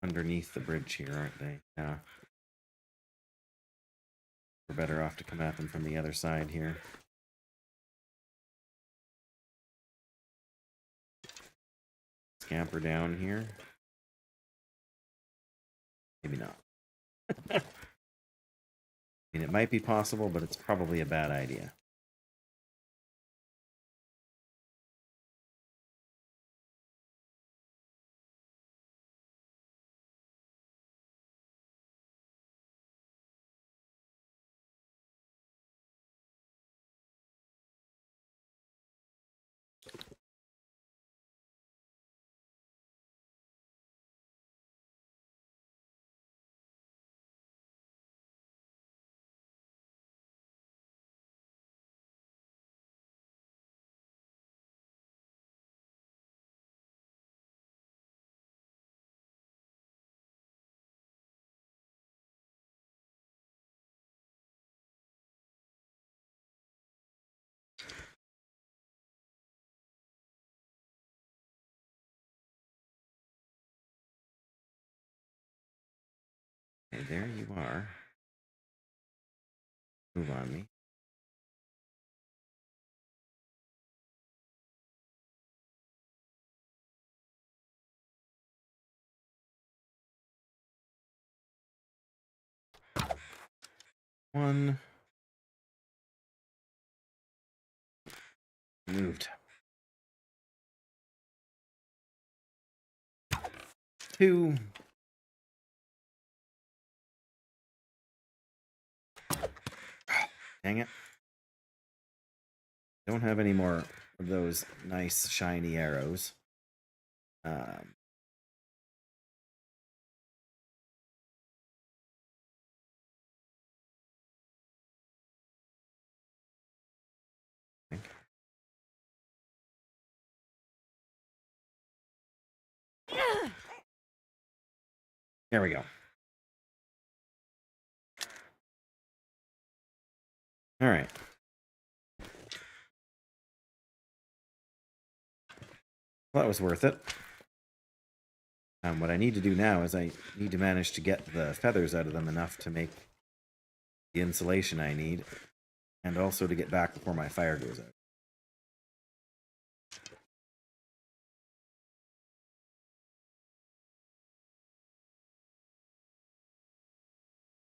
Underneath the bridge here, aren't they? Yeah. We're better off to come at them from the other side here. Scamper down here. Maybe not. I mean, it might be possible, but it's probably a bad idea. there you are. Move on me. One. Moved. 2. Dang it. Don't have any more of those nice shiny arrows. There we go. All right. Well, that was worth it. What I need to do now is I need to manage to get the feathers out of them enough to make the insulation I need, and also to get back before my fire goes out.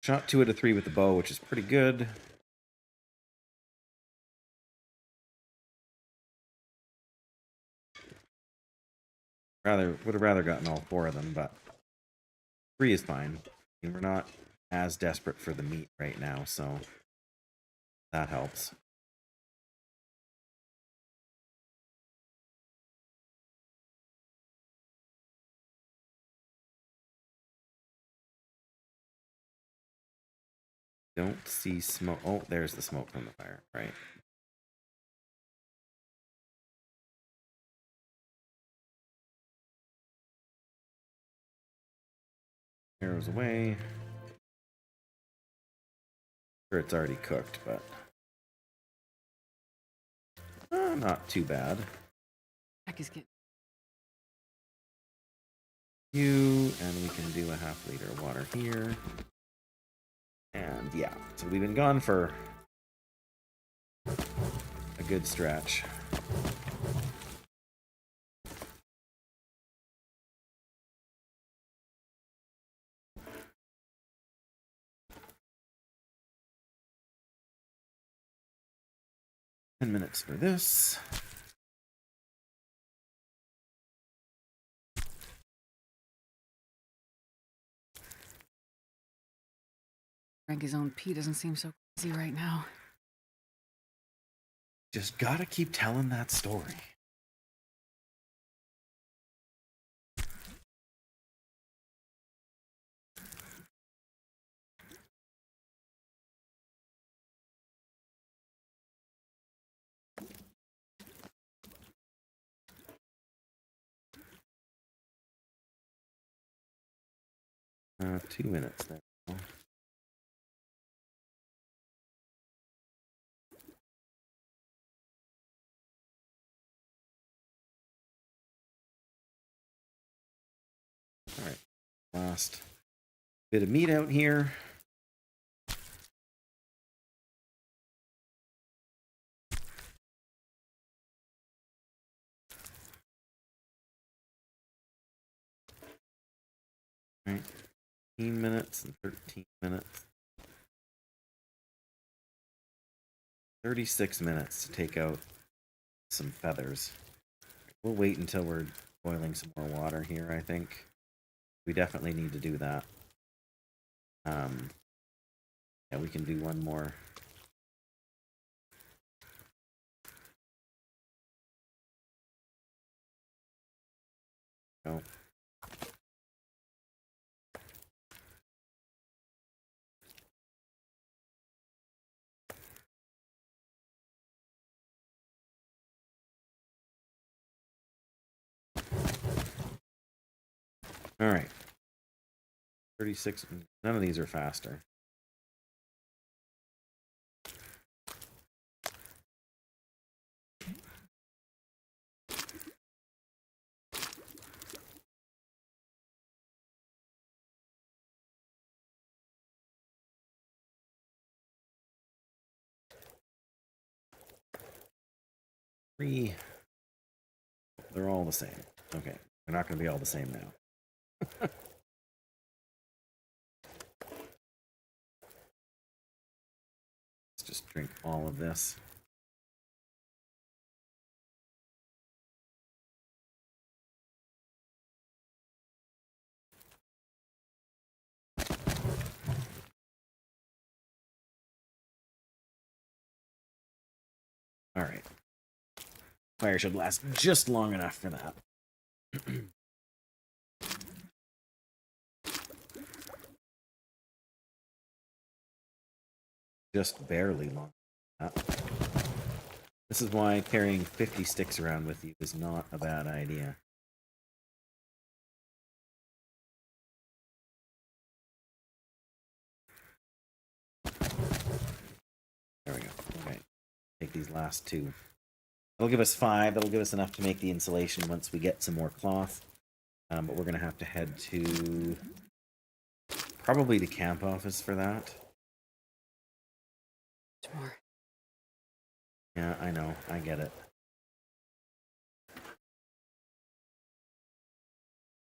Shot 2 out of 3 with the bow, which is pretty good. Would have rather gotten all 4 of them, but 3 is fine. I mean, we're not as desperate for the meat right now, so that helps. Don't see smoke. Oh, there's the smoke from the fire, right? Arrows away. Sure, it's already cooked, but not too bad. Heck is getting. And we can do a half liter of water here. And yeah, so we've been gone for a good stretch. $10 for this. Frank his own pee doesn't seem so crazy right now. Just gotta keep telling that story. $2 there. All right, last bit of meat out here. All right, 15 minutes and 13 minutes. 36 minutes to take out some feathers. We'll wait until we're boiling some more water here, I think. We definitely need to do that. Yeah, we can do one more. No. All right. 36. None of these are faster. 3. They're all the same. Okay, they're not going to be all the same now. Let's just drink all of this. All right. Fire should last just long enough for that. Just barely long. This is why carrying 50 sticks around with you is not a bad idea. There we go. Okay. Take these last 2. That'll give us 5. That'll give us enough to make the insulation once we get some more cloth. But we're going to have to head to probably the camp office for that. More. Yeah, I know. I get it.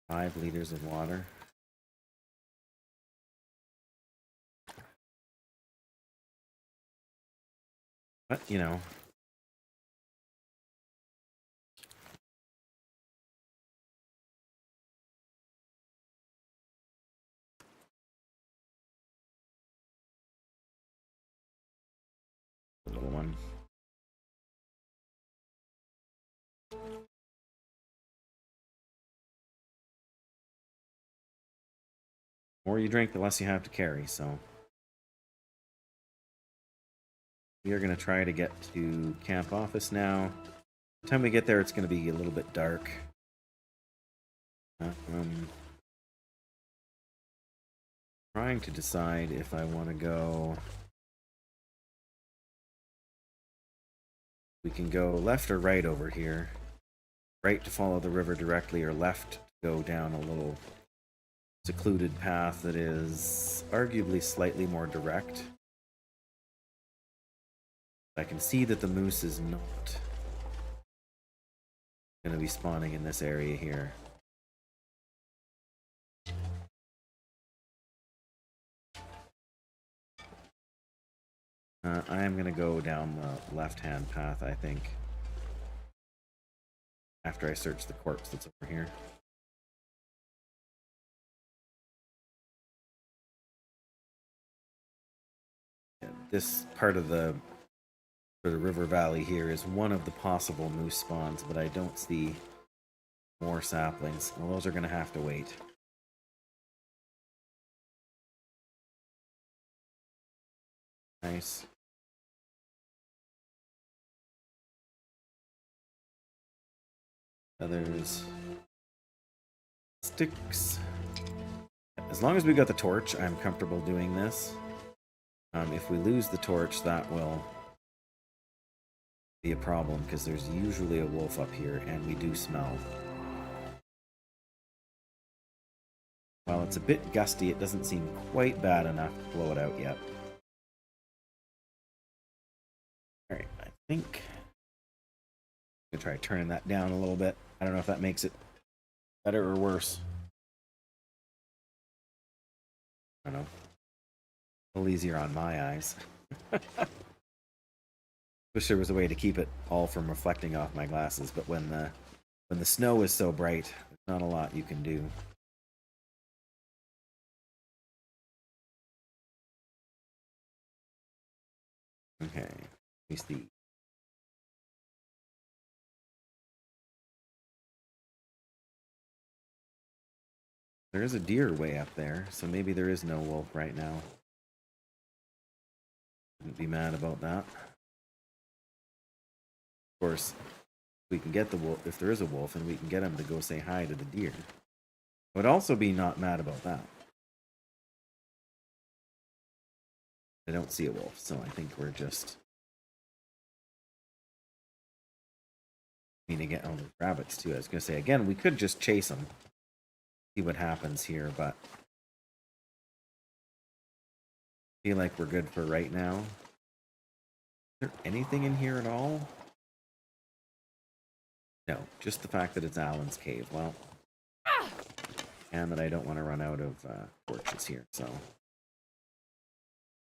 5 liters of water. But, you know. The little one. The more you drink, the less you have to carry, so. We are going to try to get to camp office now. By the time we get there, it's going to be a little bit dark. Trying to decide if I want to go. We can go left or right over here. Right to follow the river directly, or left to go down a little secluded path that is arguably slightly more direct. I can see that the moose is not going to be spawning in this area here. I am going to go down the left-hand path, I think. After I search the corpse that's over here. Yeah, this part of the river valley here is one of the possible moose spawns, but I don't see more saplings. Well, those are going to have to wait. Nice. Others. Sticks. As long as we got the torch, I'm comfortable doing this. If we lose the torch, that will be a problem, because there's usually a wolf up here, and we do smell. While it's a bit gusty, it doesn't seem quite bad enough to blow it out yet. Alright, I think I'm going to try turning that down a little bit. I don't know if that makes it better or worse. I don't know. A little easier on my eyes. Wish there was a way to keep it all from reflecting off my glasses, but when the snow is so bright, there's not a lot you can do. Okay, let me see. There is a deer way up there, so maybe there is no wolf right now. Wouldn't be mad about that. Of course, we can get the wolf, if there is a wolf, and we can get him to go say hi to the deer. I would also be not mad about that. I don't see a wolf, so I think we're just... I mean, again, oh, there's rabbits too. I was going to say, again, we could just chase them. See what happens here, but... I feel like we're good for right now. Is there anything in here at all? No, just the fact that it's Alan's cave. Well, and that I don't want to run out of torches here, so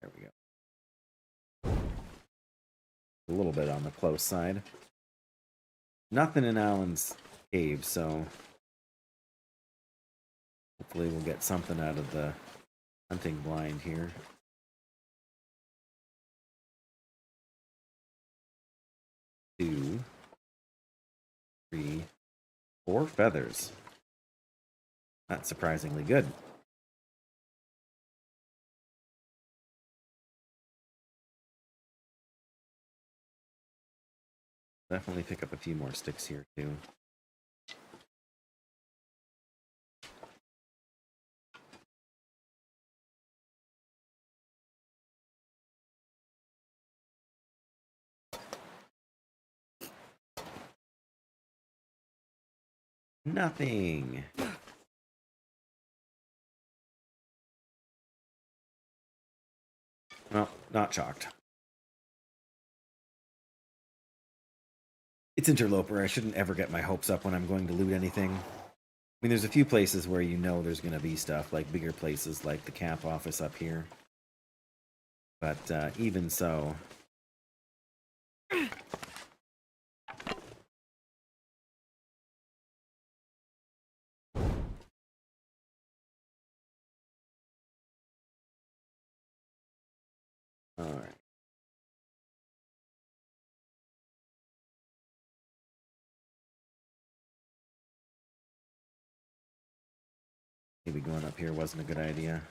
there we go. A little bit on the close side. Nothing in Alan's cave, so hopefully we'll get something out of the hunting blind here. 2, 3, 4 feathers. That's surprisingly good. Definitely pick up a few more sticks here too. Nothing. Well, not chalked. It's Interloper. I shouldn't ever get my hopes up when I'm going to loot anything. I mean, there's a few places where you know there's going to be stuff, like bigger places like the camp office up here. But even so... Alright. Maybe going up here wasn't a good idea.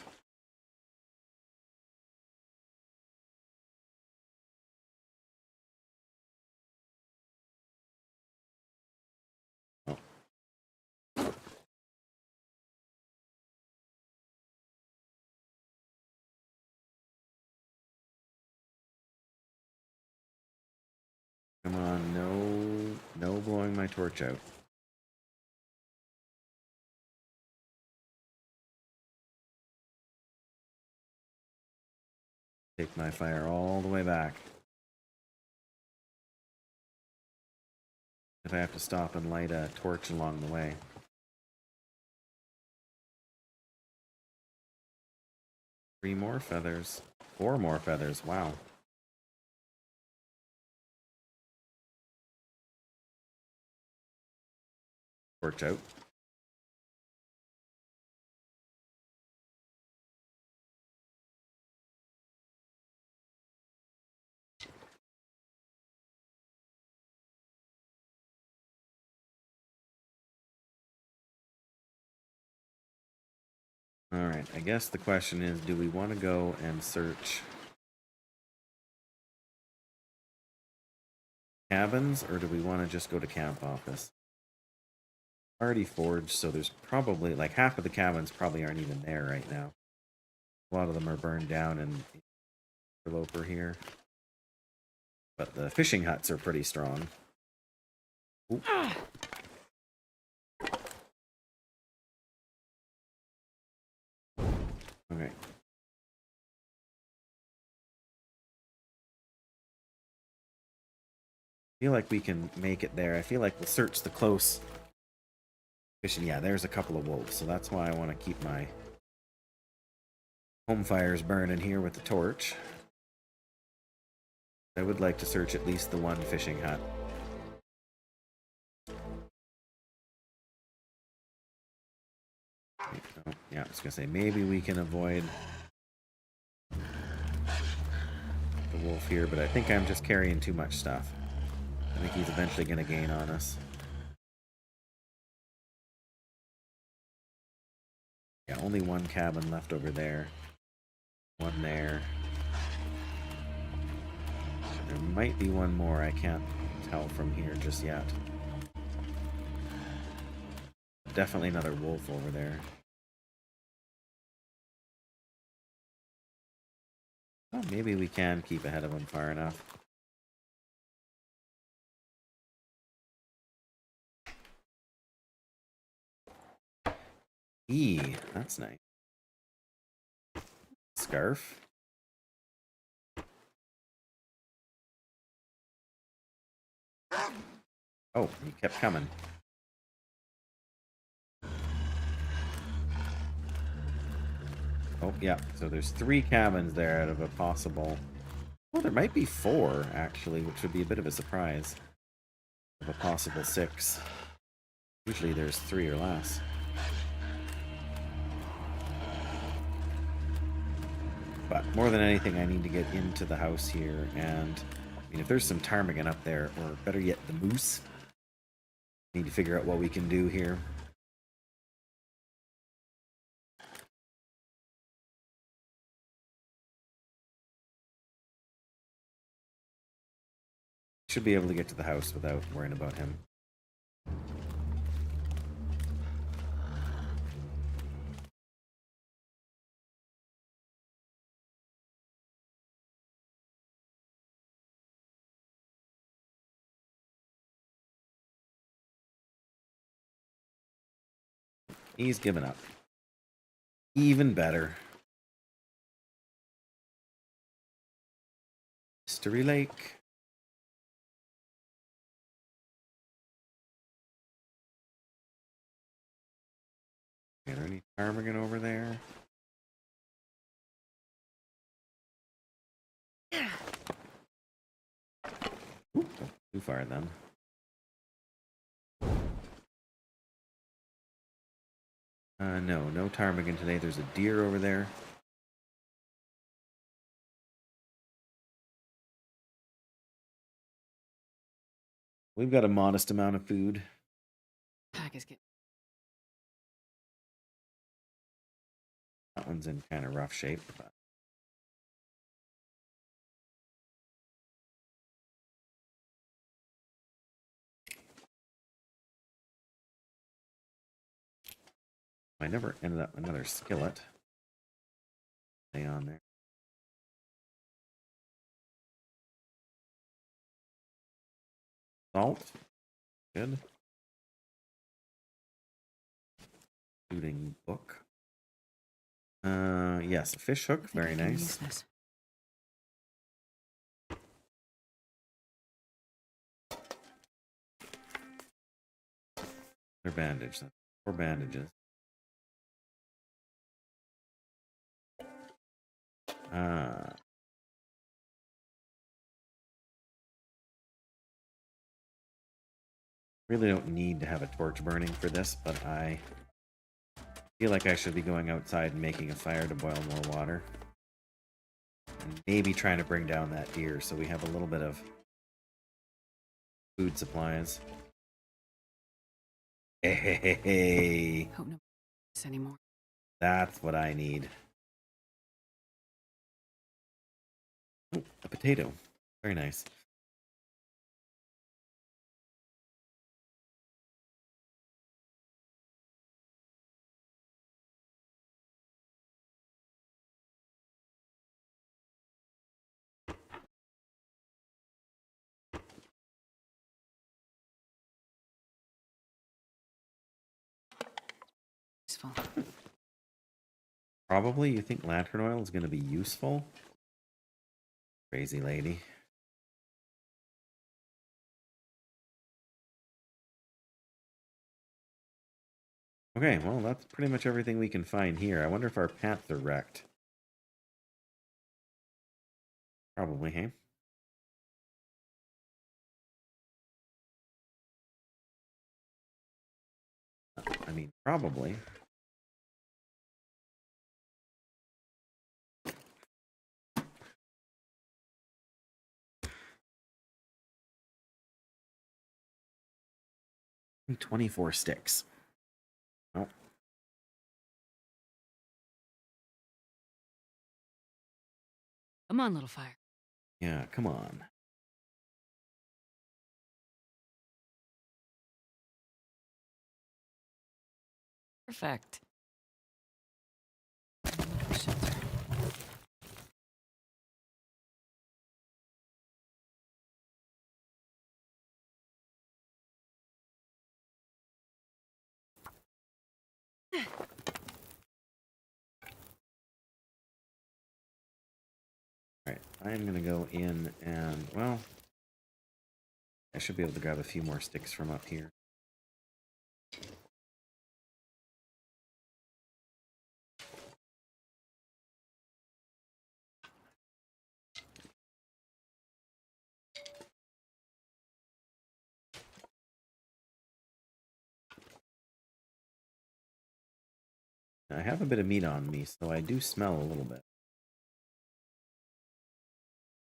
Oh. Come on, no blowing my torch out. Take my fire all the way back. If I have to stop and light a torch along the way. Three more feathers. 4 more feathers. Wow. Torch out. Alright, I guess the question is, do we want to go and search cabins, or do we want to just go to camp office? Already forged, so there's probably, like, half of the cabins probably aren't even there right now. A lot of them are burned down in Interloper here. But the fishing huts are pretty strong. Ooh. Okay. I feel like we can make it there. I feel like we'll search the close fishing. Yeah, there's a couple of wolves, so that's why I want to keep my home fires burning here with the torch. I would like to search at least the one fishing hut. Oh, yeah, I was gonna say maybe we can avoid the wolf here, but I think I'm just carrying too much stuff. I think he's eventually gonna gain on us. Yeah, only one cabin left over there. One there. There might be one more, I can't tell from here just yet. Definitely another wolf over there. Oh, maybe we can keep ahead of him far enough. That's nice. Scarf. Oh, you kept coming. Oh, yeah. So there's 3 cabins there out of a possible... Well, there might be 4, actually, which would be a bit of a surprise. Of a possible 6. Usually there's 3 or less. But more than anything, I need to get into the house here, and I mean, if there's some ptarmigan up there, or better yet, the moose, I need to figure out what we can do here. Should be able to get to the house without worrying about him. He's given up. Even better. Mystery Lake. Are there any ptarmigan over there? Oop, too far then. No ptarmigan today. There's a deer over there. We've got a modest amount of food. Pack is getting. That one's in kind of rough shape, but I never ended up another skillet. Stay on there. Salt. Good. Shooting book. Yes, a fish hook. Very nice. Another bandage. That's 4 bandages. Really don't need to have a torch burning for this, but I feel like I should be going outside and making a fire to boil more water. And maybe trying to bring down that deer so we have a little bit of food supplies. Hey, Hope no anymore. that's what I need. Oh, a potato. Very nice. Useful. Probably you think lantern oil is going to be useful? Crazy lady. Okay, well, that's pretty much everything we can find here. I wonder if our paths are wrecked. Probably, hey? I mean, probably. Only 24 sticks. Oh, Come on, little fire. yeah, come on. Perfect. Shelter. Alright, I'm gonna go in and, well, I should be able to grab a few more sticks from up here. I have a bit of meat on me, so I do smell a little bit.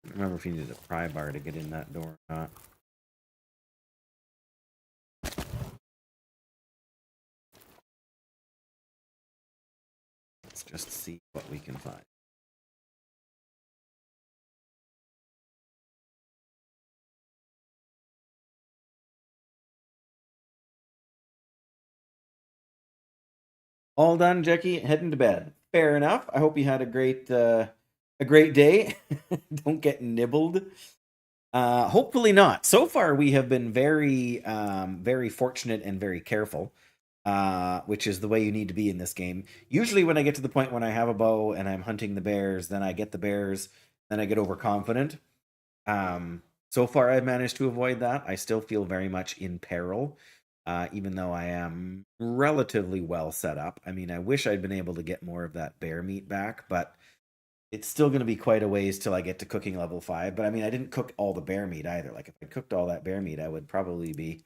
I don't remember if you needed a pry bar to get in that door or not. Let's just see what we can find. All done, Jackie. Heading to bed. Fair enough. I hope you had a great day. Don't get nibbled. Hopefully not. So far, we have been very fortunate and very careful, which is the way you need to be in this game. Usually, when I get to the point when I have a bow and I'm hunting the bears, then I get the bears, then I get overconfident. So far, I've managed to avoid that. I still feel very much in peril. Even though I am relatively well set up. I mean, I wish I'd been able to get more of that bear meat back, but it's still going to be quite a ways till I get to cooking level 5. But I mean, I didn't cook all the bear meat either. Like, if I cooked all that bear meat, I would probably be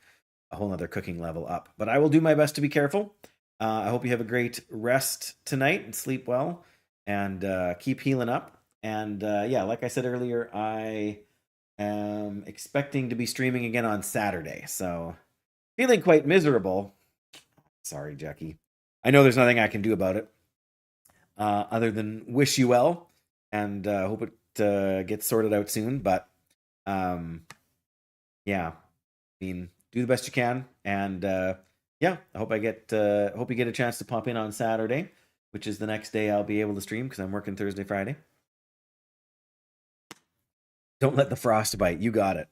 a whole nother cooking level up. But I will do my best to be careful. I hope you have a great rest tonight and sleep well and keep healing up. And yeah, like I said earlier, I am expecting to be streaming again on Saturday. So feeling quite miserable. Sorry, Jackie. I know there's nothing I can do about it other than wish you well and hope it gets sorted out soon. But yeah, I mean, do the best you can. And yeah, I hope hope you get a chance to pop in on Saturday, which is the next day I'll be able to stream because I'm working Thursday, Friday. Don't let the frost bite. You got it.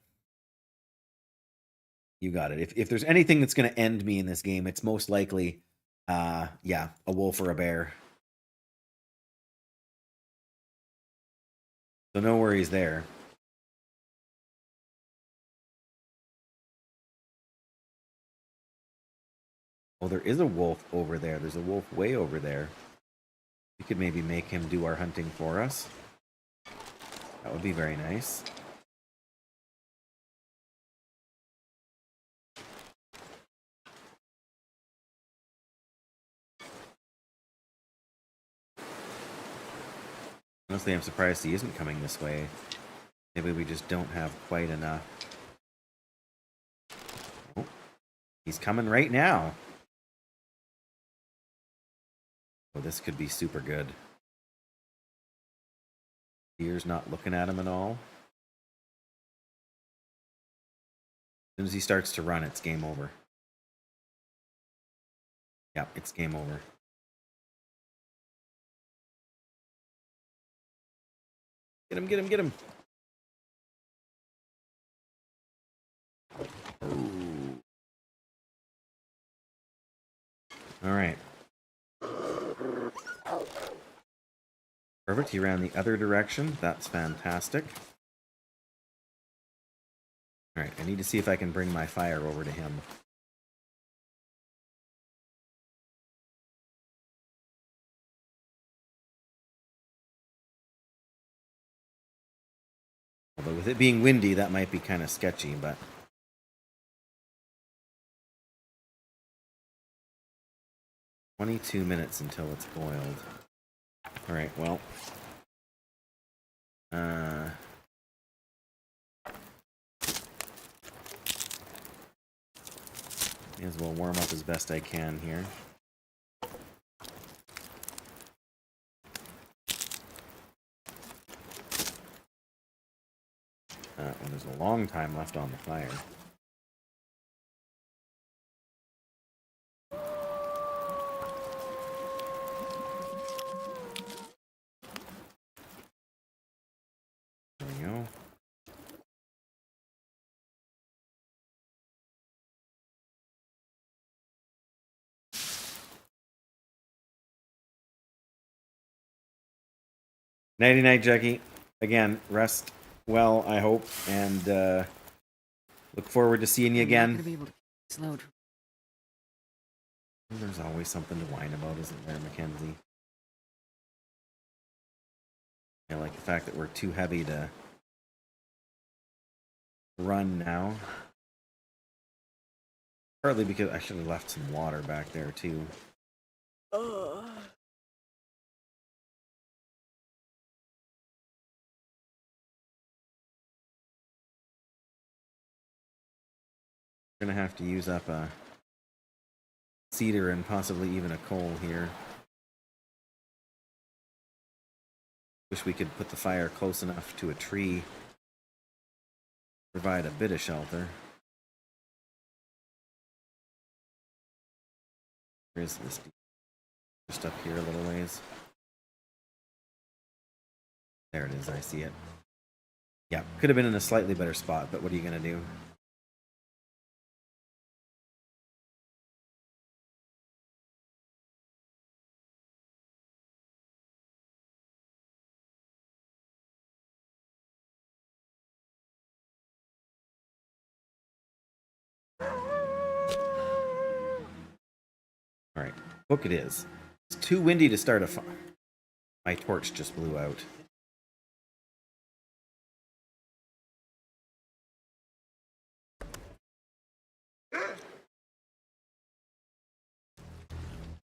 You got it. If there's anything that's going to end me in this game, it's most likely, yeah, a wolf or a bear. So no worries there. Oh, there is a wolf over there. There's a wolf way over there. We could maybe make him do our hunting for us. That would be very nice. Honestly, I'm surprised he isn't coming this way. Maybe we just don't have quite enough. Oh, he's coming right now. Oh, this could be super good. Deer's not looking at him at all. As soon as he starts to run, it's game over. Yep, it's game over. Get him, get him, get him. Ooh. All right. Perfect. He ran the other direction. That's fantastic. All right. I need to see if I can bring my fire over to him. Although with it being windy, that might be kind of sketchy, but... 22 minutes until it's boiled. Alright, well... may as well warm up as best I can here. Well, there's a long time left on the fire. There we go. Nighty night, Jackie. Again, rest well, I hope, and Look forward to seeing you I'm not again. gonna be able to keep this load. There's always something to whine about, isn't there, Mackenzie? I like the fact that we're too heavy to run now. Partly because I should have left some water back there, too. We're gonna have to use up a cedar and possibly even a coal here. Wish we could put the fire close enough to a tree. Provide a bit of shelter. Where is this? Just up here a little ways. There it is, I see it. Yeah, could have been in a slightly better spot, but what are you gonna do? Alright, book it is. It's too windy to start a fire. My torch just blew out.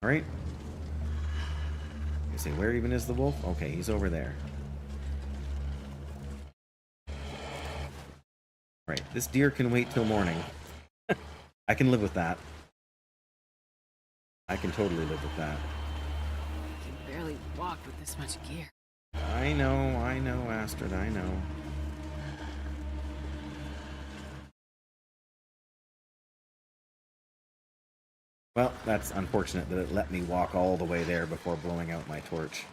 Alright. You say, where even is the wolf? Okay, he's over there. Alright, this deer can wait till morning. I can live with that. I can totally live with that. I can barely walk with this much gear. I know, Astrid, I know. Well, that's unfortunate that it let me walk all the way there before blowing out my torch.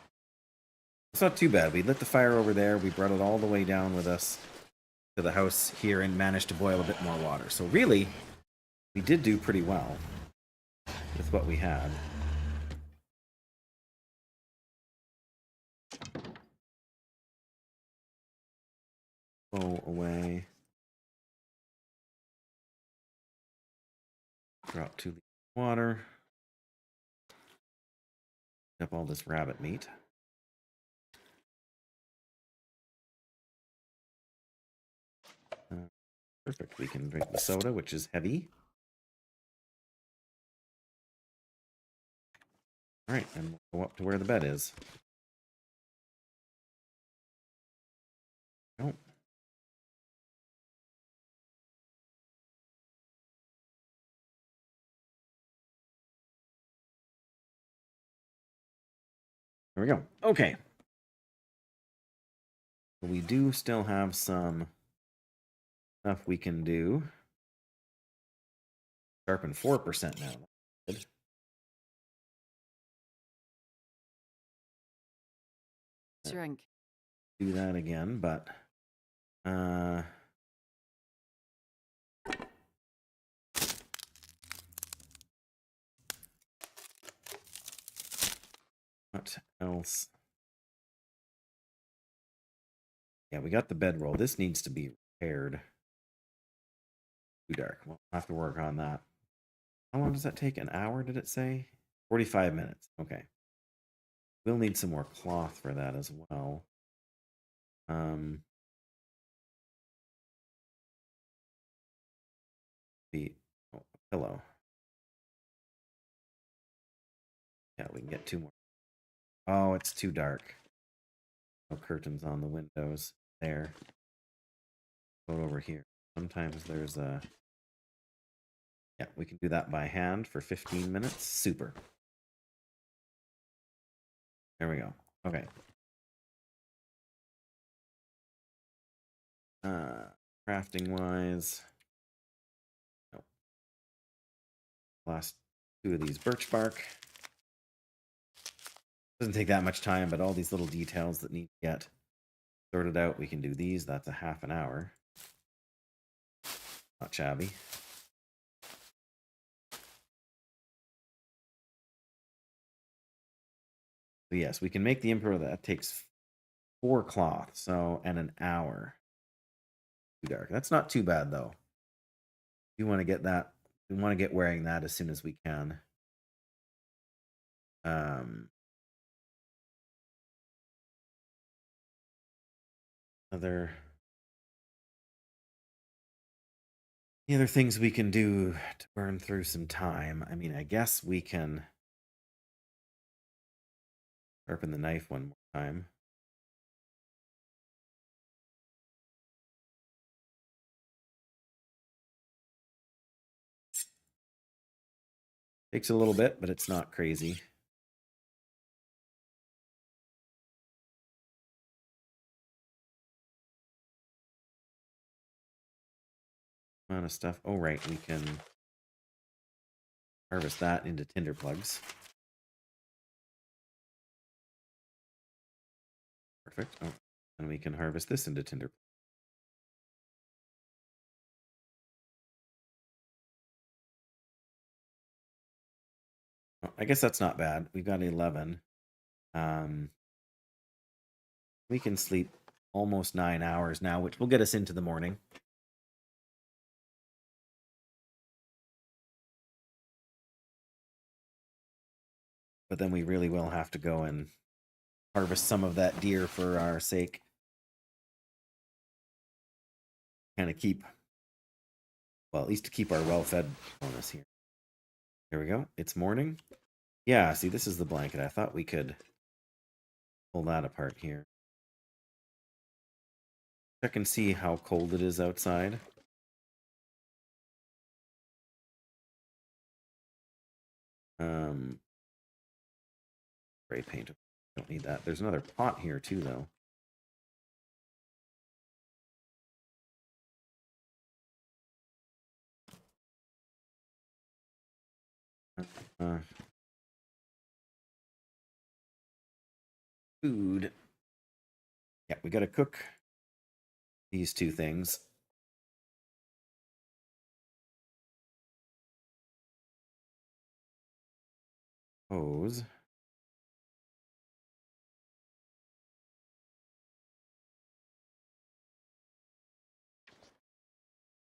It's not too bad. We lit the fire over there, we brought it all the way down with us to the house here and managed to boil a bit more water. So really, we did do pretty well with what we had. Go away. Drop 2 liters of water. Up all this rabbit meat. Perfect. We can drink the soda, which is heavy. All right, and we'll go up to where the bed is. Oh. There we go. Okay. We do still have some stuff we can do. Sharpen 4% now. Good. Sure, I can. Do that again, but what else? Yeah, we got the bedroll. This needs to be repaired. Too dark. We'll have to work on that. How long does that take? An hour, did it say? 45 minutes. Okay. We'll need some more cloth for that as well. The pillow. Yeah, we can get 2 more. Oh, it's too dark. No curtains on the windows. There. Go over here. Sometimes there's a... Yeah, we can do that by hand for 15 minutes. Super. There we go. Okay. Crafting wise. Nope. Last 2 of these birch bark. Doesn't take that much time, but all these little details that need to get sorted out, we can do these. That's a half an hour. Not shabby. So yes, we can make the Emperor. That takes 4 cloth, so and an hour. Too dark. That's not too bad though. We want to get that. We want to get wearing that as soon as we can. Other the other things we can do to burn through some time. I mean, I guess we can sharpen the knife one more time. Takes a little bit, but it's not crazy. Amount of stuff. Oh, right, we can harvest that into tinder plugs. Perfect. Oh, and we can harvest this into tinder. Oh, I guess that's not bad. We've got 11. We can sleep almost 9 hours now, which will get us into the morning. But then we really will have to go and harvest some of that deer for our sake. Kind of keep, well, at least to keep our well-fed bonus here. There we go. It's morning. Yeah, see, this is the blanket. I thought we could pull that apart here. Check and see how cold it is outside. Spray paint. Don't need that. There's another pot here too, though. Food. Yeah, we gotta cook these two things. Hose.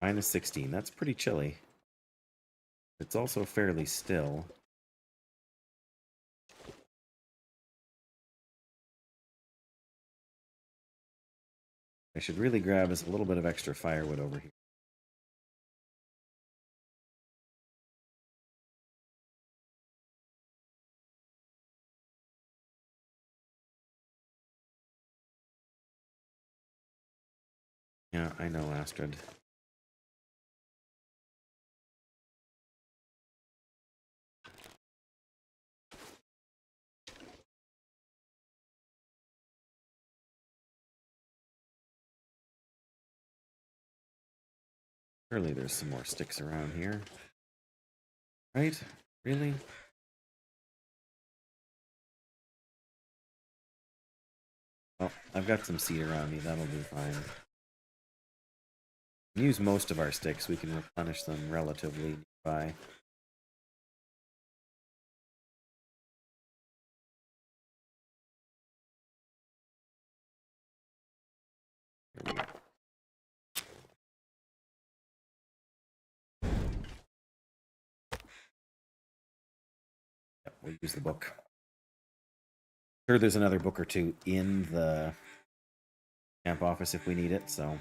Minus 16. That's pretty chilly. It's also fairly still. I should really grab us a little bit of extra firewood over here. Yeah, I know, Astrid. Surely there's some more sticks around here. Right? Really? Well, I've got some seed around me. That'll be fine. Use most of our sticks. We can replenish them relatively nearby. Here we go. Yep, we'll use the book. Sure, there's another book or two in the camp office if we need it, so.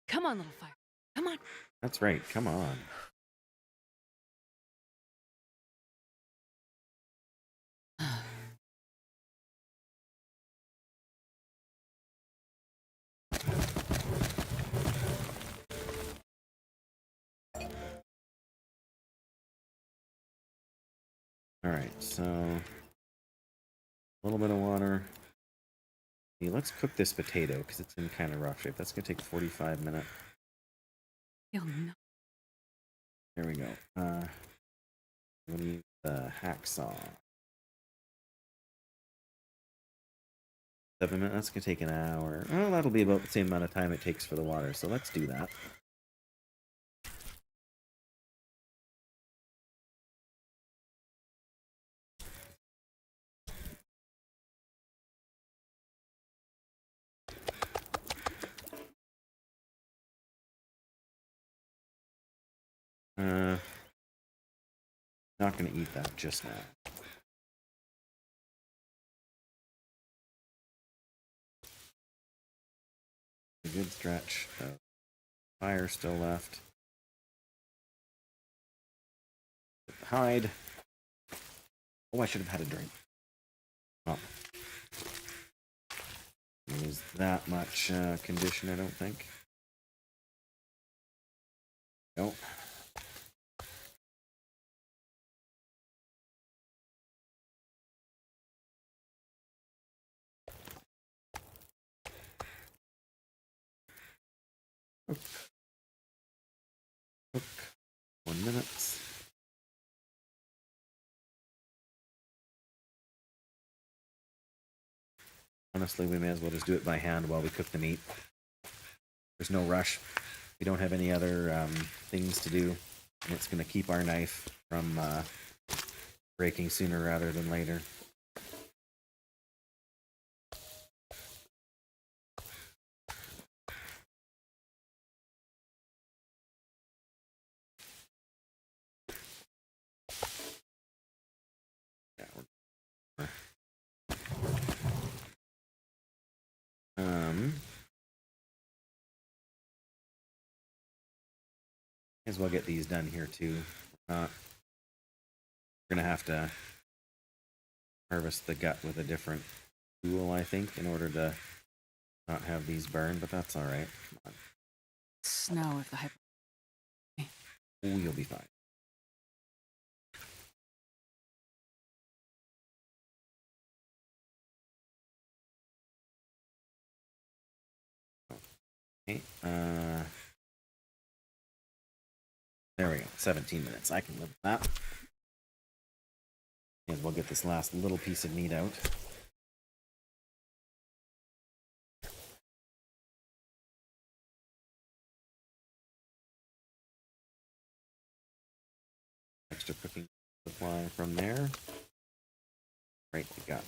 Come on, little fire. Come on. That's right, come on. Alright, so a little bit of water. Hey, let's cook this potato because it's in kind of rough shape. That's gonna take 45 minutes. Oh, no. There we go. We'll use the hacksaw. 7 minutes. That's gonna take an hour. Well, that'll be about the same amount of time it takes for the water. So let's do that. Not gonna eat that just now. A good stretch of fire still left. Hide. Oh, I should have had a drink. Oh. Lose that much condition, I don't think. Nope. Cook. 1 minute. Honestly, we may as well just do it by hand while we cook the meat. There's no rush. We don't have any other things to do, and it's going to keep our knife from breaking sooner rather than later. Yeah, may as well get these done here too. We're gonna have to harvest the gut with a different tool, I think, in order to not have these burn, but that's all right. Come on. Snow if the hyper. Oh, you'll be fine. Okay. There we go. 17 minutes. I can live with that. And we'll get this last little piece of meat out. Extra cooking supply from there. Right, we got.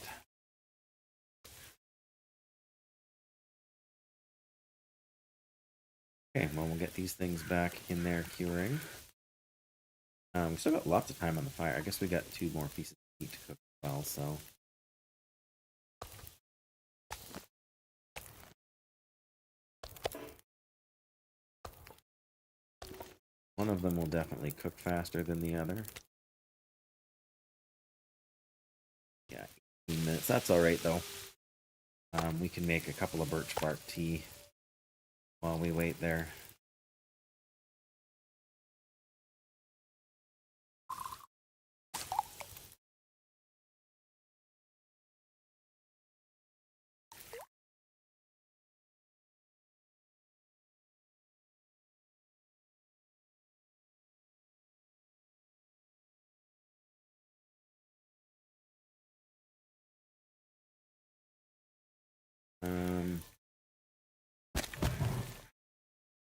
Okay, well, we'll get these things back in there curing. We still got lots of time on the fire. I guess we got 2 more pieces of meat to cook as well, so. One of them will definitely cook faster than the other. Yeah, 18 minutes. That's all right, though. We can make a couple of birch bark tea while we wait there.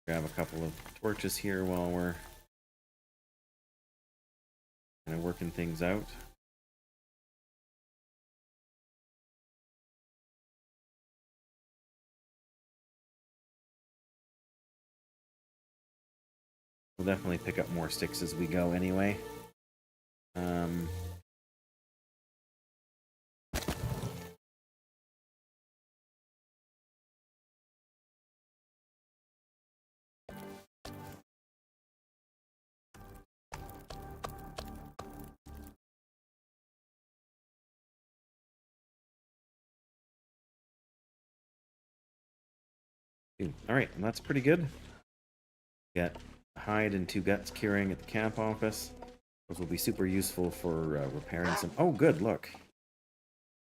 Grab a couple of torches here while we're kind of working things out. We'll definitely pick up more sticks as we go anyway. All right, and that's pretty good. Got hide and 2 guts curing at the camp office. Those will be super useful for repairing some. Oh, good, look.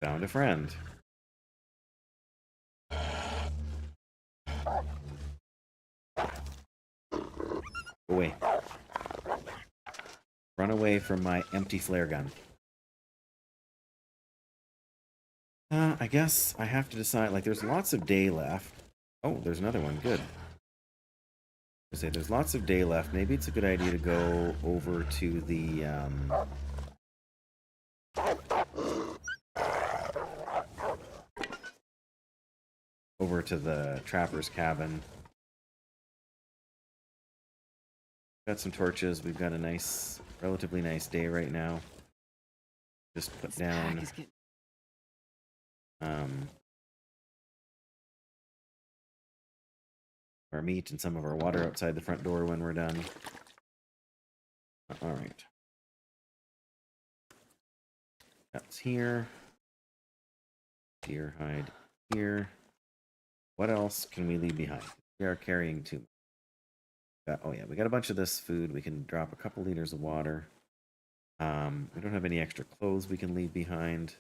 Found a friend. Go away. Run away from my empty flare gun. I guess I have to decide, like, there's lots of day left. Oh, there's another one, good. I say there's lots of day left. Maybe it's a good idea to go over to the, trapper's cabin. Got some torches. We've got a nice, relatively nice day right now. Just put This pack down is getting... our meat and some of our water outside the front door when we're done. All right. That's here. Deer hide here. What else can we leave behind? We are carrying too much. Oh yeah, we got a bunch of this food. We can drop a couple liters of water. We don't have any extra clothes we can leave behind.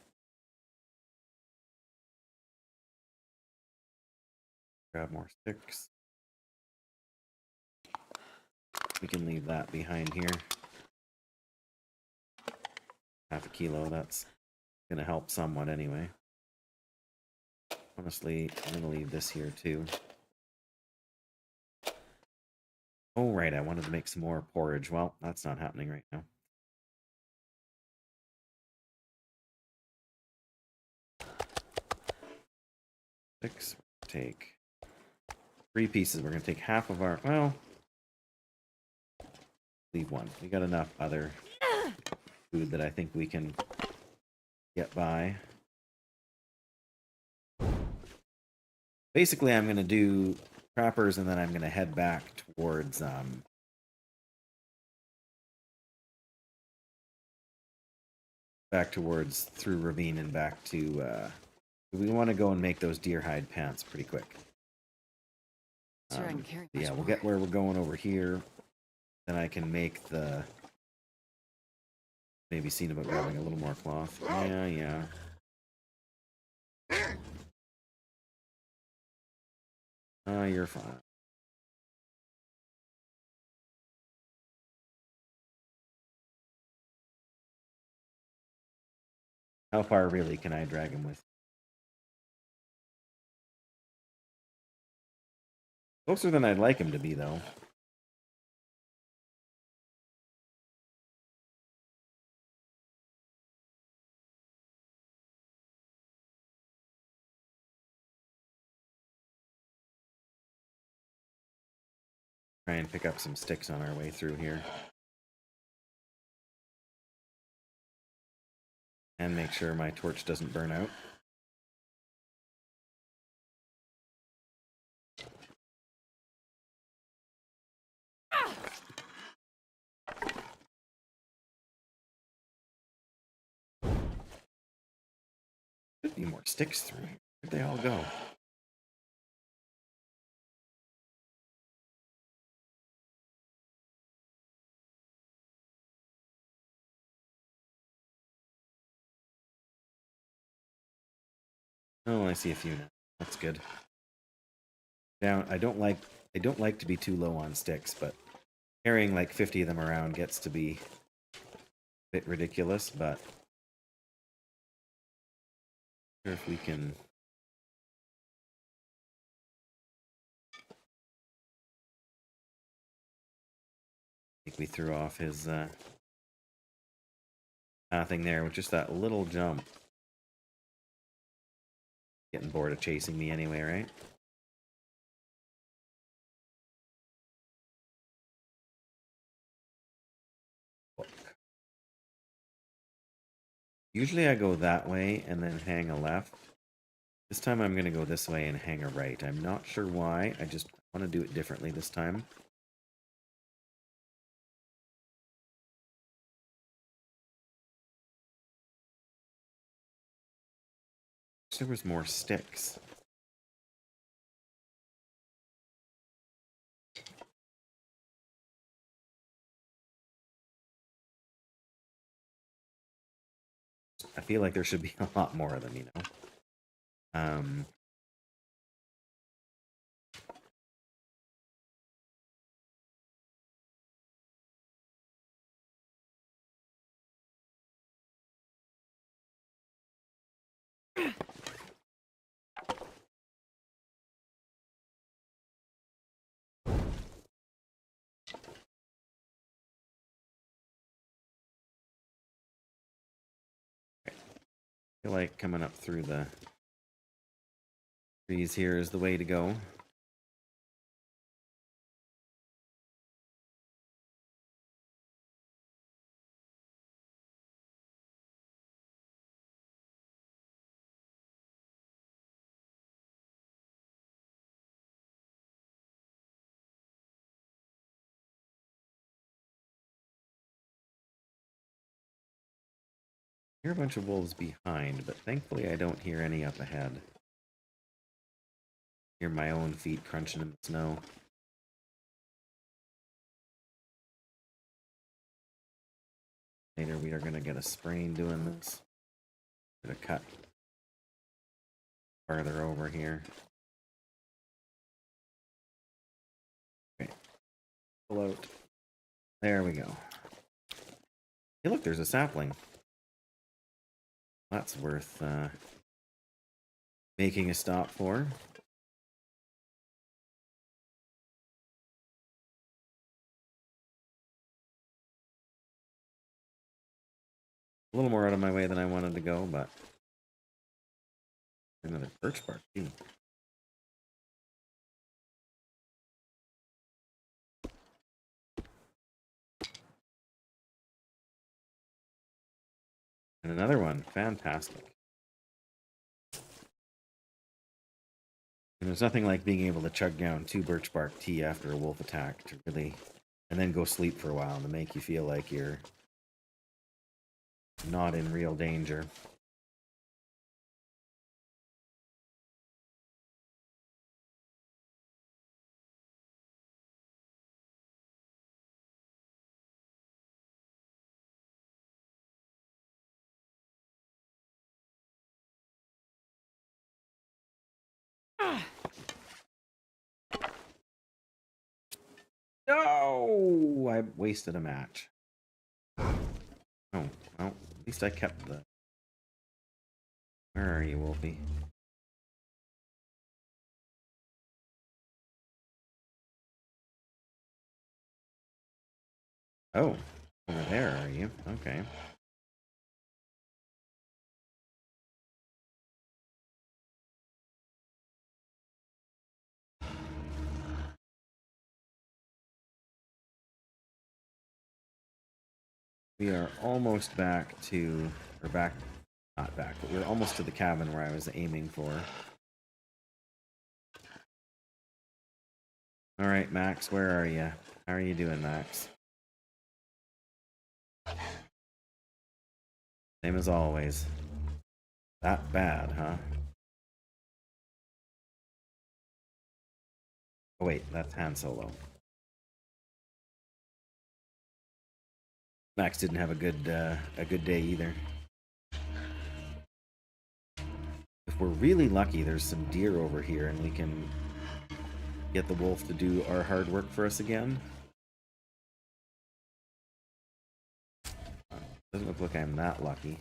Grab more sticks. We can leave that behind here. Half a kilo, that's gonna help somewhat anyway. Honestly, I'm gonna leave this here too. Oh right, I wanted to make some more porridge. Well, that's not happening right now. Six, take 3 pieces. We're gonna take half of our, well, leave one. We got enough other food that I think we can get by. Basically, I'm gonna do trappers and then I'm gonna head back towards through Ravine and back to we want to go and make those deer hide pants pretty quick. Sure, I can carry Yeah, much we'll more. get where we're going over here. Then I can make the maybe seen about grabbing a little more cloth. Yeah. You're fine. How far really can I drag him with? Closer than I'd like him to be, though. Try and pick up some sticks on our way through here. And make sure my torch doesn't burn out. Should be more sticks through here. Where'd they all go? Oh, I see a few now. That's good. Now, I don't like to be too low on sticks, but carrying like 50 of them around gets to be a bit ridiculous, but sure if we can I think we threw off his nothing there with just that little jump. Getting bored of chasing me anyway, right? Usually I go that way and then hang a left. This time I'm going to go this way and hang a right. I'm not sure why. I just want to do it differently this time. There was more sticks. I feel like there should be a lot more of them, you know. I feel like coming up through the trees here is the way to go. hear a bunch of wolves behind, but thankfully I don't hear any up ahead. Hear my own feet crunching in the snow. Later we are going to get a sprain doing this. Gonna cut farther over here. Okay. Pull out. There we go. Hey, look, there's a sapling. That's worth making a stop for. A little more out of my way than I wanted to go, but another birch bark too. And another one. Fantastic. And there's nothing like being able to chug down 2 birch bark tea after a wolf attack to really, and then go sleep for a while to make you feel like you're not in real danger. No! I wasted a match. Oh, well, at least I kept the... Where are you, Wolfie? Oh, over there, are you? Okay. We are almost back to... Or back... Not back, but we're almost to the cabin where I was aiming for. Alright, Max, where are you? How are you doing, Max? Same as always. That bad, huh? Oh wait, that's Han Solo. Max didn't have a good day either. If we're really lucky, there's some deer over here and we can get the wolf to do our hard work for us again. Doesn't look like I'm that lucky.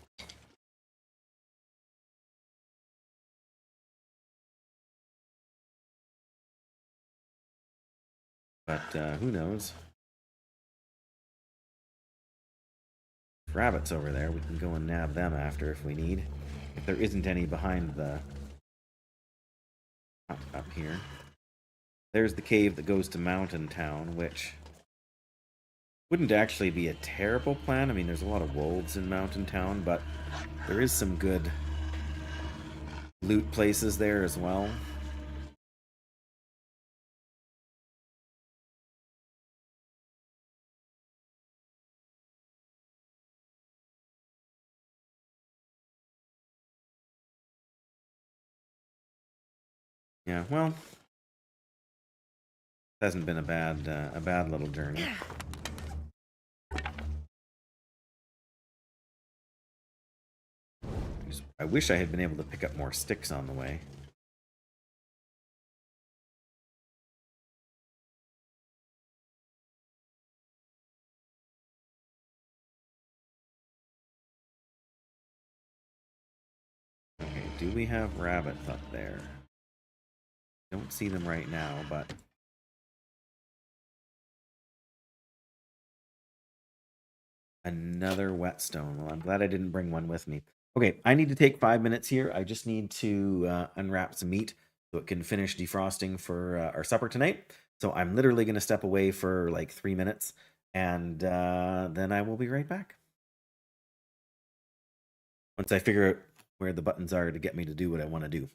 But who knows? Rabbits over there, we can go and nab them after if we need. If there isn't any behind the... up here. There's the cave that goes to Mountain Town, which wouldn't actually be a terrible plan. I mean, there's a lot of wolves in Mountain Town, but there is some good loot places there as well. Yeah, well, it hasn't been a bad little journey. I wish I had been able to pick up more sticks on the way. Okay, do we have rabbits up there? Don't see them right now, but... Another whetstone. Well, I'm glad I didn't bring one with me. Okay, I need to take 5 minutes here. I just need to unwrap some meat so it can finish defrosting for our supper tonight. So I'm literally going to step away for like 3 minutes, and then I will be right back. Once I figure out where the buttons are to get me to do what I want to do.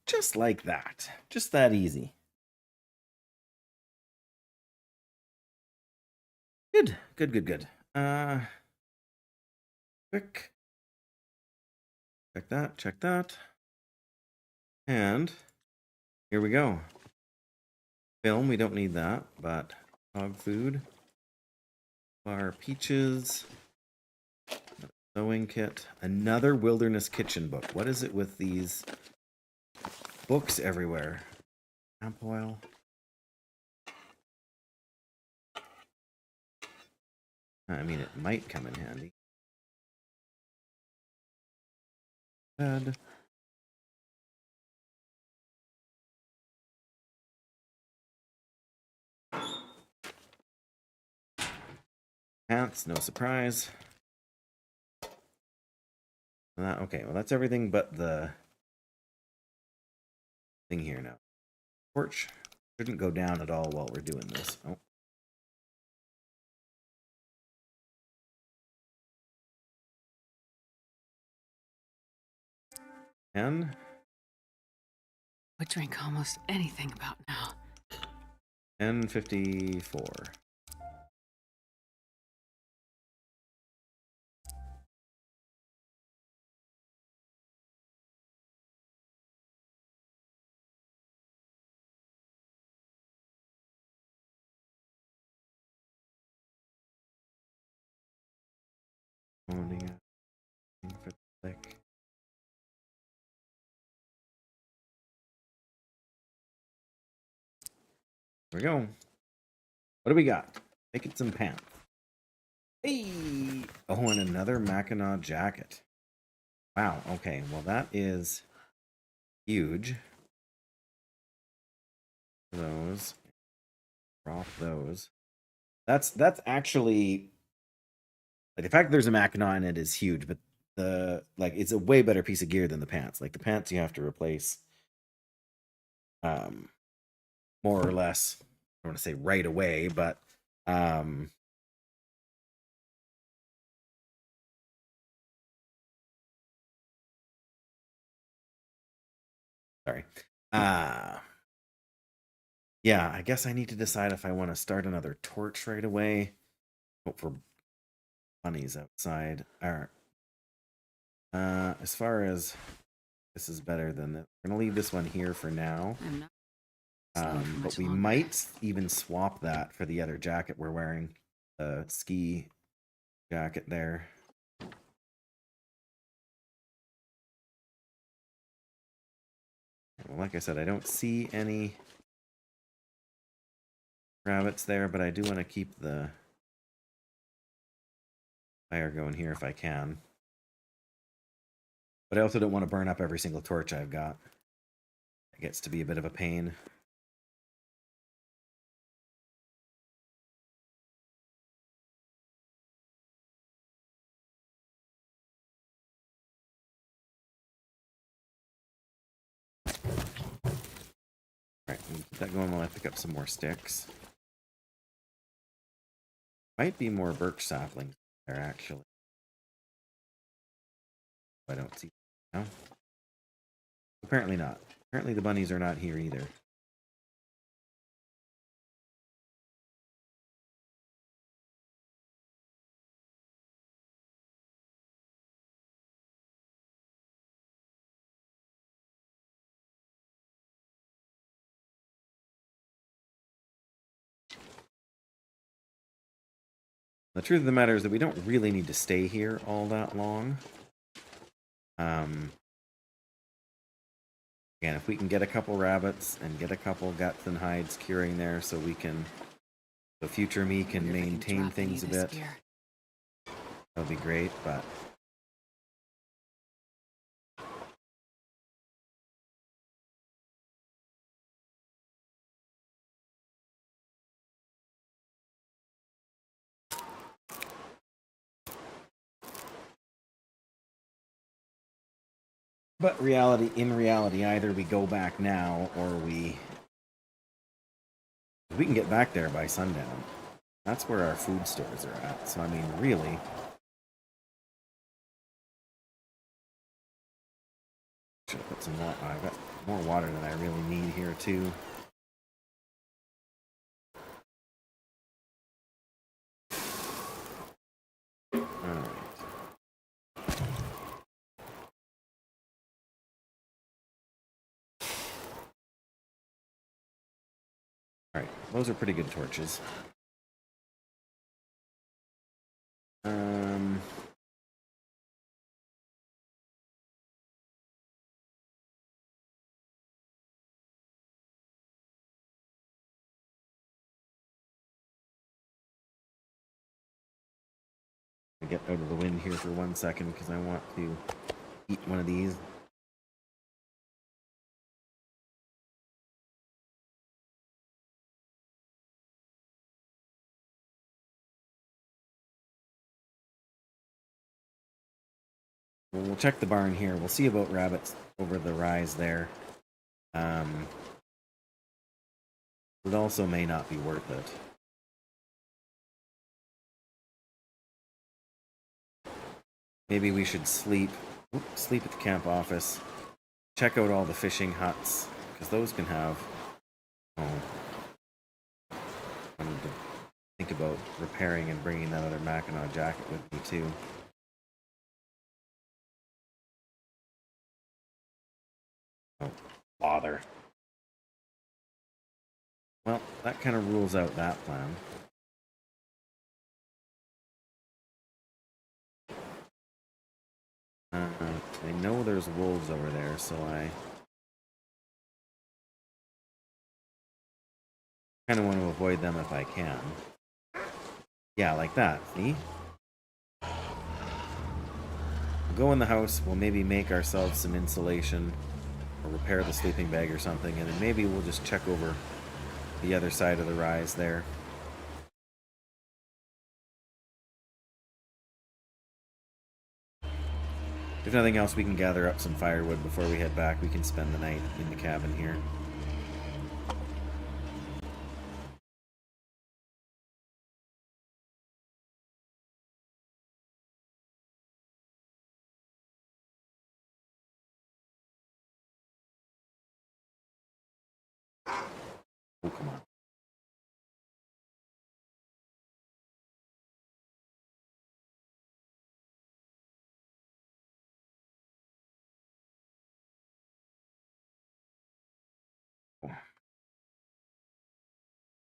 Just like that. Just that easy. Good, good, good, good. Quick. Check that. And here we go. Film, we don't need that, but dog food. Our peaches. Sewing kit. Another wilderness kitchen book. What is it with these books everywhere? Lamp oil. I mean, it might come in handy. Bed. Pants, no surprise. Okay, well that's everything but the thing here now. Torch shouldn't go down at all while we're doing this. Oh. And Would drink almost anything about now. 10:54. There we go. What do we got? Making some pants. Hey! Oh, and another Mackinac jacket. Wow, okay. Well, that is huge. Those. Drop those. That's actually... Like, the fact that there's a Mackinac in it is huge, but it's a way better piece of gear than the pants. Like, the pants you have to replace more or less, I don't want to say right away, but sorry. Yeah, I guess I need to decide if I want to start another torch right away. Hope for bunnies outside. Alright. As far as this is better than this. We're gonna leave this one here for now. But we might even swap that for the other jacket we're wearing. The ski jacket there. Well, like I said, I don't see any rabbits there, but I do want to keep the fire going here if I can. But I also don't want to burn up every single torch I've got. It gets to be a bit of a pain. Alright, keep that going while I pick up some more sticks. Might be more birch saplings there, actually. I don't see them now. Apparently not. Apparently the bunnies are not here either. The truth of the matter is that we don't really need to stay here all that long. Again, if we can get a couple rabbits and get a couple guts and hides curing there so we can... So future me can maintain things a bit. That would be great, but... But in reality, either we go back now or we can get back there by sundown. That's where our food stores are at. So I mean, really, should have put some more. I got more water than I really need here, too. Alright. Alright, those are pretty good torches. Get out of the wind here for 1 second because I want to eat one of these. We'll check the barn here. We'll see about rabbits over the rise there. It also may not be worth it. Maybe we should sleep at the camp office. Check out all the fishing huts, because those can have... Oh, I need to think about repairing and bringing that other Mackinac jacket with me, too. Oh, bother. Well, that kind of rules out that plan. I know there's wolves over there, so I kind of want to avoid them if I can. Yeah, like that, see? We'll go in the house, we'll maybe make ourselves some insulation, or repair the sleeping bag or something, and then maybe we'll just check over the other side of the rise there. If nothing else, we can gather up some firewood before we head back. We can spend the night in the cabin here. Oh, come on.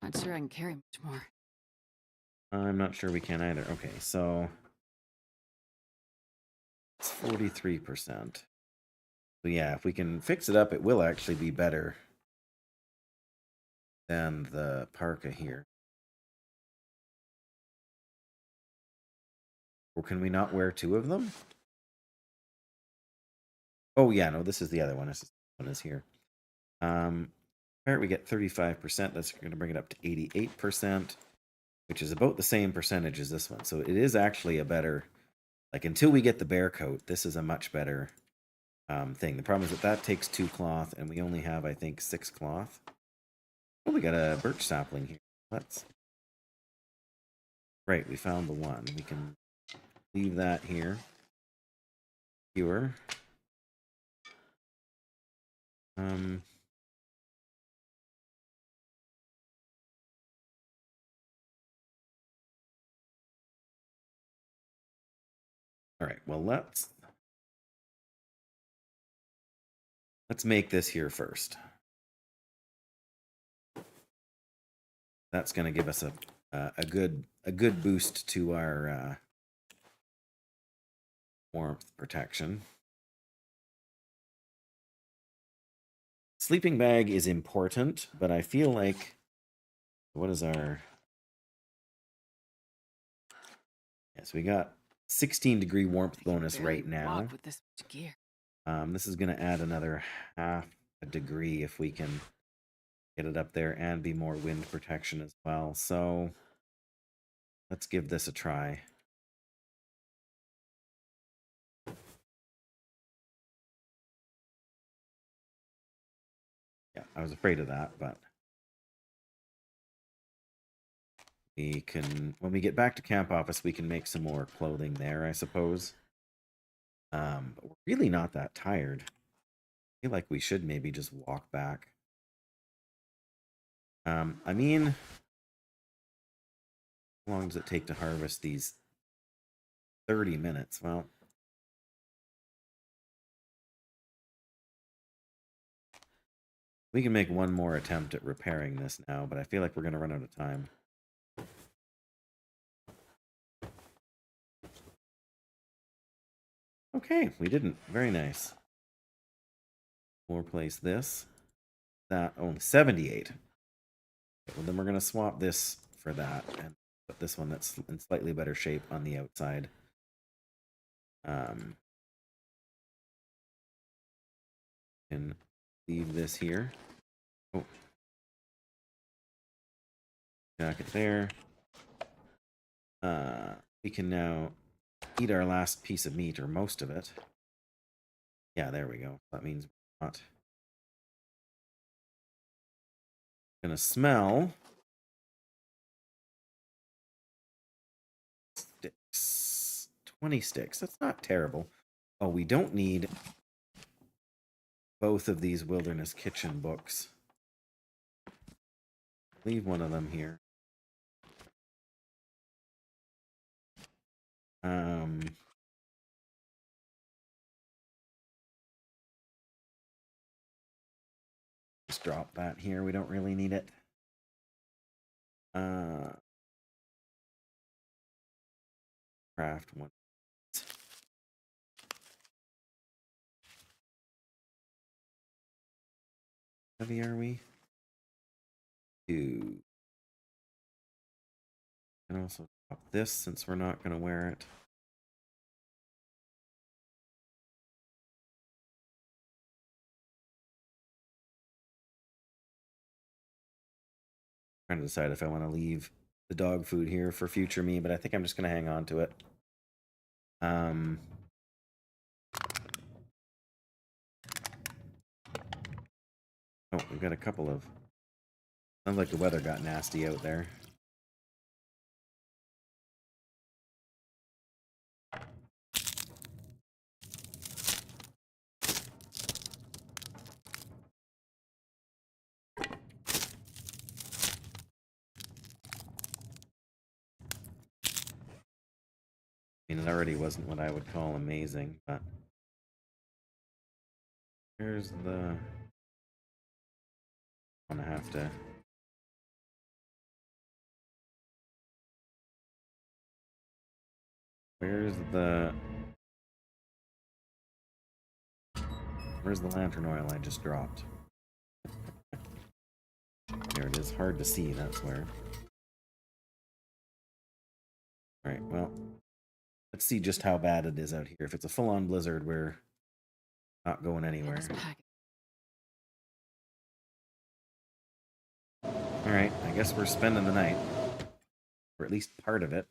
Not sure I can carry much more. I'm not sure we can either. Okay, so it's 43%. So yeah, if we can fix it up, it will actually be better than the parka here. Or can we not wear 2 of them? Oh yeah, no, this is the other one. This one is here. Here we get 35%. That's going to bring it up to 88%, which is about the same percentage as this one. So it is actually a better, like until we get the bear coat, this is a much better thing. The problem is that takes 2 cloth, and we only have, I think, 6 cloth. Oh, we got a birch sapling here. Let's... Right, we found the one. We can leave that here. Skewer. All right, well, let's make this here first. That's going to give us a good boost to our warmth protection. Sleeping bag is important, but I feel like, what is our... Yes, we got 16-degree warmth bonus right now. With this much gear. This is going to add another half a degree if we can get it up there and be more wind protection as well. So let's give this a try. Yeah, I was afraid of that, but we can, when we get back to camp office, we can make some more clothing there, I suppose. But we're really not that tired. feel like we should maybe just walk back. I mean, how long does it take to harvest these? 30 minutes. Well, we can make one more attempt at repairing this now, but I feel like we're going to run out of time. Okay, we didn't. Very nice. We'll replace this. That, only 78. Okay, well, then we're going to swap this for that and put this one that's in slightly better shape on the outside. And leave this here. Oh. Jack it there. We can now eat our last piece of meat, or most of it. Yeah, there we go. That means we're not gonna smell sticks. 20 sticks. That's not terrible. Oh, we don't need both of these wilderness kitchen books. Leave one of them here. Just drop that here. We don't really need it. Craft one. How heavy are we? 2. And also drop this since we're not going to wear it. Trying to decide if I want to leave the dog food here for future me, but I think I'm just going to hang on to it. Oh, we've got a couple of... Sounds like the weather got nasty out there. I mean, it already wasn't what I would call amazing, but... Here's the... I'm gonna have to... Where's the lantern oil I just dropped? There it is. Hard to see, that's where. Alright, well... Let's see just how bad it is out here. If it's a full-on blizzard, we're not going anywhere. Alright, I guess we're spending the night. Or at least part of it.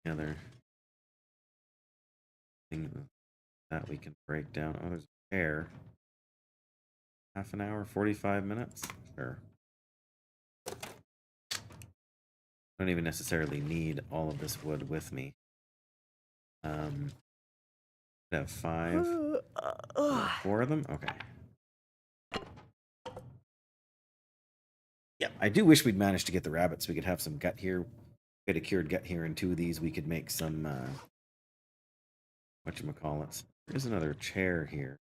The other thing that we can break down. Oh, there's a chair. Half an hour, 45 minutes? Sure. I don't even necessarily need all of this wood with me. I have 5. 4 of them? Okay. Yeah, I do wish we'd managed to get the rabbits so we could have some gut here. Get a cured gut here, and 2 of these we could make some, whatchamacallits. There's another chair here.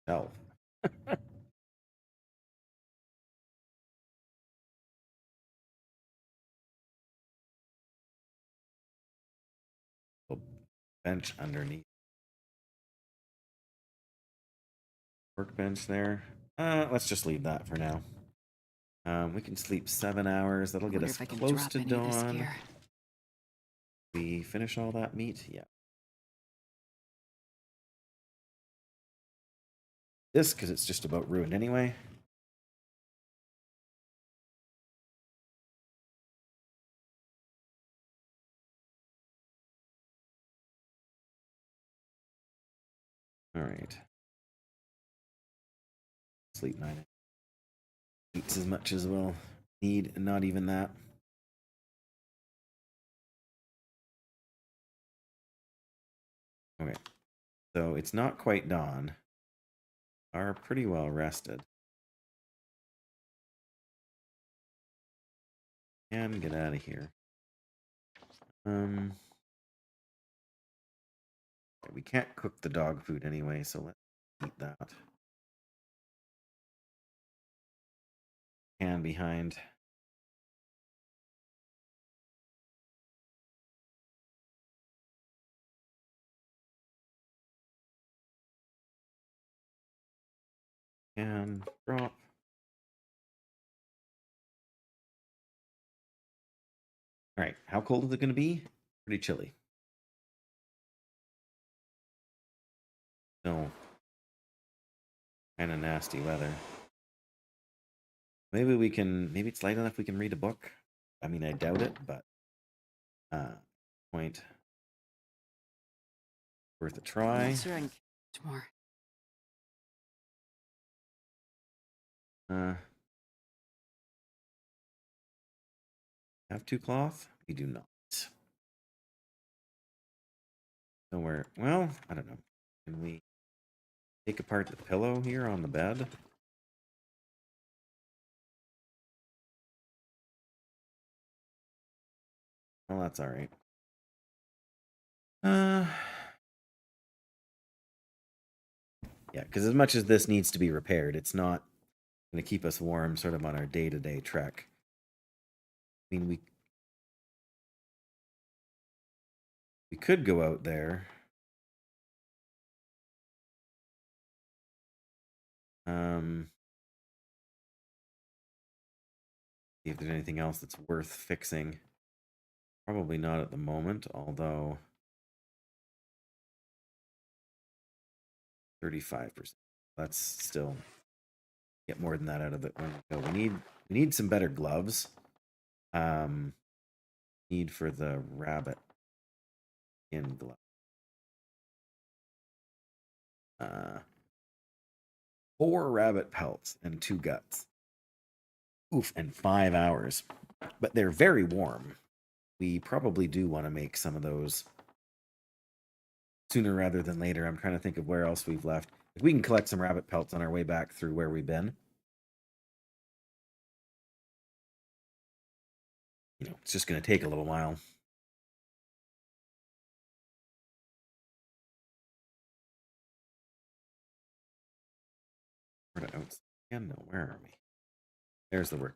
Shelf. Bench underneath. Workbench there. Let's just leave that for now. We can sleep 7 hours. That'll get us close to dawn. We finish all that meat? Yeah. This, because it's just about ruined anyway. All right. Sleep 9. Eats as much as we'll need, and not even that. Okay. So it's not quite dawn. Are pretty well rested. And get out of here. We can't cook the dog food anyway, so let's eat that. Can behind. And drop. All right, how cold is it going to be? Pretty chilly. No. Kind of nasty weather. Maybe we can, maybe it's light enough we can read a book. I mean, I doubt it, but point worth a try. I'm not sure I can catch more. Have 2 cloth? We do not. So we're, well, I don't know. Can we take apart the pillow here on the bed? Well, that's all right. Yeah, because as much as this needs to be repaired, it's not going to keep us warm sort of on our day-to-day trek. I mean, we could go out there. See if there's anything else that's worth fixing. Probably not at the moment, although 35%. That's still get more than that out of it when we go. We need some better gloves. Need for the rabbit in glove. 4 rabbit pelts and 2 guts. Oof, and 5 hours. But they're very warm. We probably do want to make some of those sooner rather than later. I'm trying to think of where else we've left. If we can collect some rabbit pelts on our way back through where we've been. You know, it's just going to take a little while. Where to outside again? No, where are we? There's the work.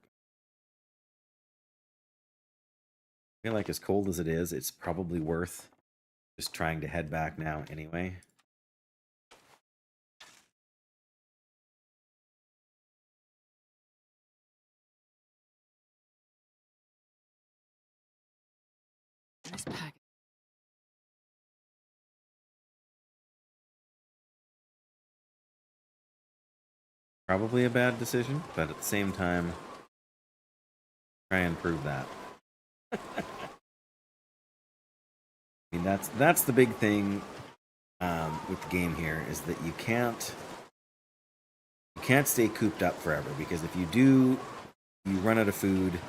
I feel like as cold as it is, it's probably worth just trying to head back now anyway. Nice package. Probably a bad decision, but at the same time, try and prove that. I mean, that's the big thing with the game here is that you can't stay cooped up forever, because if you do, you run out of food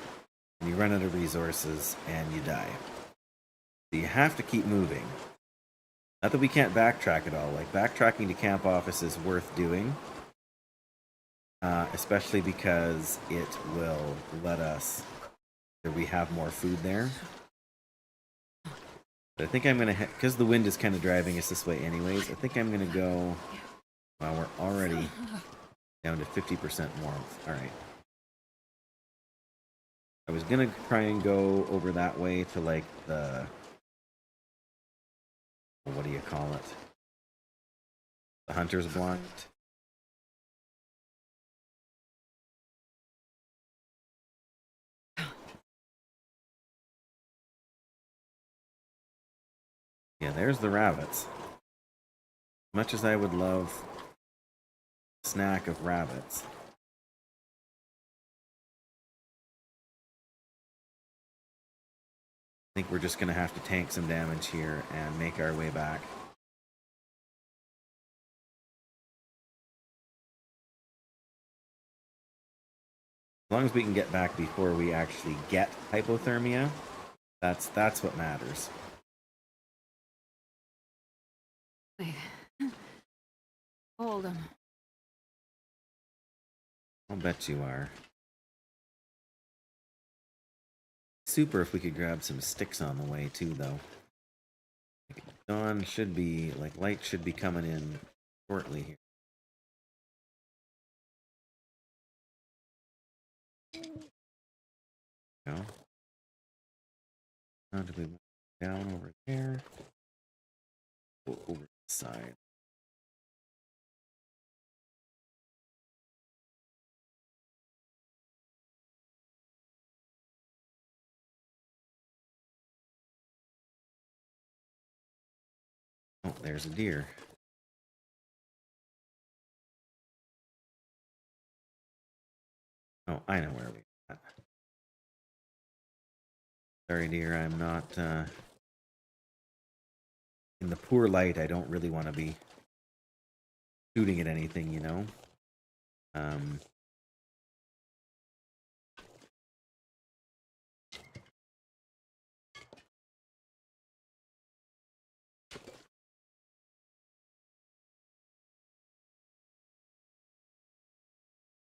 and you run out of resources and you die. So you have to keep moving. Not that we can't backtrack at all. Like, backtracking to camp office is worth doing, especially because it will let us, that we have more food there. But I think I'm going to, because the wind is kind of driving us this way anyways, I think I'm going to go, well, we're already down to 50% warmth. All right. I was going to try and go over that way to, like, the, what do you call it? The hunter's blind. Yeah, there's the rabbits. As much as I would love a snack of rabbits, I think we're just going to have to tank some damage here and make our way back. As long as we can get back before we actually get hypothermia, that's what matters. Wait. Hold him. I'll bet you are. Super if we could grab some sticks on the way too, though. Dawn should be, like, light should be coming in shortly here. No. How do we move down over there? Go over the side. Oh, there's a deer. Oh, I know where we are. Sorry, dear, I'm not, in the poor light, I don't really want to be shooting at anything, you know? Um,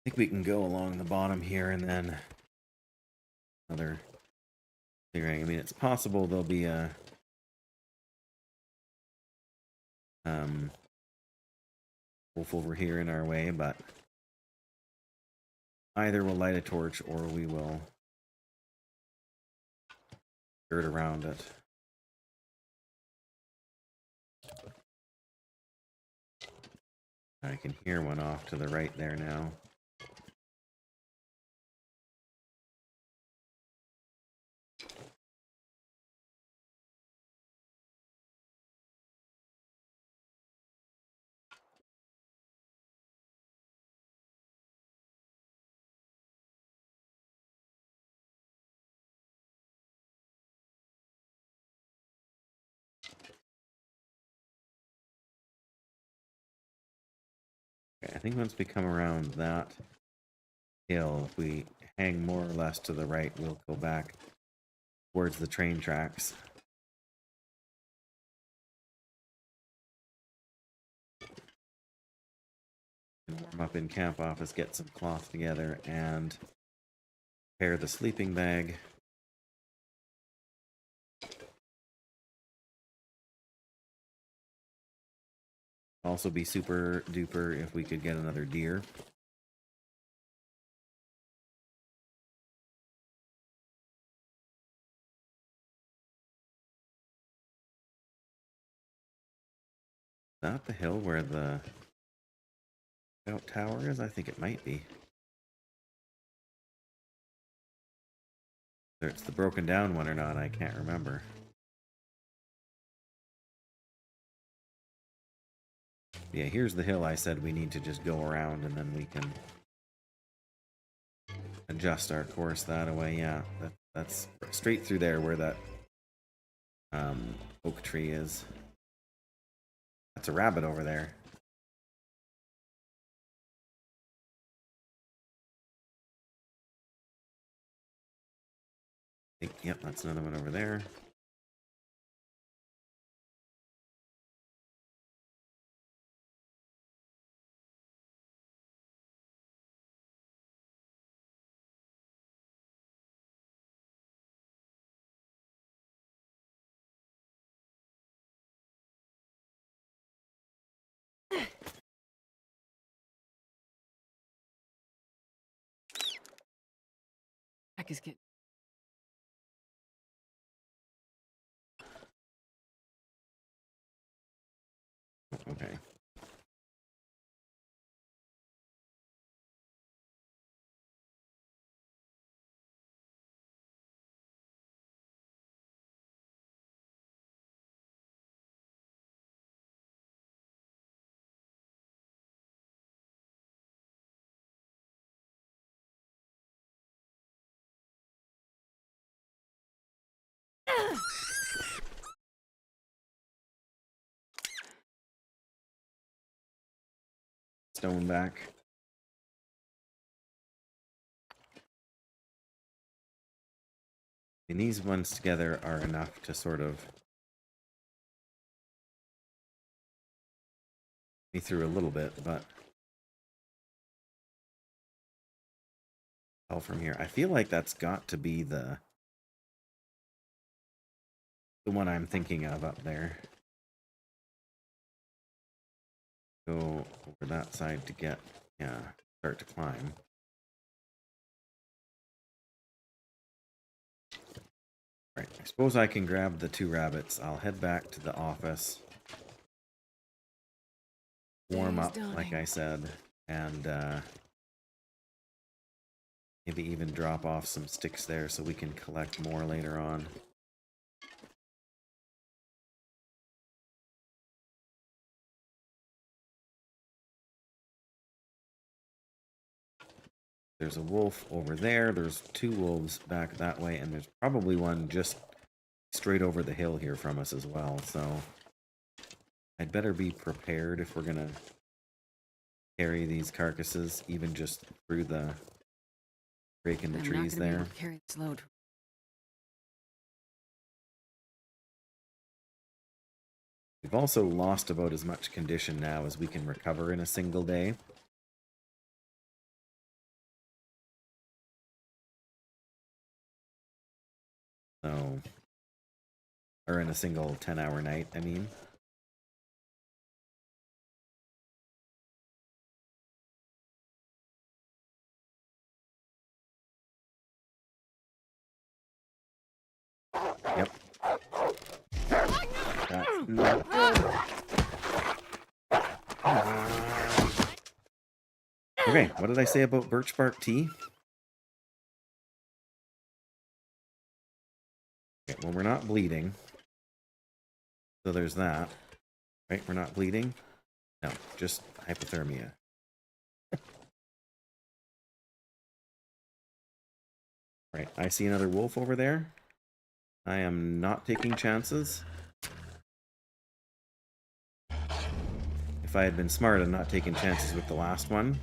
I think we can go along the bottom here and then another clearing. I mean, it's possible there'll be a wolf over here in our way, but either we'll light a torch or we will skirt around it. I can hear one off to the right there now. Okay, I think once we come around that hill, if we hang more or less to the right, we'll go back towards the train tracks. And warm up in camp office, get some cloth together, and prepare the sleeping bag. Also be super duper if we could get another deer. Is that the hill where the scout tower is? I think it might be. Whether it's the broken down one or not, I can't remember. Yeah, here's the hill I said we need to just go around and then we can adjust our course that way. Yeah, that's straight through there where that oak tree is. That's a rabbit over there. Yep, that's another one over there. Back is getting. Okay. Stone back. And these ones together are enough to sort of me through a little bit, but all from here. I feel like that's got to be the one I'm thinking of up there. Go over that side to get, yeah, start to climb. Right, I suppose I can grab the 2 rabbits. I'll head back to the office, warm up, like I said, and maybe even drop off some sticks there so we can collect more later on. There's a wolf over there. There's 2 wolves back that way, and there's probably one just straight over the hill here from us as well. So I'd better be prepared if we're gonna carry these carcasses, even just through the break in the trees there. Be able to carry this load. We've also lost about as much condition now as we can recover in a single day. So, or in a single 10-hour night, I mean. Yep. That's not good. Okay, what did I say about birch bark tea? Okay, well, we're not bleeding. So there's that. Right, we're not bleeding? No, just hypothermia. Right, I see another wolf over there. I am not taking chances. If I had been smart and not taken chances with the last one,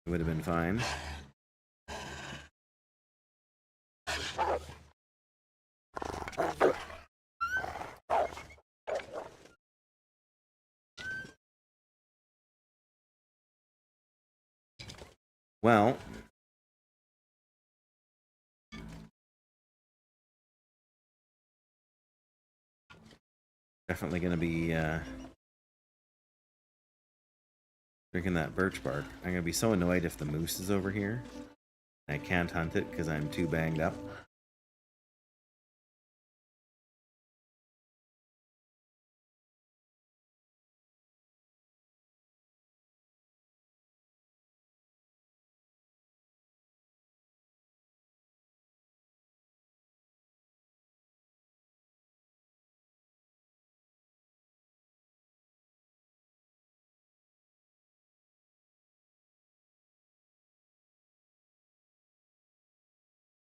it would have been fine. Well, definitely going to be drinking that birch bark. I'm going to be so annoyed if the moose is over here. I can't hunt it because I'm too banged up.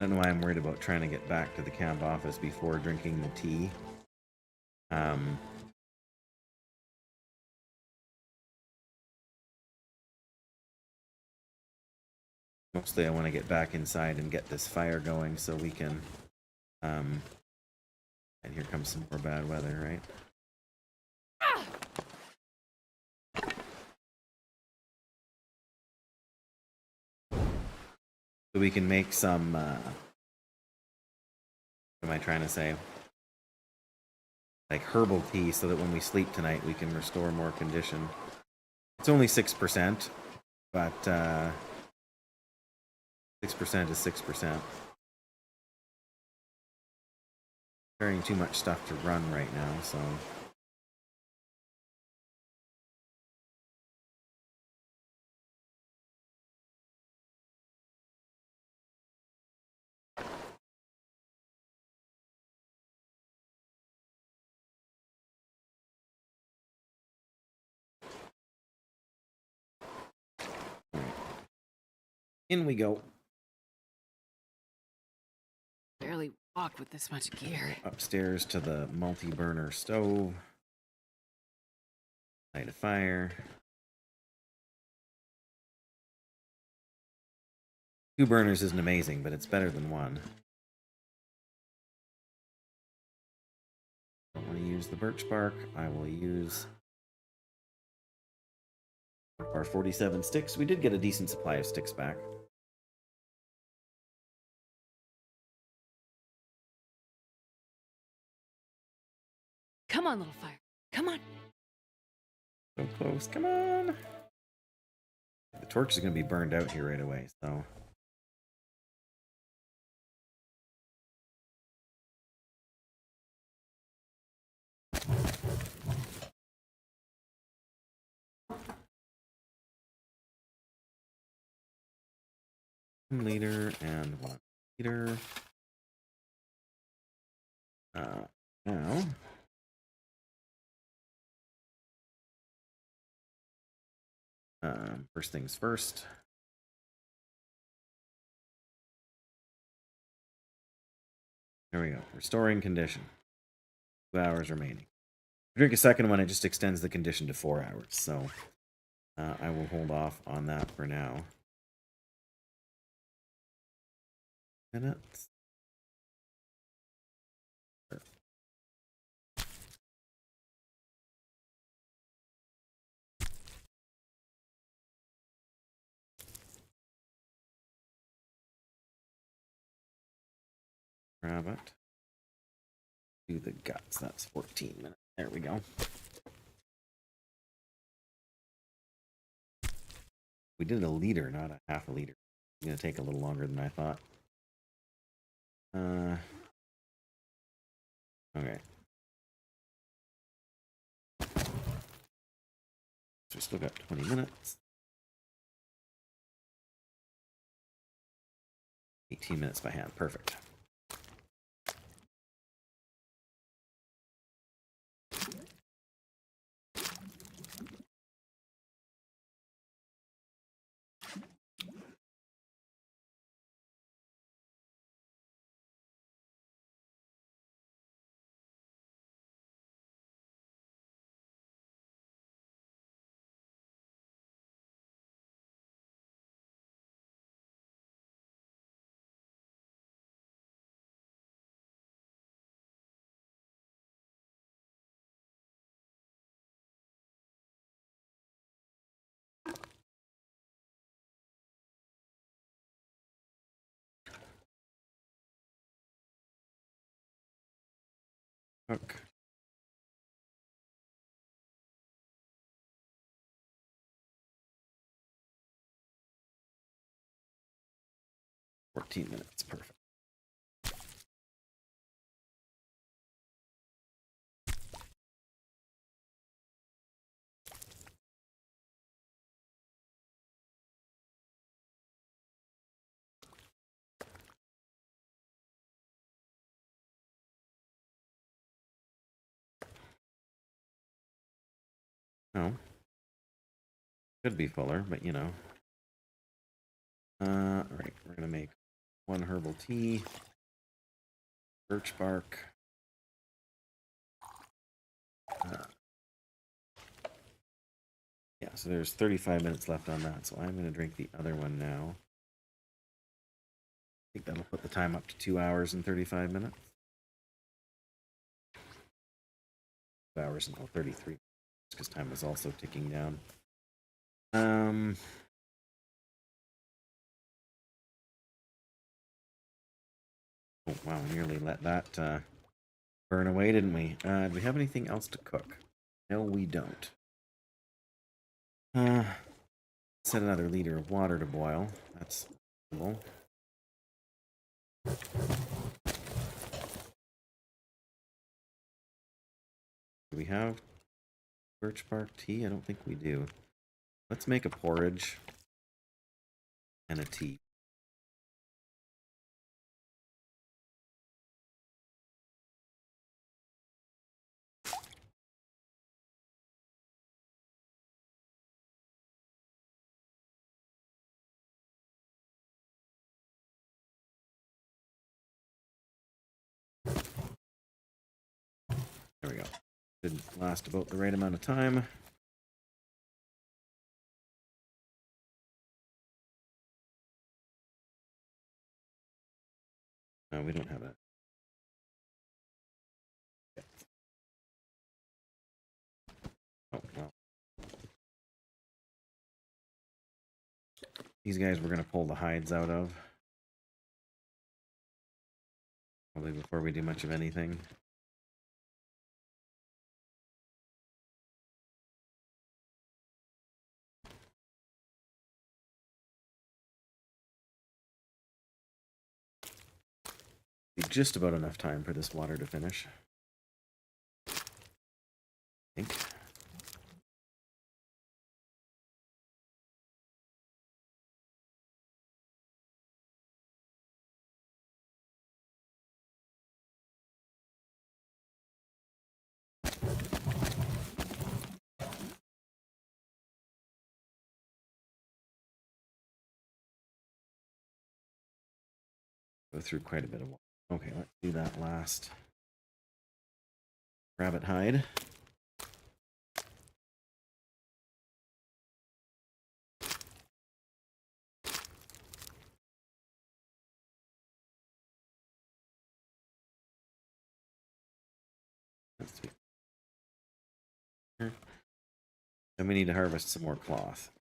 I don't know why I'm worried about trying to get back to the camp office before drinking the tea. Mostly I want to get back inside and get this fire going so we can... and here comes some more bad weather, right? So we can make some... what am I trying to say? Like herbal tea so that when we sleep tonight we can restore more condition. It's only 6%, but 6% is 6%. Carrying too much stuff to run right now, so... In we go. Barely walk with this much gear. Upstairs to the multi-burner stove. Light a fire. 2 burners isn't amazing, but it's better than 1. I don't want to use the birch bark. I will use our 47 sticks. We did get a decent supply of sticks back. Come on, little fire. Come on. So close. Come on. The torch is going to be burned out here right away, so. Liter and 1 liter. Now. First things first. There we go. Restoring condition. 2 hours remaining. Drink a second one, it just extends the condition to 4 hours. So I will hold off on that for now. Minutes. Grab it. Do the guts. That's 14 minutes. There we go. We did a liter, not a half a liter. It's going to take a little longer than I thought. Okay. So we still got 20 minutes. 18 minutes by hand. Perfect. Cook. $14 minutes. Perfect. No. Could be fuller, but you know. Alright, we're gonna make 1 herbal tea. Birch bark. Yeah, so there's 35 minutes left on that, so I'm gonna drink the other one now. I think that'll put the time up to 2 hours and 35 minutes. 2 hours and 33, because time is also ticking down. Oh, wow, we nearly let that burn away, didn't we? Do we have anything else to cook? No, we don't. Set another liter of water to boil. That's cool. Do we have birch bark tea? I don't think we do. Let's make a porridge and a tea. There we go. Should last about the right amount of time. No, we don't have it. Oh, well. These guys we're going to pull the hides out of. Probably before we do much of anything. Be just about enough time for this water to finish. I think. Go through quite a bit of water. Okay, let's do that last rabbit hide. Then we need to harvest some more cloth.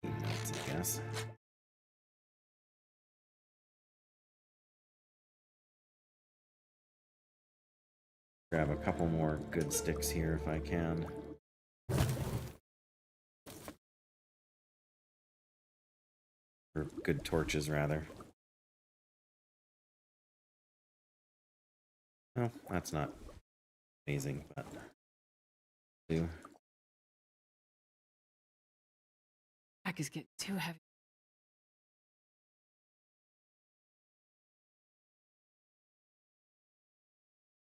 Nuts, I guess. Grab a couple more good sticks here if I can. Or good torches, rather. Well, that's not amazing, but do. Pack is getting too heavy.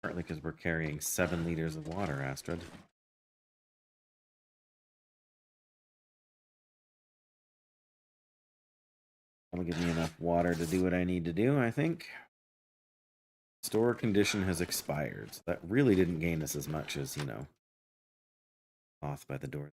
Partly because we're carrying 7 liters of water, Astrid. That'll give me enough water to do what I need to do, I think. Store condition has expired. So that really didn't gain us as much as, you know, off by the door.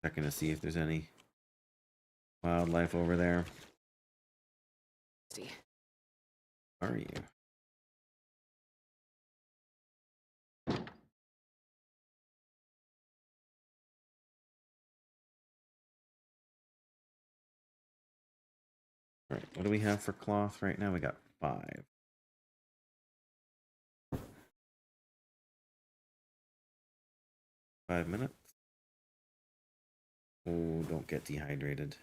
Checking to see if there's any wildlife over there. See. Are you? All right, what do we have for cloth right now? We got 5. $5 minutes. Oh, don't get dehydrated.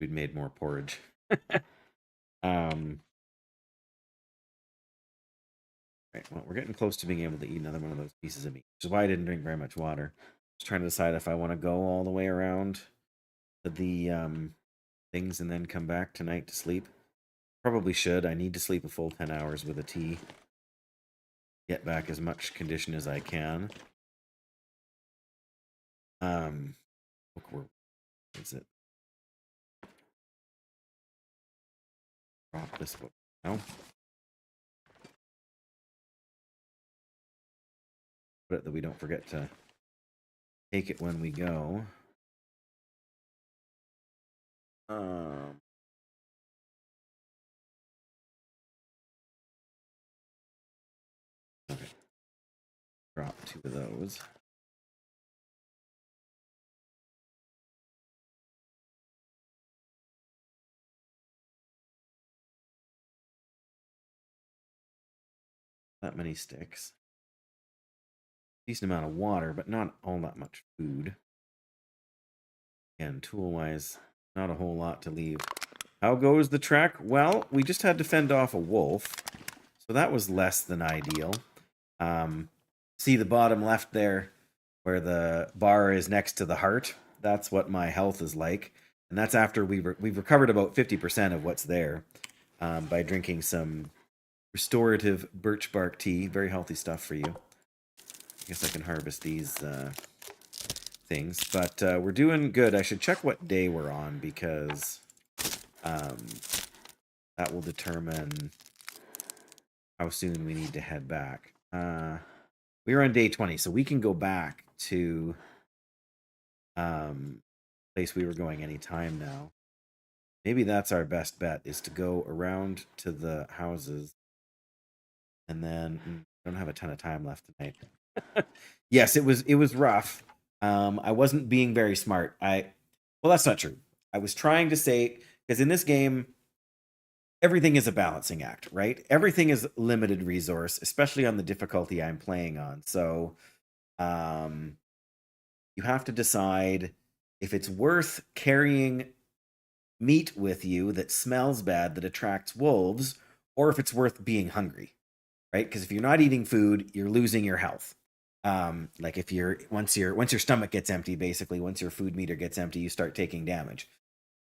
We'd made more porridge. Right, well, we're getting close to being able to eat another one of those pieces of meat, which is why I didn't drink very much water. Just trying to decide if I want to go all the way around to the things and then come back tonight to sleep. Probably should. I need to sleep a full 10 hours with a tea. Get back as much condition as I can. Look, is it? Drop this book. No. Put it that we don't forget to take it when we go. Okay. Drop 2 of those. that many sticks. Decent amount of water, but not all that much food. Again, tool-wise, not a whole lot to leave. How goes the trek? Well, we just had to fend off a wolf, so that was less than ideal. See the bottom left there, where the bar is next to the heart? That's what my health is like, and that's after we've recovered about 50% of what's there by drinking some restorative birch bark tea. Very healthy stuff for you. I guess I can harvest these things, but we're doing good. I should check what day we're on because that will determine how soon we need to head back. We're on day 20, so we can go back to place we were going anytime now. Maybe that's our best bet, is to go around to the houses. And then I don't have a ton of time left tonight. Yes, it was rough. I wasn't being very smart. Well, that's not true. I was trying to say, because in this game, everything is a balancing act, right? Everything is limited resource, especially on the difficulty I'm playing on. So you have to decide if it's worth carrying meat with you that smells bad, that attracts wolves, or if it's worth being hungry, right? Because if you're not eating food, you're losing your health. Like if once your stomach gets empty, basically, once your food meter gets empty, you start taking damage.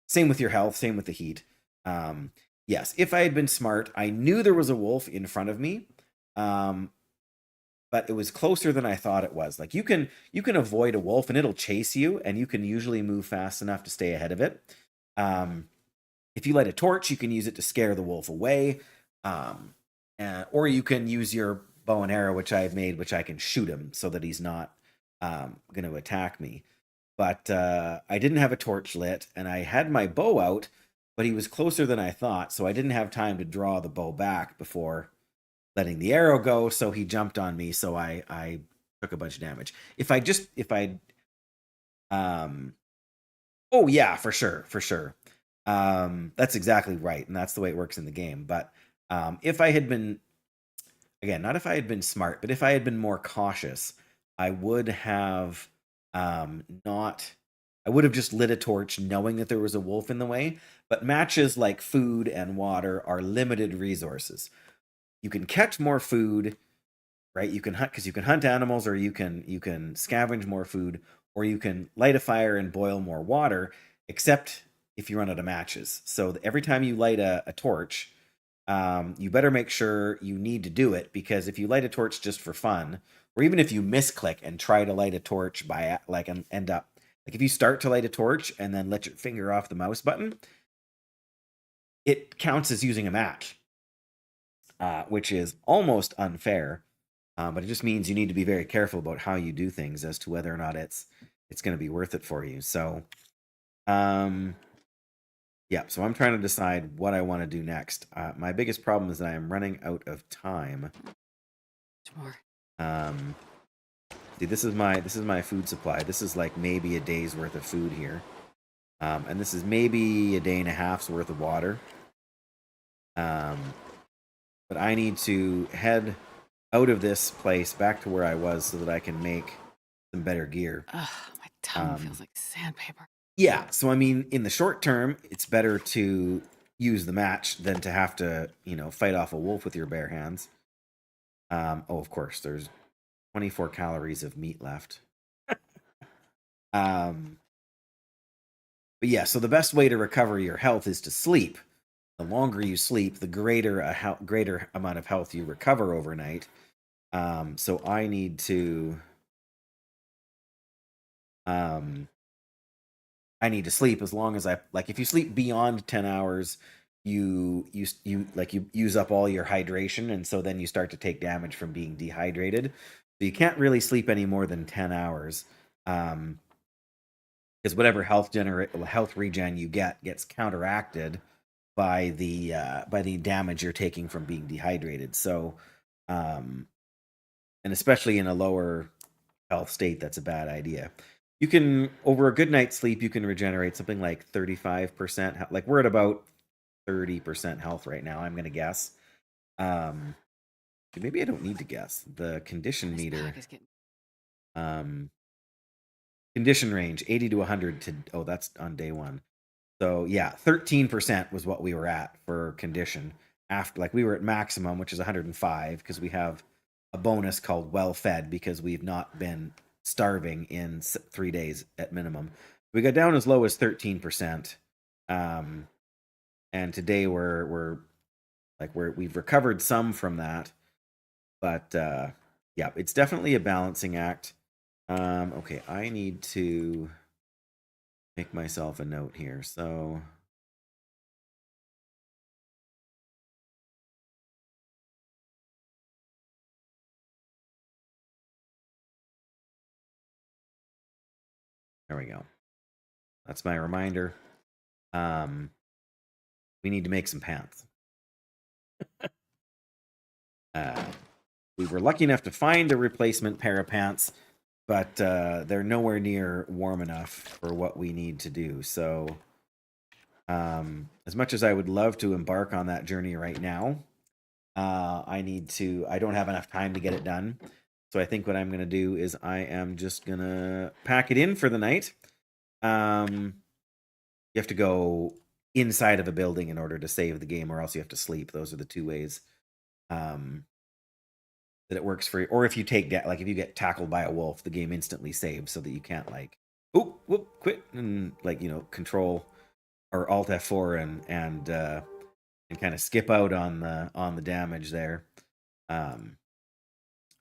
Same with your health, same with the heat. Yes, if I had been smart, I knew there was a wolf in front of me, but it was closer than I thought it was. Like you can avoid a wolf and it'll chase you, and you can usually move fast enough to stay ahead of it. If you light a torch, you can use it to scare the wolf away, or you can use your bow and arrow, which I've made, which I can shoot him so that he's not going to attack me. But I didn't have a torch lit, and I had my bow out, but he was closer than I thought, so I didn't have time to draw the bow back before letting the arrow go, so he jumped on me, so I took a bunch of damage. Oh yeah, for sure. That's exactly right, and that's the way it works in the game. But if I had been, again, not if I had been smart, but if I had been more cautious, I would have I would have just lit a torch knowing that there was a wolf in the way. But matches like food and water are limited resources. You can catch more food, right? You can hunt, because you can hunt animals, or you can scavenge more food, or you can light a fire and boil more water, except if you run out of matches. So every time you light a torch, you better make sure you need to do it, because if you light a torch just for fun, or even if you misclick and try to light a torch by and end up, like if you start to light a torch and then let your finger off the mouse button, it counts as using a match, which is almost unfair. But it just means you need to be very careful about how you do things as to whether or not it's going to be worth it for you. So, yeah. So I'm trying to decide what I want to do next. My biggest problem is that I am running out of time. More. See, this is my food supply. This is like maybe a day's worth of food here, and this is maybe a day and a half's worth of water. But I need to head out of this place back to where I was so that I can make some better gear. Ugh, my tongue feels like sandpaper. Yeah, so I mean, in the short term, it's better to use the match than to have to, fight off a wolf with your bare hands. Oh, of course, there's 24 calories of meat left. But yeah, so the best way to recover your health is to sleep. The longer you sleep, the greater amount of health you recover overnight. So I need to sleep as long as if you sleep beyond 10 hours, you use up all your hydration, and so then you start to take damage from being dehydrated. So you can't really sleep any more than 10 hours. Because whatever health regen you gets counteracted by the damage you're taking from being dehydrated. So and especially in a lower health state, that's a bad idea. You can, over a good night's sleep, you can regenerate something like 35%. Like we're at about 30% health right now, I'm going to guess. maybe I don't need to guess. The condition This meter. pack is getting... Condition range 80 to 100 to, oh, that's on day one. So yeah, 13% was what we were at for condition. After, like, we were at maximum, which is 105, because we have a bonus called well fed because we've not been starving in 3 days at minimum. We got down as low as 13%. And today we've recovered some from that. But yeah, it's definitely a balancing act. Okay, I need to make myself a note here. So there we go. That's my reminder. We need to make some pants. We were lucky enough to find a replacement pair of pants, but they're nowhere near warm enough for what we need to do. So as much as I would love to embark on that journey right now, I don't have enough time to get it done. So I think what I'm going to do is I am just going to pack it in for the night. You have to go inside of a building in order to save the game, or else you have to sleep. Those are the two ways that it works for you. Or if you if you get tackled by a wolf, the game instantly saves so that you can't quit and control or alt F4 and kind of skip out on the damage there.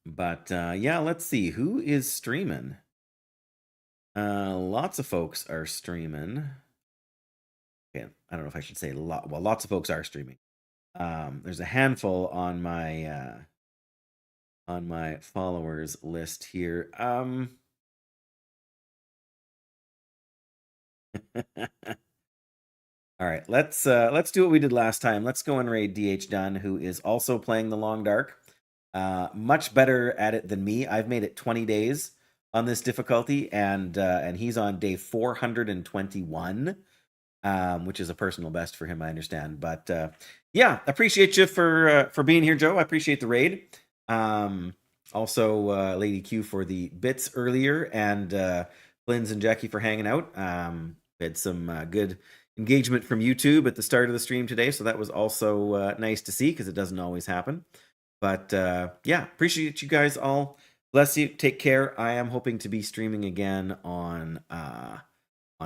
But yeah, let's see who is streaming. Lots of folks are streaming. Okay, I don't know if I should say lot. Well, lots of folks are streaming. There's a handful on my followers list here. All right, let's do what we did last time. Let's go and raid DH Dunn, who is also playing the Long Dark. Much better at it than me. I've made it 20 days on this difficulty, and he's on day 421, which is a personal best for him, I understand. But yeah, appreciate you for being here, Joe. I appreciate the raid. Also, Lady Q for the bits earlier, and Blinz and Jackie for hanging out. We had some good engagement from YouTube at the start of the stream today, so that was also nice to see because it doesn't always happen. But yeah, appreciate you guys all. Bless you. Take care. I am hoping to be streaming again on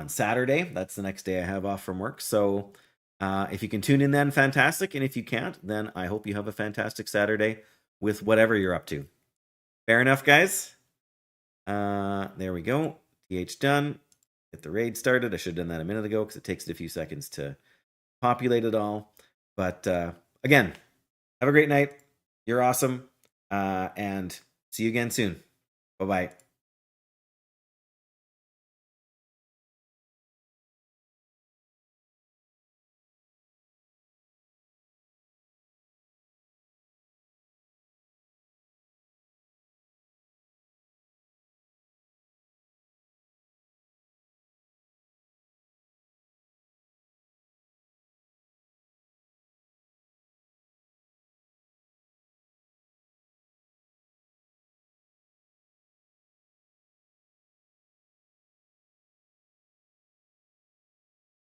Saturday. That's the next day I have off from work. So if you can tune in then, fantastic. And if you can't, then I hope you have a fantastic Saturday with whatever you're up to. Fair enough, guys? There we go. TH done. Get the raid started. I should have done that a minute ago because it takes it a few seconds to populate it all. But again, have a great night. You're awesome. And see you again soon. Bye-bye.